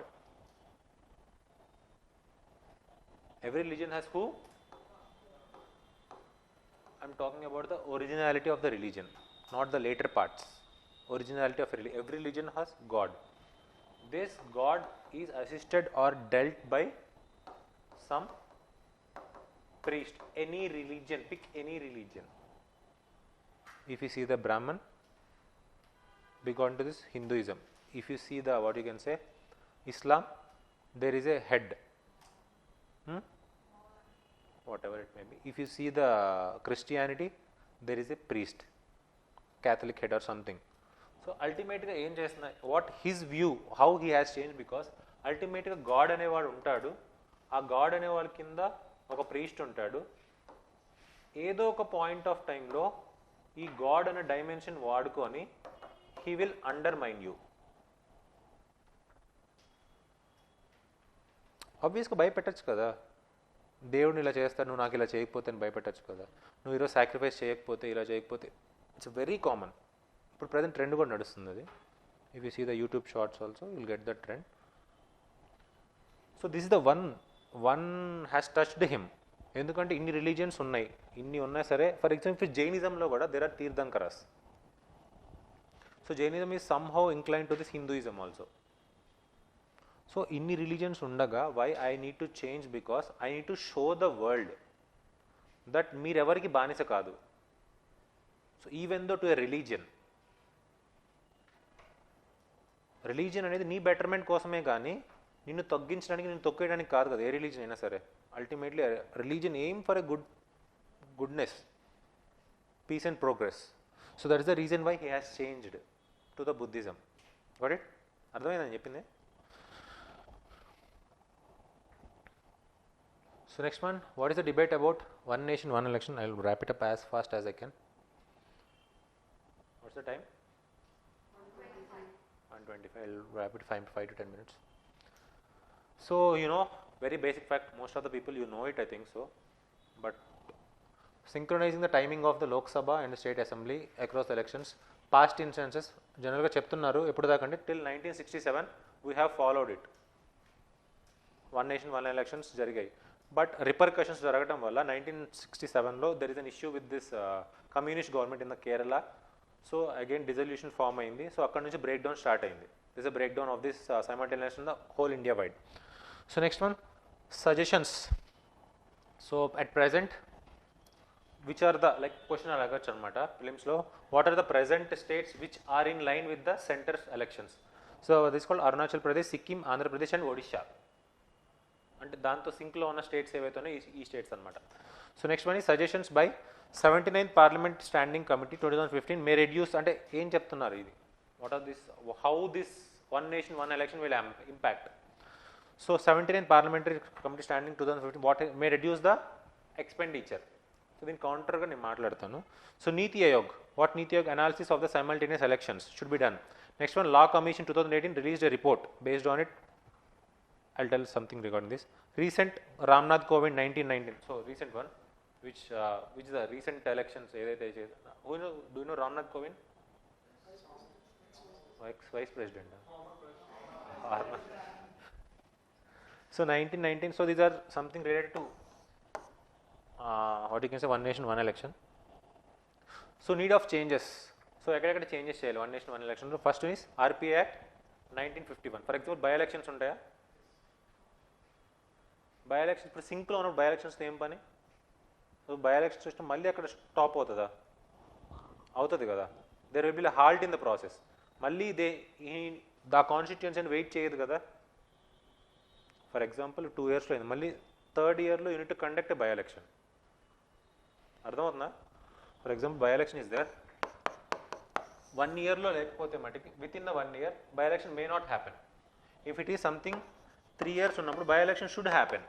Every religion has who? I am talking about the originality of the religion, not the later parts. Originality of religion. Every religion has God. This God is assisted or dealt by some priest. Any religion, pick any religion. If you see the Brahman, we go on to this Hinduism. If you see the, what you can say, Islam, there is a head, whatever it may be. If you see the Christianity, there is a priest, Catholic head or something. So ultimately, what his view, how he has changed, because అల్టిమేట్గా God అనేవాడు ఉంటాడు. ఆ God అనేవాడి కింద ఒక priest ఉంటాడు. ఏదో ఒక point of టైంలో ఈ గాడ్ అనే డైమెన్షన్ వాడుకొని హీ విల్ అండర్మైన్ యూ. ఆబ్వియస్గా భయపెట్టచ్చు కదా, దేవుడిని ఇలా చేస్తాను నువ్వు నాకు ఇలా చేయకపోతే అని భయపెట్టచ్చు కదా, నువ్వు ఈరోజు సాక్రిఫైస్ చేయకపోతే ఇలా చేయకపోతే. It's very common. ఇప్పుడు ప్రజెంట్ ట్రెండ్ కూడా నడుస్తుంది అది. If you see the YouTube shorts also will get the trend. So this is the one has touched him. ఎందుకంటే ఇన్ని రిలీజియన్స్ ఉన్నాయి, ఇన్ని ఉన్నా సరే. ఫర్ ఎగ్జాంపుల్ జైనిజంలో కూడా there are Tirthankaras. So Jainism is somehow incline to this Hinduism also. So ఇన్ని religions ఉండగా why I need to change? Because I need to show the world that మీరెవరికి బానిస కాదు. So even though to a religion అనేది నీ betterment కోసమే కానీ నిన్ను తగ్గించడానికి, నిన్ను తొక్కేయడానికి కాదు కదా. ఏ రిలీజన్ అయినా సరే ultimately religion aim for a goodness, peace and progress. So that is the reason why he has changed to the Buddhism. Got it? అర్థమైందని చెప్పింది. So next one, what is the debate about one nation, one election? I will wrap it up as fast as I can. What's the time? 1:25. I will wrap it 5 to 10 minutes. So very basic fact, most of the people you know it, I think so. But synchronizing the timing of the Lok Sabha and the state assembly across the elections, past instances general ga cheptunnaru eppudu daakante till 1967 we have followed it. One nation, one elections జరిగాయి. But repercussions జరగడం వల్ల 1967లో there is an issue with this communist government in the Kerala. So again dissolution form అయింది. So అక్కడ నుంచి break down start అయింది. This a break down of this simultaneous in the whole India wide. So next one, suggestions. So at present which are the like question అడగచ్చు అనమాట ఫిలిమ్స్లో, what are the present states which are in line with the centres elections. So this called Arunachal Pradesh, Sikkim, Andhra Pradesh and Odisha. అంటే దాంతో సింక్లో ఉన్న states ఏవైతే ఈ states అనమాట. సో నెక్స్ట్ వన్ ఈ suggestions by 79th parliament standing committee 2015 may reduce. అంటే ఏం చెప్తున్నారు ఇది, what are this, how this one nation one election will impact. So 79th parliamentary committee standing 2015 what may reduce the expenditure. So దీని కౌంటర్గా నేను మాట్లాడతాను. So Niti Aayog, what Niti Aayog analysis of the simultaneous elections should be done. Next one law commission 2018 released a report based on it. I'll tell something regarding this. Recent Ramnath Kovind 1919. So recent one, which is the recent elections. Do you know Ramnath Kovind? Vice President. So 1919. So these are something related to what you can say one nation one election. So need of changes. So ekkada changes cheyali one nation one election. First one is RPA Act 1951. For example, by elections untaya. By election ఇప్పుడు సింక్లో ఉన్న by ఎలక్షన్స్తో ఏం పని? So by election system మళ్ళీ అక్కడ stop అవుతుందా? అవుతుంది కదా. There will be halt in the process. మళ్ళీ దా కాన్స్టిట్యుయెన్సీ అని వెయిట్ చేయదు కదా. ఫర్ ఎగ్జాంపుల్ 2 yearsలో అయింది, మళ్ళీ 3rd yearలో you need to conduct by election. అర్థమవుతుందా? For example by election is there 1 yearలో లేకపోతే మటుకి within the 1 year by election may not happen. If it is something 3 years ఉన్నప్పుడు by election should happen.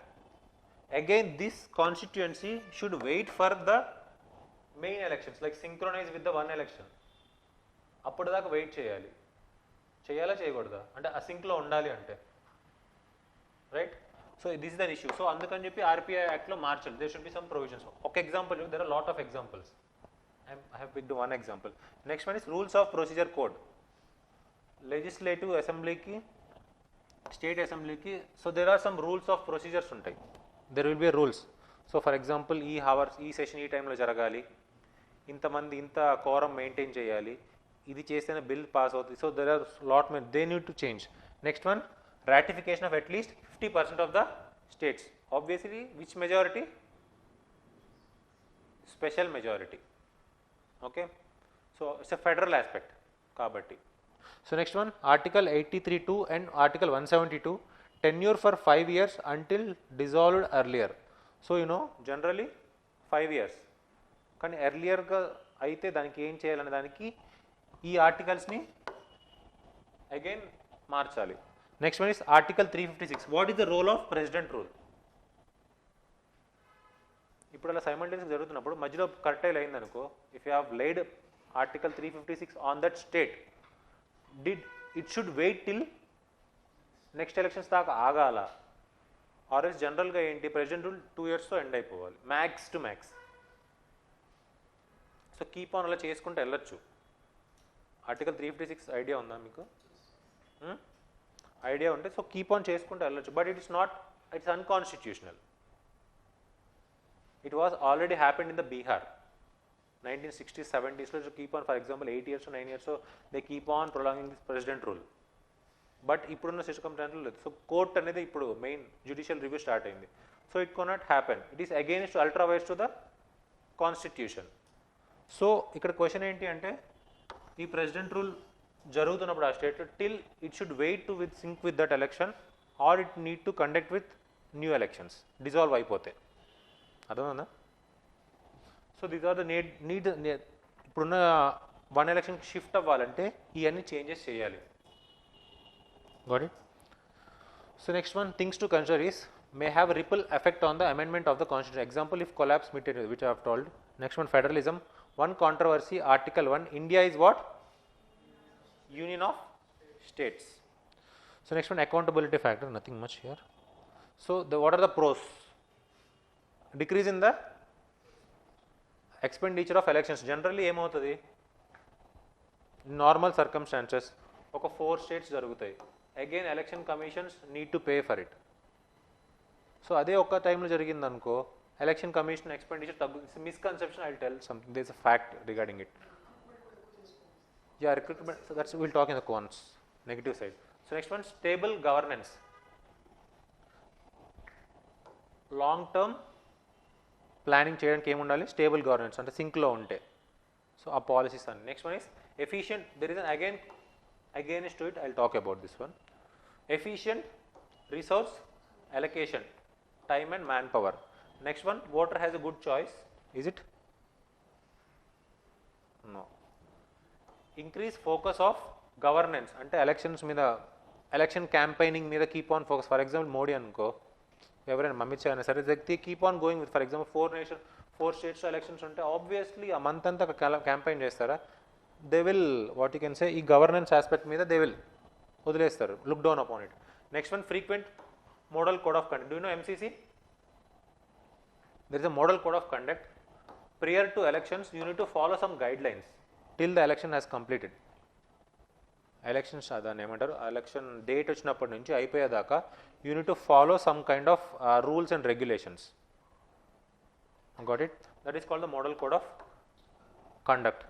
Again this constituency should wait for the main elections like synchronize with the one election. అప్పుడు దాకా wait చేయాలి. చేయాలా చేయకూడదా? అంటే ఆ సింక్లో ఉండాలి అంటే, right? So this is the issue. So అందుకని చెప్పి ఆర్పిఐ యాక్ట్లో మార్చాలి. There should be some provisions. ఒక example, there are lot of examples. I have picked one example. Next one is rules of procedure code. Legislative అసెంబ్లీకి, state అసెంబ్లీకి, so there are some rules of procedures ఉంటాయి. There will be rules. So for example ఈ hours, ఈ session ఈ టైంలో జరగాలి, ఇంతమంది ఇంత కోరం మెయింటైన్ చేయాలి, ఇది చేస్తేనే బిల్ పాస్ అవుతుంది. So there are lot they need to change. Next one ratification of at least 50% of the states. Obviously, which majority? Special majority. Okay. So it's a federal aspect. Kabatti. So next one, Article 83(2) and Article 172, tenure for 5 years until dissolved earlier. So you know, generally 5 years. కానీ ఎర్లియర్గా అయితే దానికి ఏం చేయాలనే దానికి ఈ ఆర్టికల్స్ని again మార్చాలి. Next one is Article 356. What is the role of President rule? ఇప్పుడు అలా సైమల్టేనియస్ జరుగుతున్నప్పుడు మధ్యలో కర్టైల్ అయిందనుకో, if you have laid article 356 on that state, it should wait till next elections దాకా ఆగాల, ఆర్ఎస్ జనరల్గా ఏంటి ప్రెసిడెంట్ రూల్ 2 yearsతో ఎండ్ అయిపోవాలి max to max. So keep on అలా చేసుకుంటూ వెళ్ళొచ్చు. ఆర్టికల్ 356 ఐడియా ఉందా మీకు? ఐడియా ఉంటే సో కీప్ ఆన్ చేసుకుంటూ వెళ్ళొచ్చు. But it's unconstitutional. It was already happened in the Bihar 1960s 70s. So keep on, for example, 8 years or 9 years, so they keep on prolonging this president rule. But ఇప్పుడున్న circumstances లేదు. So court అనేది ఇప్పుడు main judicial review start అయింది. So it cannot happen. It is against ultra vires to the constitution. So ఇక్కడ question ఏంటి అంటే, ఈ president rule జరుగుతున్నప్పుడు ఆ state till it should wait to with sync with that election, or it need to conduct with new elections dissolve అయిపోతే. అర్థమవునా? So these are the need. ఇప్పుడున్న one ఎలక్షన్కి షిఫ్ట్ అవ్వాలంటే ఇవన్నీ చేంజెస్ చేయాలి. Got it? So next one things to consider is may have ripple effect on the amendment of the constitution. Example if collapse material which I have told. Next one federalism. One controversy article 1, India is what? Union of states. So next one accountability factor, nothing much here. So what are the pros? Decrease in the expenditure of elections. Generally ఏమవుతుంది, normal circumstances ఒక 4 states జరుగుతాయి. Again election commissions need to pay for it. So అదే ఒక్క టైంలో జరిగింది అనుకో, election commission expenditure తగ్గుతుంది. Misconception. I tell something, there is a fact regarding it. Yeah, recruitment. So that's will talk in the cons, negative side. So next one stable governance. Long term planning చేయడానికి ఏముండాలి? Stable governance, అంటే సింక్లో ఉంటే. So ఆ policies అన్ని. Next one is efficient. There is an against to it, I will talk about this one. Efficient resource allocation, time and manpower. Next one, voter has a good choice. Is it? No. Increase focus of governance. అంటే elections మీద, election campaigning మీద keep on focus. For example Modi అనుకో, ఎవరైనా మమ్మిచ్చా అయినా సరే, వ్యక్తి keep on going with, for example 4 states elections ఉంటే obviously ఆ మంత్ అంతా క్యాంపెయిన్ చేస్తారా? They will what you can say, e governance aspect మీద దే విల్ వదిలేస్తారు, look down upon it. Next one frequent model code of conduct. Do you know MCC? There is a model code of conduct. Prior to elections, you need to follow some guidelines till the election has completed. Elections adani emantaru, election date vachinapadi nunchi ayipoyedaka you need to follow some kind of rules and regulations. Got it? That is called the model code of conduct.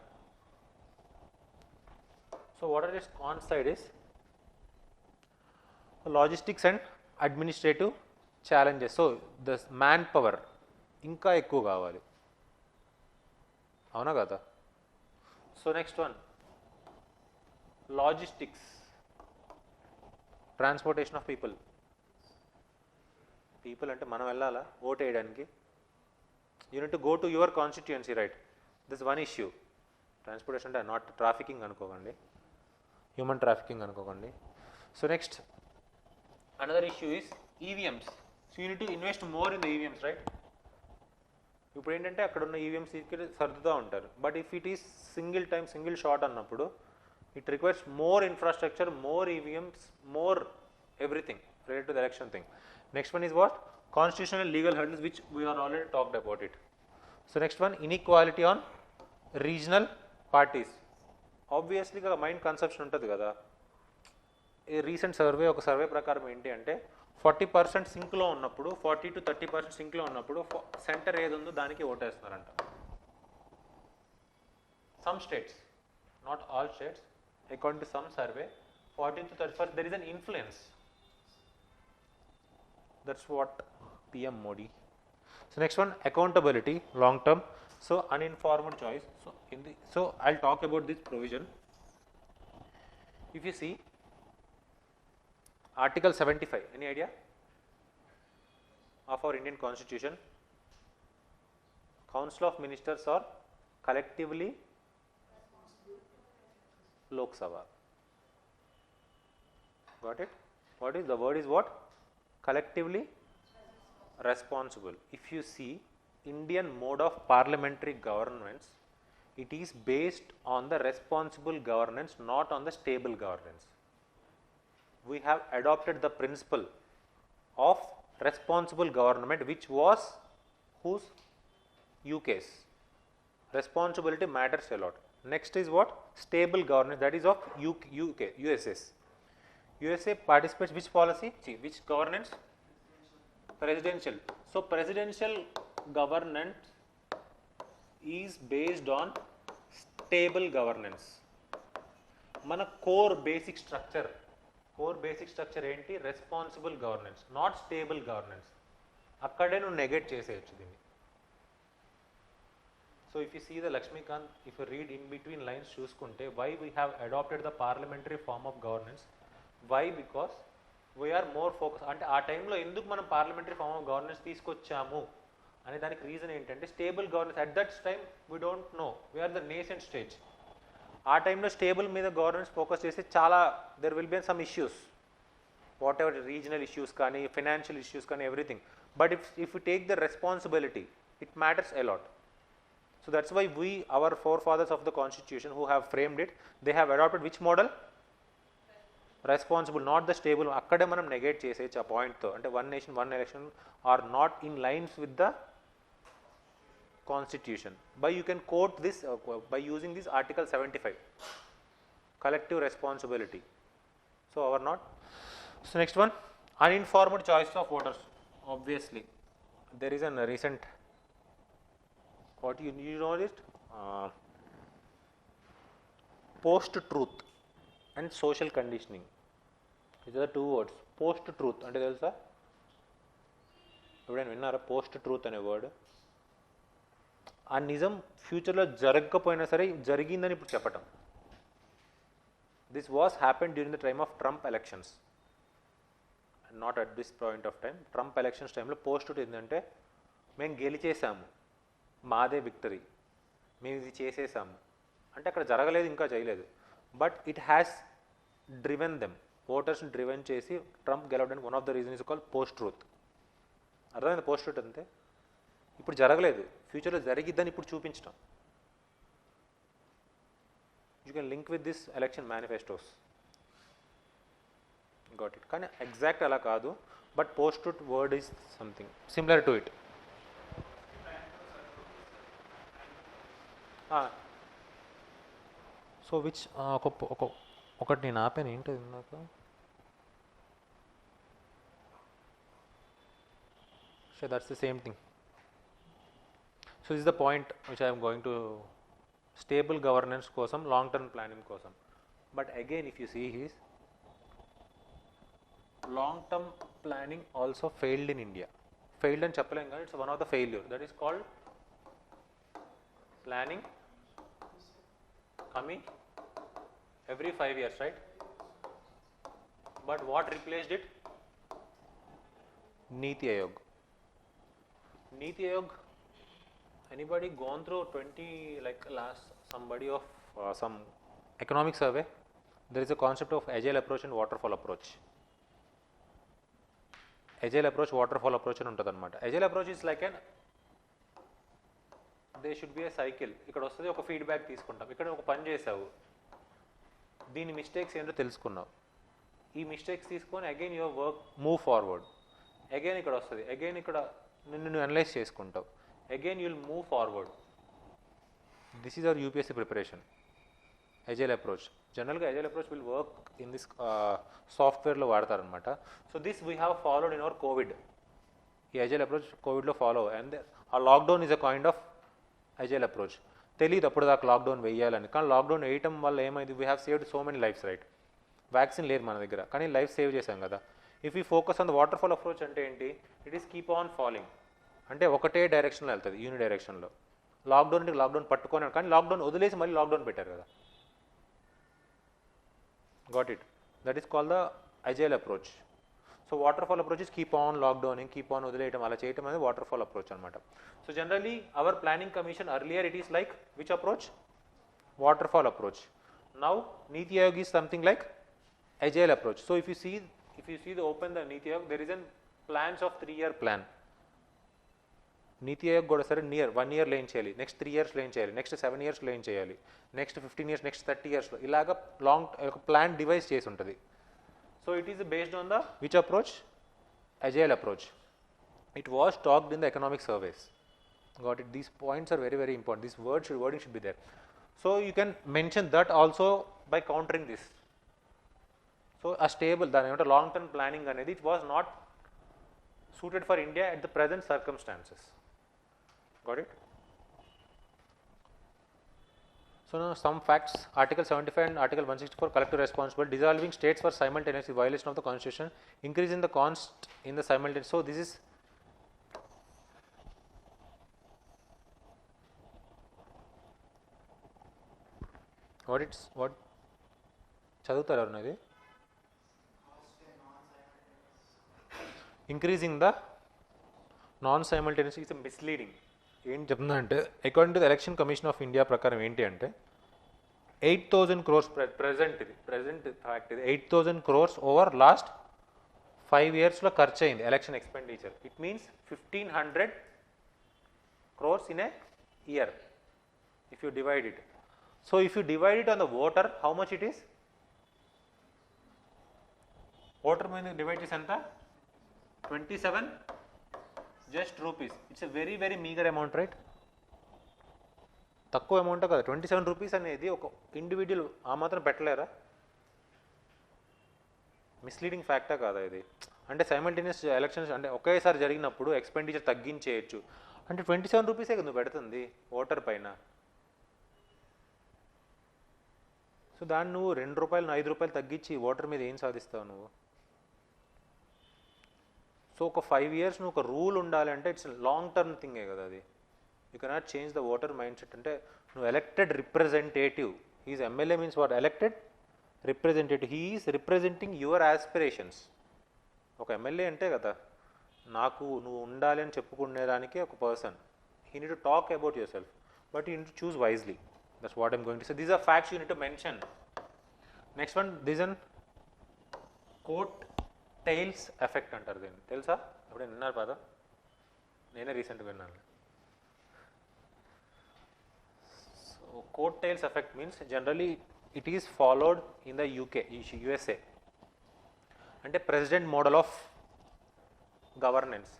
So what are its on side is logistics and administrative challenges. So the man power ఇంకా ఎక్కువ కావాలి, అవునా కదా? So next one logistics, transportation of people. అంటే మనం వెళ్ళాలా vote వేయడానికి? Unit to go to your constituency, right? This one issue. Transportation అంటే నాట్ ట్రాఫికింగ్ అనుకోకండి, హ్యూమన్ ట్రాఫికింగ్ అనుకోకండి. So next another issue is EVMs. So you need to invest more in the EVMs, right? ఇప్పుడు ఏంటంటే అక్కడ ఉన్న EVMs సర్దుతూ ఉంటారు. But if it is single time single shot అన్నప్పుడు it requires more infrastructure, more EVMs, more everything related to the election thing. Next one is what? Constitutional legal hurdles which we are already talked about it. So next one inequality on regional parties. ఆబ్వియస్లీగా mind conception ఉంటుంది కదా. Recent survey, ఒక survey ప్రకారం ఏంటి అంటే 40% సింక్లో ఉన్నప్పుడు, 40 to 30% సింక్లో ఉన్నప్పుడు సెంటర్ ఏది ఉందో దానికి ఓటేస్తున్నారంట. Some states, not all states, according to some survey 40 to 30% there is an influence. That's what PM Modi. So next one accountability long term. So uninformed choice. So I'll talk about this provision. If you see Article 75, any idea of our Indian Constitution? Council of Ministers are collectively Lok Sabha. Got it? What is the word is what? Collectively responsible. If you see Indian mode of parliamentary governance, it is based on the responsible governance, not on the stable governance. We have adopted the principle of responsible government, which was whose? UK's. Responsibility matters a lot. Next is what? Stable governance, that is of UK, USS. USA participates which policy? See, which governance? Presidential. So presidential governance is based on stable governance. మన core basic structure ఏంటి? Responsible governance, not stable governance. అక్కడే నువ్వు negate చేసేయచ్చు దీన్ని. So if you see the Laxmikanth, if you read in between lines చూసుకుంటే, why we have adopted the parliamentary form of governance? Why? Because we are more focus. అంటే ఆ టైంలో ఎందుకు మనం పార్లమెంటరీ ఫార్మ్ ఆఫ్ గవర్నెన్స్ తీసుకొచ్చాము అనే దానికి రీజన్ ఏంటంటే, stable governance at that time we don't know, we're the nascent stage. ఆ టైంలో స్టేబుల్ మీద గవర్నెన్స్ ఫోకస్ చేస్తే చాలా there will be some issues, whatever regional issues కానీ, ఫైనాన్షియల్ ఇష్యూస్ కానీ, everything. But if you take the responsibility, it matters a lot. So that's why our forefathers of the constitution who have framed it, they have adopted which model? Responsible, not the stable. akkade manam negate chesechu a point tho, ante one nation one election are not in lines with the constitution. By you can quote this by using this article 75, collective responsibility. So our not. So next one, uninformed choice of voters. Obviously there is a recent, what you know it, post truth and social conditioning. These are the two words. Post truth అంటే తెలుసా? ఎప్పుడైనా విన్నారా post truth అనే word? ఆ నిజం ఫ్యూచర్లో జరగకపోయినా సరే జరిగిందని ఇప్పుడు చెప్పటం. This was happen during the time of Trump elections, not at this point of time. Trump elections టైంలో పోస్ట్ ట్రూత్ ఏంటంటే, మేము గెలిచేసాము, మాదే విక్టరీ, మేము ఇది చేసేసాము అంటే అక్కడ జరగలేదు, ఇంకా చేయలేదు. But it has driven them, ఓటర్స్ని డ్రివెన్ చేసి ట్రంప్ గెలవడానికి one of the reason is called post truth. అర్థమైంది? పోస్ట్ ట్రూత్ అంతే, ఇప్పుడు జరగలేదు, ఫ్యూచర్లో జరిగిద్దని ఇప్పుడు చూపించడం. You can link with this election manifestos. Got it. కానీ ఎగ్జాక్ట్ అలా కాదు, but post truth word is something similar to it. So which ఒకటి నేను ఆపాను, ఏంటది ఇందాక? So that's the same thing. So this the point which I'm going to, stable governance కోసం, long term planning కోసం. But again if you see he's long term planning also failed in India. Failed అని చెప్పలేం కానీ it's one of the failure. That is called planning coming every 5 years, right? But what replaced it? Niti Aayog. Niti Aayog, anybody gone through 20, like last somebody of some economic survey? There is a concept of agile approach and waterfall approach. Agile approach, waterfall approach అని ఉంటుంది అనమాట. Agile approach is like an, they should B A cycle. ఇక్కడ వస్తుంది, ఒక feedback తీసుకుంటాం, ఇక్కడ ఒక పని చేసావు, దీని మిస్టేక్స్ ఏంటో తెలుసుకున్నావు, ఈ మిస్టేక్స్ తీసుకొని again your work move forward. Again ఇక్కడ వస్తుంది, అగైన్ ఇక్కడ నిన్ను అనలైజ్ చేసుకుంటావు, again you will move forward. This is our UPSC preparation, agile approach. జనరల్గా agile approach will work in this సాఫ్ట్వేర్లో వాడతారనమాట. So this we have followed in our covid. ఈ agile approach కోవిడ్లో ఫాలో, అండ్ ఆ lockdown is a kind of agile approach. తెలియదు అప్పుడు దాకా lockdown వేయాలని, కానీ లాక్డౌన్ వేయటం వల్ల ఏమైంది, we have saved so many lives, right? Vaccine లేదు మన దగ్గర, కానీ లైఫ్ సేవ్ చేశాం కదా. If you focus on the waterfall approach అంటే ఏంటి, it is keep on following, అంటే ఒకటే డైరెక్షన్లో వెళ్తుంది, యూని డైరెక్షన్లో. లాక్డౌన్ అంటే లాక్డౌన్ పట్టుకొని, కానీ లాక్డౌన్ వదిలేసి మళ్ళీ లాక్డౌన్ పెట్టారు కదా. Got it? That is called the agile approach. So waterfall approach is keep on lockdowning, keep on వదిలేయటం, అలా చేయటం అనేది వాటర్ఫాల్ అప్రోచ్ అనమాట. So generally our planning commission earlier it is like which approach? Waterfall approach. Now Niti Aayog is something like agile approach. So if you see if you see the open the Niti Aayog, there is an plans of 3-year plan. నీతి ఆయోగ్ కూడా సరే 1 year ఏం చేయాలి, next 3 years ఏం చేయాలి, next 7 years ఏం చేయాలి, next 15 years, next 30 years ఇలాగ ఒక ప్లాన్ డివైస్ చేసి ఉంటుంది. So it is based on the which approach, agile approach. It was talked in the economic surveys. Got it? These points are very, very important. This wording should be there. So you can mention that also by countering this. So a stable, the long-term planning anedi, it was not suited for India at the present circumstances. Got it? So now some facts. Article 75 and Article 164 collective responsibility. Dissolving states for simultaneous violation of the constitution, increasing the cost in the simultaneous. So this is what చదువుతారు అన్నది. Increasing the non-simultaneous is misleading. ఏం చెప్తున్నా అంటే according to the election commission of India ప్రకారం ఏంటి అంటే 8,000 crores present fact ఇది 8,000 crores over last 5 yearsలో ఖర్చు అయింది election expenditure. It means 1,500 crores in a year if you divide it. So if you divide it on the voter, how much it is? Voter మీద divide చేసి ఎంత? 27 just rupees. It's a very, very meager amount, right? తక్కువ amount కదా 27 rupees అనేది ఒక individual ఆ మాత్రం పెట్టలేరా? Misleading ఫ్యాక్టా కాదా ఇది? అంటే సైమల్టేనియస్ ఎలక్షన్స్ అంటే ఒకేసారి జరిగినప్పుడు ఎక్స్పెండిచర్ తగ్గించేయచ్చు అంటే 27 రూపీసే కదా నువ్వు పెడుతుంది ఓటర్ పైన. సో దాన్ని నువ్వు 2 రూపాయలు 5 రూపాయలు తగ్గించి ఓటర్ మీద ఏం సాధిస్తావు నువ్వు? సో ఒక 5 years నువ్వు ఒక రూల్ ఉండాలంటే ఇట్స్ లాంగ్ టర్మ్ థింగే కదా అది. You cannot change the voter mind set. అంటే నువ్వు elected representative, he is MLA means what? Elected representative, he is representing your aspirations. ఒక ఎమ్మెల్యే అంటే కదా నాకు నువ్వు ఉండాలి అని చెప్పుకునేదానికి ఒక person. He need to talk about yourself but you need to choose wisely. That's what I'm going to say. These are facts you need to mention. Next one, this an coattails effect అంటారు దీన్ని. తెలుసా? ఎప్పుడే విన్నారు పదా? నేనే రీసెంట్గా విన్నాను. So coattails effect means generally it is followed in the USA. అంటే president model of governance.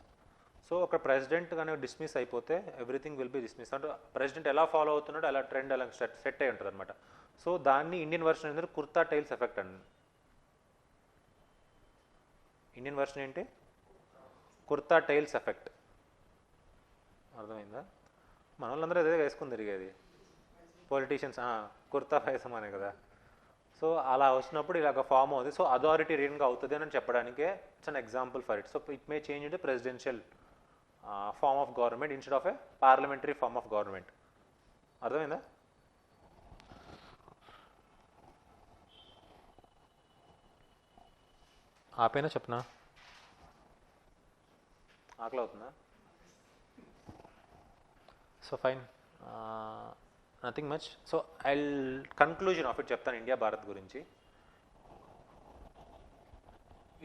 So ఒక ప్రెసిడెంట్ కానీ డిస్మిస్ అయిపోతే ఎవ్రీథింగ్ విల్ బి డిస్మిస్. అంటే ప్రెసిడెంట్ ఎలా ఫాలో అవుతున్నాడో అలా ట్రెండ్ అలా సెట్ అయి ఉంటుంది అనమాట. సో దాన్ని ఇండియన్ వర్షన్ ఏంటంటే కుర్తా టైల్స్ ఎఫెక్ట్ అండి. ఇండియన్ వర్షన్ ఏంటి? Kurta tiles effect. అర్థమైందా? మన వాళ్ళందరూ అదే వేసుకుని తిరిగేది పొలిటీషియన్స్, కుర్తా పైసం అనే కదా. సో అలా వచ్చినప్పుడు ఇలాగ ఫామ్ అవుతుంది. సో అథారిటేరియన్గా అవుతుంది అని చెప్పడానికే it's an example for it. So it may change into presidential form of government instead of a parliamentary form of government. అర్థమైందా? ఆపేనా చెప్పనా? ఆకలి అవుతుందా? So fine, nothing much. So I conclusion of it చెప్తాను India Bharat గురించి.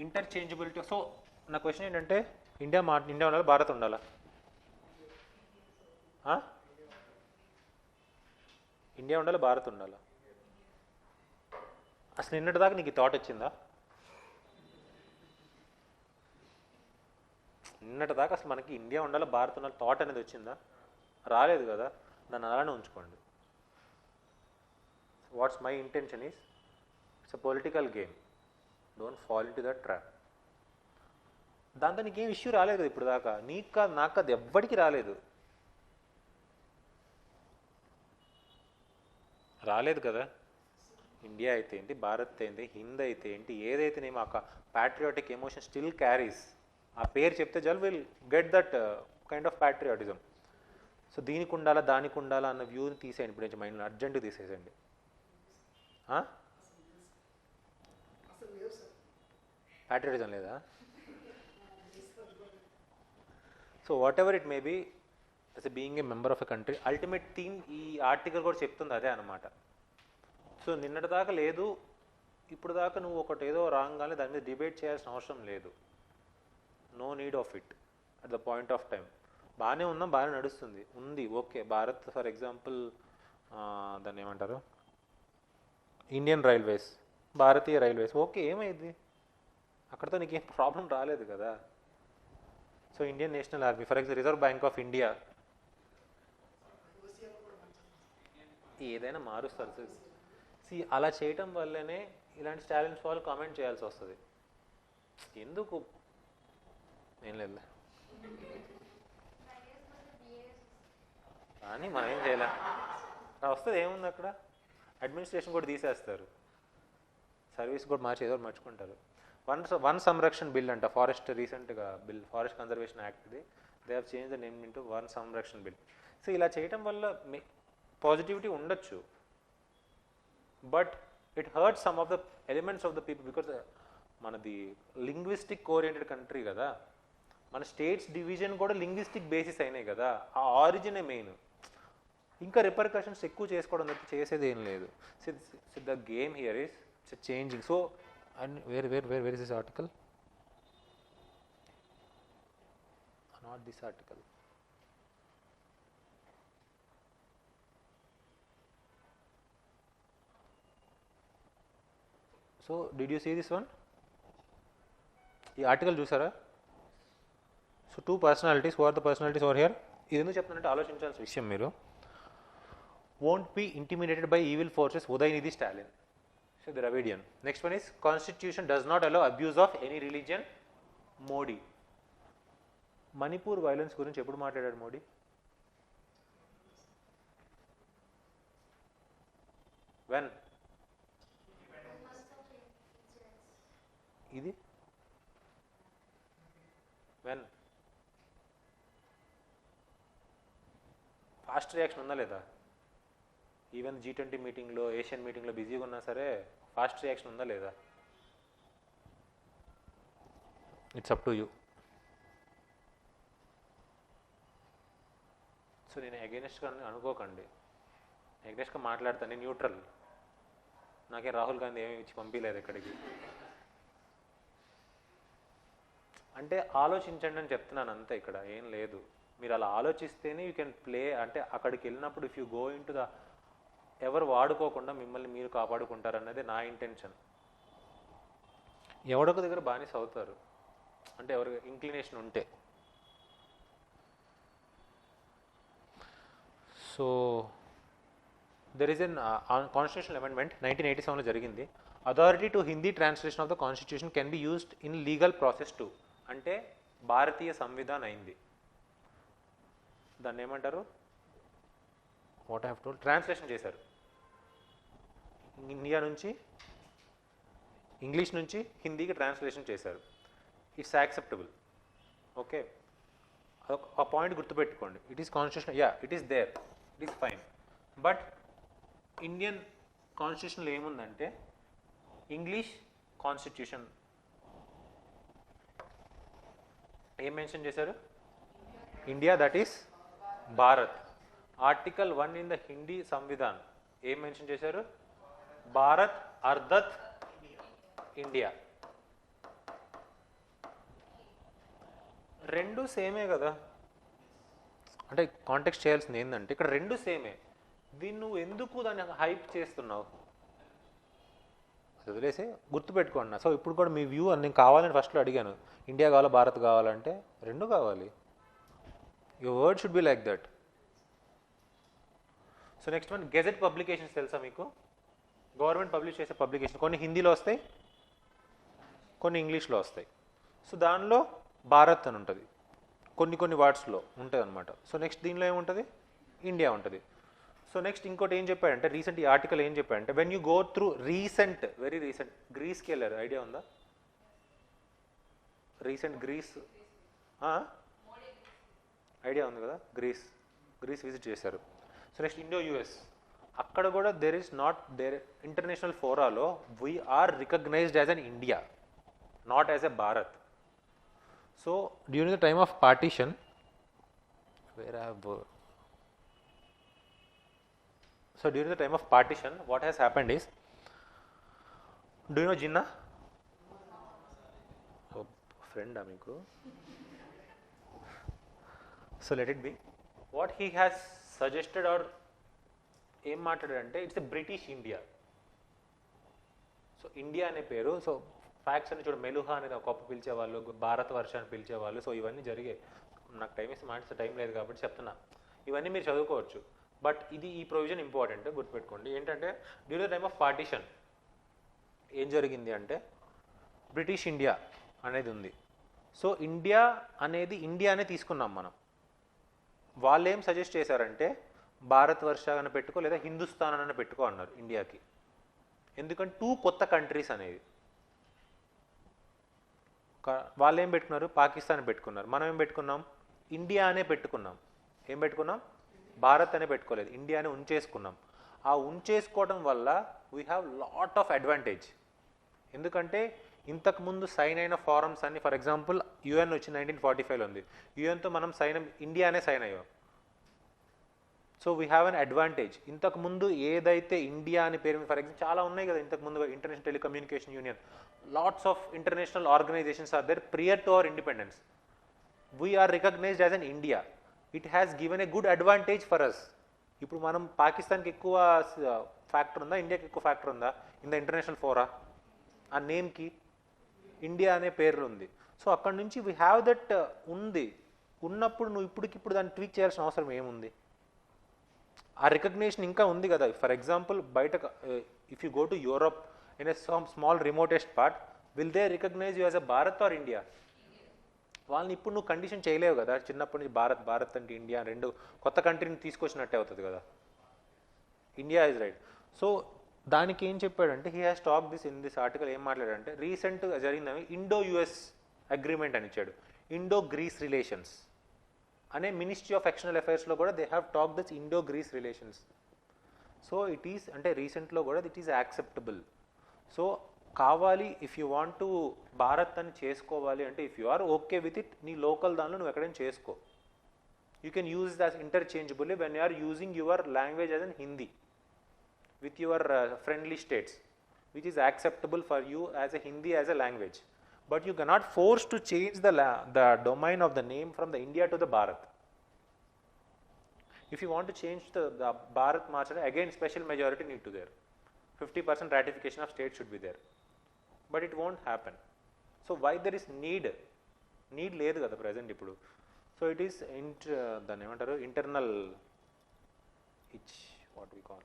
Interchangeability. So నా question ఏంటంటే India ఉండాలా భారత్ ఉండాలా? ఇండియా ఉండాలా భారత్ ఉండాలా? అసలు నిన్నటిదాకా నీకు ఈ థాట్ వచ్చిందా? నిన్నటిదాకా అసలు మనకి ఇండియా ఉండాలి భారత్ ఉండాలి థాట్ అనేది వచ్చిందా? రాలేదు కదా. దాన్ని అలానే ఉంచుకోండి. What's my intention is it's a political game. Don't fall in to that trap. దాంతో నీకేం ఇష్యూ రాలేదు కదా ఇప్పుడు దాకా. నీకు కాదు నాకు కాదు ఎవ్వడికి రాలేదు. రాలేదు కదా. ఇండియా అయితే ఏంటి, భారత్ ఏంటి, హింద్ అయితే ఏంటి, ఏదైతేనేమో ఆ ప్యాట్రియాటిక్ ఎమోషన్ స్టిల్ క్యారీస్. ఆ పేరు చెప్తే చాలు will get that kind of patriotism. So దీనికి ఉండాలా దానికి ఉండాలా అన్న వ్యూని తీసేయండి ఇప్పుడు నుంచి మైండ్లో. అర్జెంటుగా తీసేసేయండి. ప్యాట్రియాటిజం లేదా? So whatever it may be as a being a member of a country, ultimate theme ఈ ఆర్టికల్ కూడా చెప్తుంది అదే అనమాట. సో నిన్నటిదాకా లేదు ఇప్పుడు దాకా నువ్వు ఒకటి ఏదో రాగానే దాని మీద డిబేట్ చేయాల్సిన అవసరం లేదు. No need of it at the point of time. బాగానే ఉందాం, బాగానే నడుస్తుంది ఉంది, ఓకే. భారత్ ఫర్ ఎగ్జాంపుల్ దాన్ని ఏమంటారు, ఇండియన్ రైల్వేస్, భారతీయ రైల్వేస్, ఓకే, ఏమైంది అక్కడితో నీకేం ప్రాబ్లం రాలేదు కదా. So Indian national army for example, reserve bank of India, ఏదైనా మారుస్తారు సార్. అలా చేయటం వల్లనే ఇలాంటి టాలెంట్స్ వాళ్ళు కామెంట్ చేయాల్సి వస్తుంది. ఎందుకు ఏం లేదు కానీ మనం ఏం చేయలే, వస్తుంది ఏముంది అక్కడ, అడ్మినిస్ట్రేషన్ కూడా తీసేస్తారు, సర్వీస్ కూడా ఏదో మార్చుకుంటారు. వన్ సంరక్షణ బిల్ అంట, ఫారెస్ట్ రీసెంట్గా బిల్, ఫారెస్ట్ కన్జర్వేషన్ యాక్ట్ది, they have change the name into Van Sanrakshan bill. So ఇలా చేయటం వల్ల పాజిటివిటీ ఉండొచ్చు, but it hurts some of the elements of the people, because మనది లింగ్విస్టిక్ ఓరియంటెడ్ కంట్రీ కదా, మన స్టేట్స్ డివిజన్ కూడా లింగ్విస్టిక్ బేసిస్ అయినాయి కదా, ఆ ఆరిజినే మెయిన్. ఇంకా రిపర్కషన్స్ ఎక్కువ చేసుకోవడం తప్ప చేసేది ఏం లేదు. So the game here is changing. So and where is this article, not this article. So did you see this one, ఈ ఆర్టికల్ చూసారా? So 2 personalities, who are the personalities over here. ఇది ఎందుకు చెప్తానంటే ఆలోచించాల్సిన విషయం మీరు. won't be intimidated by evil forces, Udaynidhi Stalin. So the Dravidian. Next one is constitution does not allow abuse of any religion, Modi. Manipur violence గురించి ఎప్పుడు మాట్లాడాడు Modi? When? ఇది వెన్? ఫాస్ట్ రియాక్షన్ ఉందా లేదా? ఈవెన్ G20 మీటింగ్లో, ఏషియన్ మీటింగ్లో బిజీగా ఉన్నా సరే ఫాస్ట్ రియాక్షన్ ఉందా లేదా? It's up to you. So నేను అగెనిస్ట్గా అనుకోకండి, అగెనిస్ట్గా మాట్లాడతాను, నేను న్యూట్రల్, నాకేం రాహుల్ గాంధీ ఏమీ ఇచ్చి పంపించలేదు ఇక్కడికి. అంటే ఆలోచించండి అని చెప్తున్నాను అంతే, ఇక్కడ ఏం లేదు. మీరు అలా ఆలోచిస్తేనే యూ కెన్ ప్లే. అంటే అక్కడికి వెళ్ళినప్పుడు if you go in to the, ఎవరు వాడుకోకుండా మిమ్మల్ని మీరు కాపాడుకుంటారు అన్నది నా ఇంటెన్షన్. ఎవడొక దగ్గర బానిస అవుతారు అంటే ఎవరు ఇంక్లినేషన్ ఉంటే. So there is an constitutional amendment 1987లో జరిగింది. Authority to Hindi translation of the constitution can be used in legal process to. అంటే భారతీయ సంవిధానం అయింది, దాన్ని ఏమంటారు, what I have told, translation చేశారు. ఇండియా నుంచి, ఇంగ్లీష్ నుంచి హిందీకి ట్రాన్స్లేషన్ చేశారు. It's acceptable, okay. ఆ పాయింట్ గుర్తుపెట్టుకోండి. It is constitution, yeah it is there, it is fine. But Indian కాన్స్టిట్యూషన్లో ఏముందంటే ఇంగ్లీష్ కాన్స్టిట్యూషన్ ఏం మెన్షన్ చేశారు, India that is Bharat. Article 1 in the Hindi Samvidhan ఏం మెన్షన్ చేశారు, భారత్ అర్ధత్ ఇండియా. రెండు సేమే కదా. అంటే కాంటెక్స్ట్ చేయాల్సింది ఏంటంటే ఇక్కడ రెండు సేమే, దీన్ని నువ్వు ఎందుకు దాన్ని హైప్ చేస్తున్నావు, వదిలేసి గుర్తుపెట్టుకోండి. సో ఇప్పుడు కూడా మీ వ్యూ నేను కావాలని ఫస్ట్లో అడిగాను, ఇండియా కావాలా భారత్ కావాలంటే రెండు కావాలి. Your word should be like that. So next one, gazette publications తెలుసా మీకు? గవర్నమెంట్ పబ్లిష్ చేసే పబ్లికేషన్ కొన్ని హిందీలో వస్తాయి, కొన్ని ఇంగ్లీష్లో వస్తాయి. సో దానిలో భారత్ అని ఉంటుంది, కొన్ని వర్డ్స్లో ఉంటుంది అనమాట. సో నెక్స్ట్ దీనిలో ఏముంటుంది, ఇండియా ఉంటుంది. సో నెక్స్ట్ ఇంకోటి ఏం చెప్పాడంటే, రీసెంట్ ఈ ఆర్టికల్ ఏం చెప్పాడంటే, when you go through recent, very recent, గ్రీస్కి వెళ్ళారు, ఐడియా ఉందా? రీసెంట్ గ్రీస్ ఐడియా ఉంది కదా, గ్రీస్ విజిట్ చేశారు. సో నెక్స్ట్ ఇండో యుఎస్, అక్కడ కూడా there is not there international ఫోరాలో we are recognised as an India, not as a Bharat. So during the time of partition, where I have so during the time of partition what has happened is do you know Jinnah? ఫ్రెండా మీకు? So let it be. What he has suggested or ఏం మాట్లాడాడంటే it's a British India. So India అనే పేరు, so facts అని చూడ, మెలుహా అనేది ఒక గొప్ప పిలిచేవాళ్ళు, భారత వర్ష అని పిలిచేవాళ్ళు. సో ఇవన్నీ జరిగాయి. నాకు టైం ఇస్తే మాట్లాడే టైం లేదు కాబట్టి చెప్తున్నా. ఇవన్నీ మీరు చదువుకోవచ్చు. బట్ ఇది ఈ ప్రొవిజన్ ఇంపార్టెంట్, గుర్తుపెట్టుకోండి. ఏంటంటే during the time of partition ఏం జరిగింది అంటే బ్రిటిష్ ఇండియా అనేది ఉంది. సో ఇండియా అనే తీసుకున్నాం మనం. వాళ్ళు ఏం సజెస్ట్ చేశారంటే భారత్ వర్ష అని పెట్టుకో, లేదా హిందుస్థాన్ అని పెట్టుకో అన్నారు ఇండియాకి. ఎందుకంటే 2 కొత్త కంట్రీస్ అనేవి. వాళ్ళు ఏం పెట్టుకున్నారు? పాకిస్తాన్ పెట్టుకున్నారు. మనం ఏం పెట్టుకున్నాం? ఇండియా అనే పెట్టుకున్నాం. ఏం పెట్టుకున్నాం? భారత్ అనే పెట్టుకోలేదు, ఇండియానే ఉంచేసుకున్నాం. ఆ ఉంచేసుకోవడం వల్ల we have lot of advantage. ఎందుకంటే ఇంతకుముందు సైన్ అయిన ఫారమ్స్ అన్ని, ఫర్ ఎగ్జాంపుల్ యుఎన్ వచ్చి 1945లో ఉంది. యుఎన్తో మనం ఇండియానే సైన్ అయ్యాం. So we have an advantage. ఇంతకుముందు ఏదైతే ఇండియా అని పేరు, ఫర్ ఎగ్జాంపుల్ చాలా ఉన్నాయి కదా ఇంతకుముందు, international telecommunication union, lots of international organisations are there prior to our independence. We are recognised as an India. It has given a good advantage for us. ఇప్పుడు మనం పాకిస్తాన్కి ఎక్కువ ఫ్యాక్టర్ ఉందా, ఇండియాకి ఎక్కువ ఫ్యాక్టర్ ఉందా ఇన్ ద ఇంటర్నేషనల్ ఫోరా? ఆ నేమ్కి India అనే పేర్లు ఉంది. సో అక్కడ నుంచి వీ హ్యావ్ దట్ ఉంది. ఉన్నప్పుడు నువ్వు ఇప్పటికిప్పుడు దాన్ని ట్వీక్ చేయాల్సిన అవసరం ఏముంది? ఆ రికగ్నేషన్ ఇంకా ఉంది కదా. ఫర్ ఎగ్జాంపుల్ బయట if you go to Europe in a small remotest part, will they recognise you as a Bharat or India? వాళ్ళని ఇప్పుడు నువ్వు కండిషన్ చేయలేవు కదా. చిన్నప్పటి నుంచి భారత్ అంటే ఇండియా, 2 కొత్త కంట్రీని తీసుకొచ్చినట్టే అవుతుంది కదా. India is right. సో దానికి ఏం చెప్పాడంటే he has talk this in this article. ఏం మాట్లాడాడంటే రీసెంట్గా జరిగినవి ఇండో యుఎస్ అగ్రిమెంట్ అని ఇచ్చాడు. ఇండో గ్రీస్ రిలేషన్స్ అనే మినిస్ట్రీ ఆఫ్ ఎక్స్టర్నల్ అఫైర్స్లో కూడా they have talk this Indo Greece relations. So it is అంటే రీసెంట్లో కూడా ఇట్ ఈస్ యాక్సెప్టబుల్. సో కావాలి, if you want to Bharat అని చేసుకోవాలి అంటే if you are okay with it, నీ లోకల్ దానిలో నువ్వు ఎక్కడైనా చేసుకో. You can use that interchangeably when you are using your language as an Hindi with your friendly states, which is acceptable for you as a Hindi as a language. But you cannot force to change the domain of the name from the India to the Bharat. If you want to change the Bharat marcha, again special majority need to there. 50% ratification of states should be there. But it won't happen. So why there is need లేదు కదా present ఇప్పుడు. So it is దాన్ని ఏమంటారు, internal itch, what we call.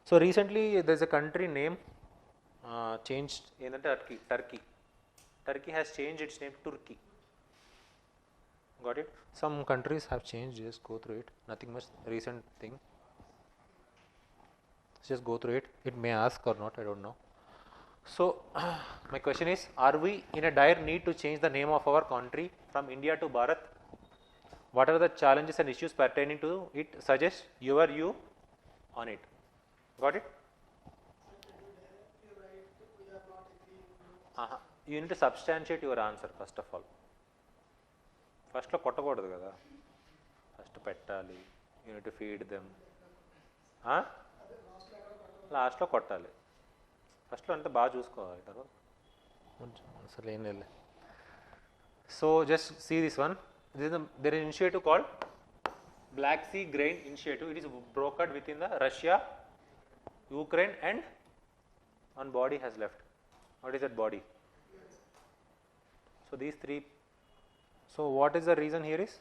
So recently there is a country name changed, ఏంటంటే Turkey has changed its name to Turkey. Got it? Some countries have changed. Just go through it. Nothing much recent thing. Just go through it. It may ask or not, I don't know. So my question is, are we in a dire need to change the name of our country from India to Bharat? What are the challenges and issues pertaining to it? Suggest your view on it. Got it? You need to substantiate your answer first of all. ఫస్ట్లో కొట్టకూడదు కదా, first పెట్టాలి. You need to feed them. లాస్ట్లో కొట్టాలి. ఫస్ట్లో అంతా బాగా చూసుకోవాలి, తర్వాత అసలు ఏం లేదు. So just see this one. There is initiative called Black Sea Grain Initiative. It is brokered within the Russia, Ukraine, and one body has left. What is that body? So these three. So what is the reason here is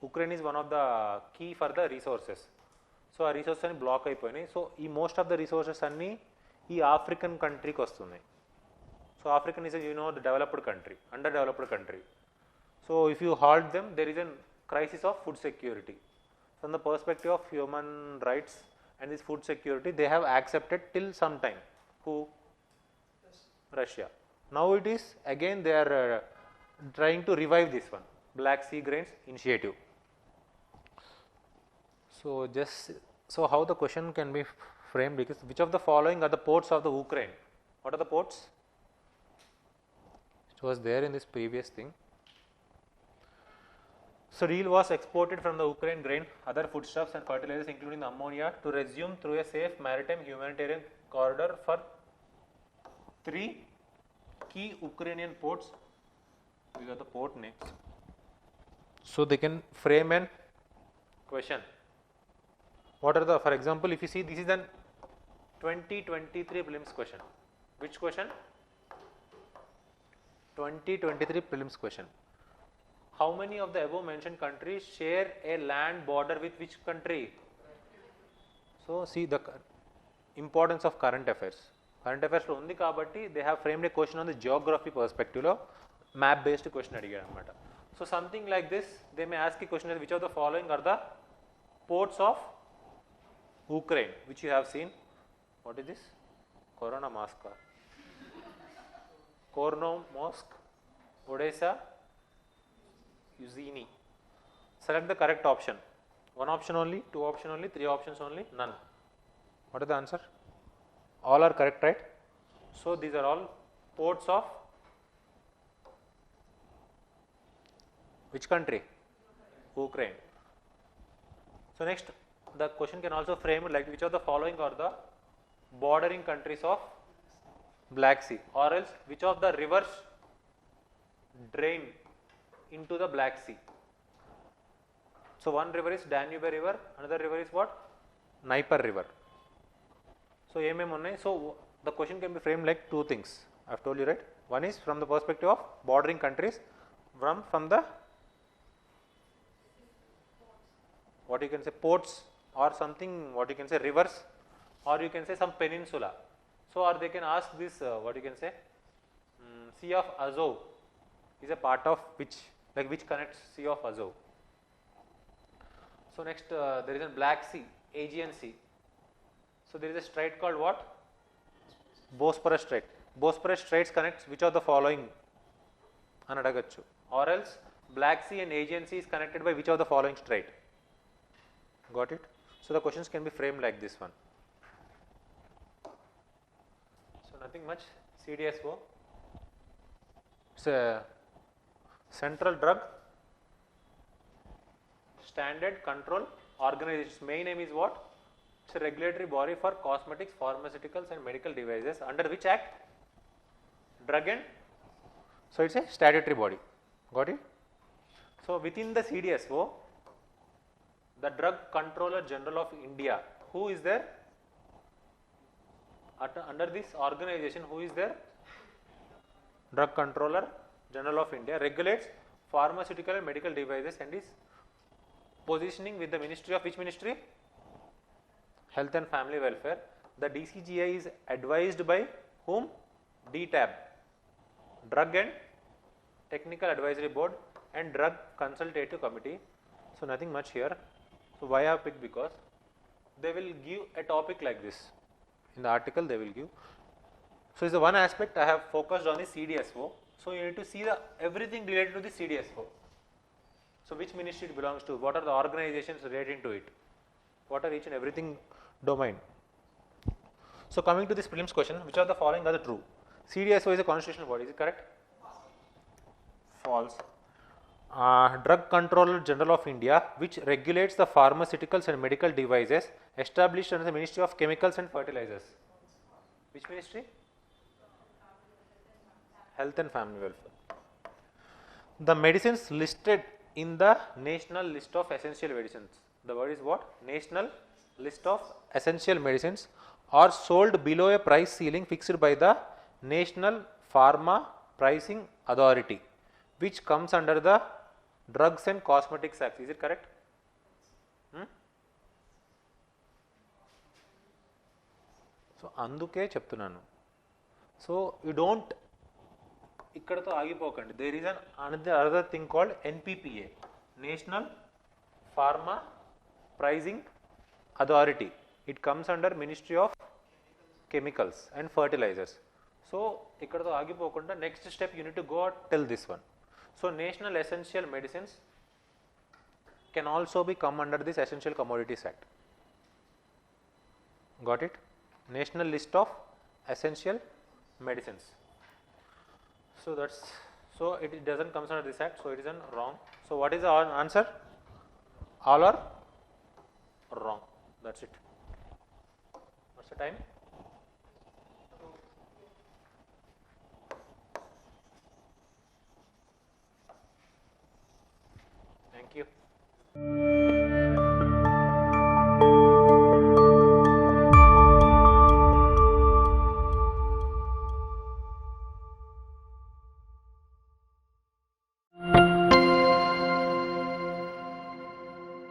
Ukraine is one of the key for the resources. So ఆ resources అన్ని black అయిపోయినాయి. So ఈ most of the resources అన్నీ ఈ African కంట్రీకి వస్తున్నాయి. So African is the developed country, under developed country. So if you halt them, there is a crisis of food security. From the perspective of human rights and this food security, they have accepted till some time. Who? Russia. Now it is again they are trying to revive this one, Black Sea Grains Initiative. So how the question can be framed, because which of the following are the ports of the Ukraine? What are the ports? It was there in this previous thing. So deal was exported from the Ukraine grain, other foodstuffs and fertilizers including ammonia to resume through a safe maritime humanitarian corridor for 3 key Ukrainian ports. These are the port names. So they can frame an question. What are the, for example, if you see, this is an 2023 prelims question. Which question? 2023 prelims question. How many of the above mentioned countries share a land border with which country? So see the importance of current affairs. Current affairs lo undi kabatti they have framed a question on the geography perspective lo map based question adigaru anamata. So something like this, they may ask a question as which of the following are the ports of Ukraine, which you have seen. What is this? Corona mask. Korno Mosque, Odessa, Uzini. Select the correct option. One option only, two option only, three options only, none. What is the answer? All are correct, right? So these are all ports of which country? Ukraine. So next, the question can also frame it like which of the following are the bordering countries of Black Sea, or else which of the rivers drain into the Black Sea. So one river is Danube river, another river is what? Dnieper river. So so the question can be framed like two things. I have told you, right? One is from the perspective of bordering countries, from the what you can say ports or something, what you can say rivers, or you can say some peninsula. So or they can ask this what you can say Sea of Azov is a part of which, like which connects Sea of Azov. So next there is a Black Sea, Aegean Sea. So there is a strait called what? Bosporus Strait. Bosporus Straits connects which of the following అని అడగచ్చు. Or else Black Sea and Aegean Sea is connected by which of the following strait. Got it? So the questions can be framed like this one. So nothing much. CDSO. It's a Central Drug Standard Control Organization's main aim is what? It's a regulatory body for cosmetics, pharmaceuticals and medical devices. Under which act? Drug and, so it's a statutory body. Got it? So within the CDSO, the Drug Controller General of India, who is there? Under this organization, who is there? Drug Controller General of India regulates pharmaceutical and medical devices and is positioning with the Ministry of which ministry? Health and Family Welfare. The DCGI is advised by whom? DTAB, Drug and Technical Advisory Board and Drug Consultative Committee. So nothing much here. So why I have picked? Because they will give a topic like this. In the article they will give. So is the one aspect I have focused on the CDSO. So you need to see the everything related to the CDSO. So which ministry it belongs to, what are the organizations relating to it, what are each and everything domain. So coming to this prelims question, which of the following are the true? CDSO is a constitutional body, is it correct? False. Drug Controller General of India, which regulates the pharmaceuticals and medical devices, established under the Ministry of Chemicals and Fertilizers. Which ministry? Health and Family Welfare. The medicines listed in the National List of Essential Medicines. The word is what? National List of Essential Medicines are sold below a price ceiling fixed by the National Pharma Pricing Authority, which comes under the Drugs and Cosmetics Act. Is it correct? So అందుకే చెప్తున్నాను. So you don't ఇక్కడతో ఆగిపోకండి. There is another thing called NPPA, National Pharma Pricing Authority. It comes under Ministry of Chemicals and Fertilizers. So ikkadato agipokunda next step you need to go till this one. So National Essential Medicines can also be come under this Essential Commodities Act. Got it? National List of Essential Medicines. So So it doesn't comes under this act, so it is an wrong. So what is the answer? All are wrong. That's it. What's the time? Thank you.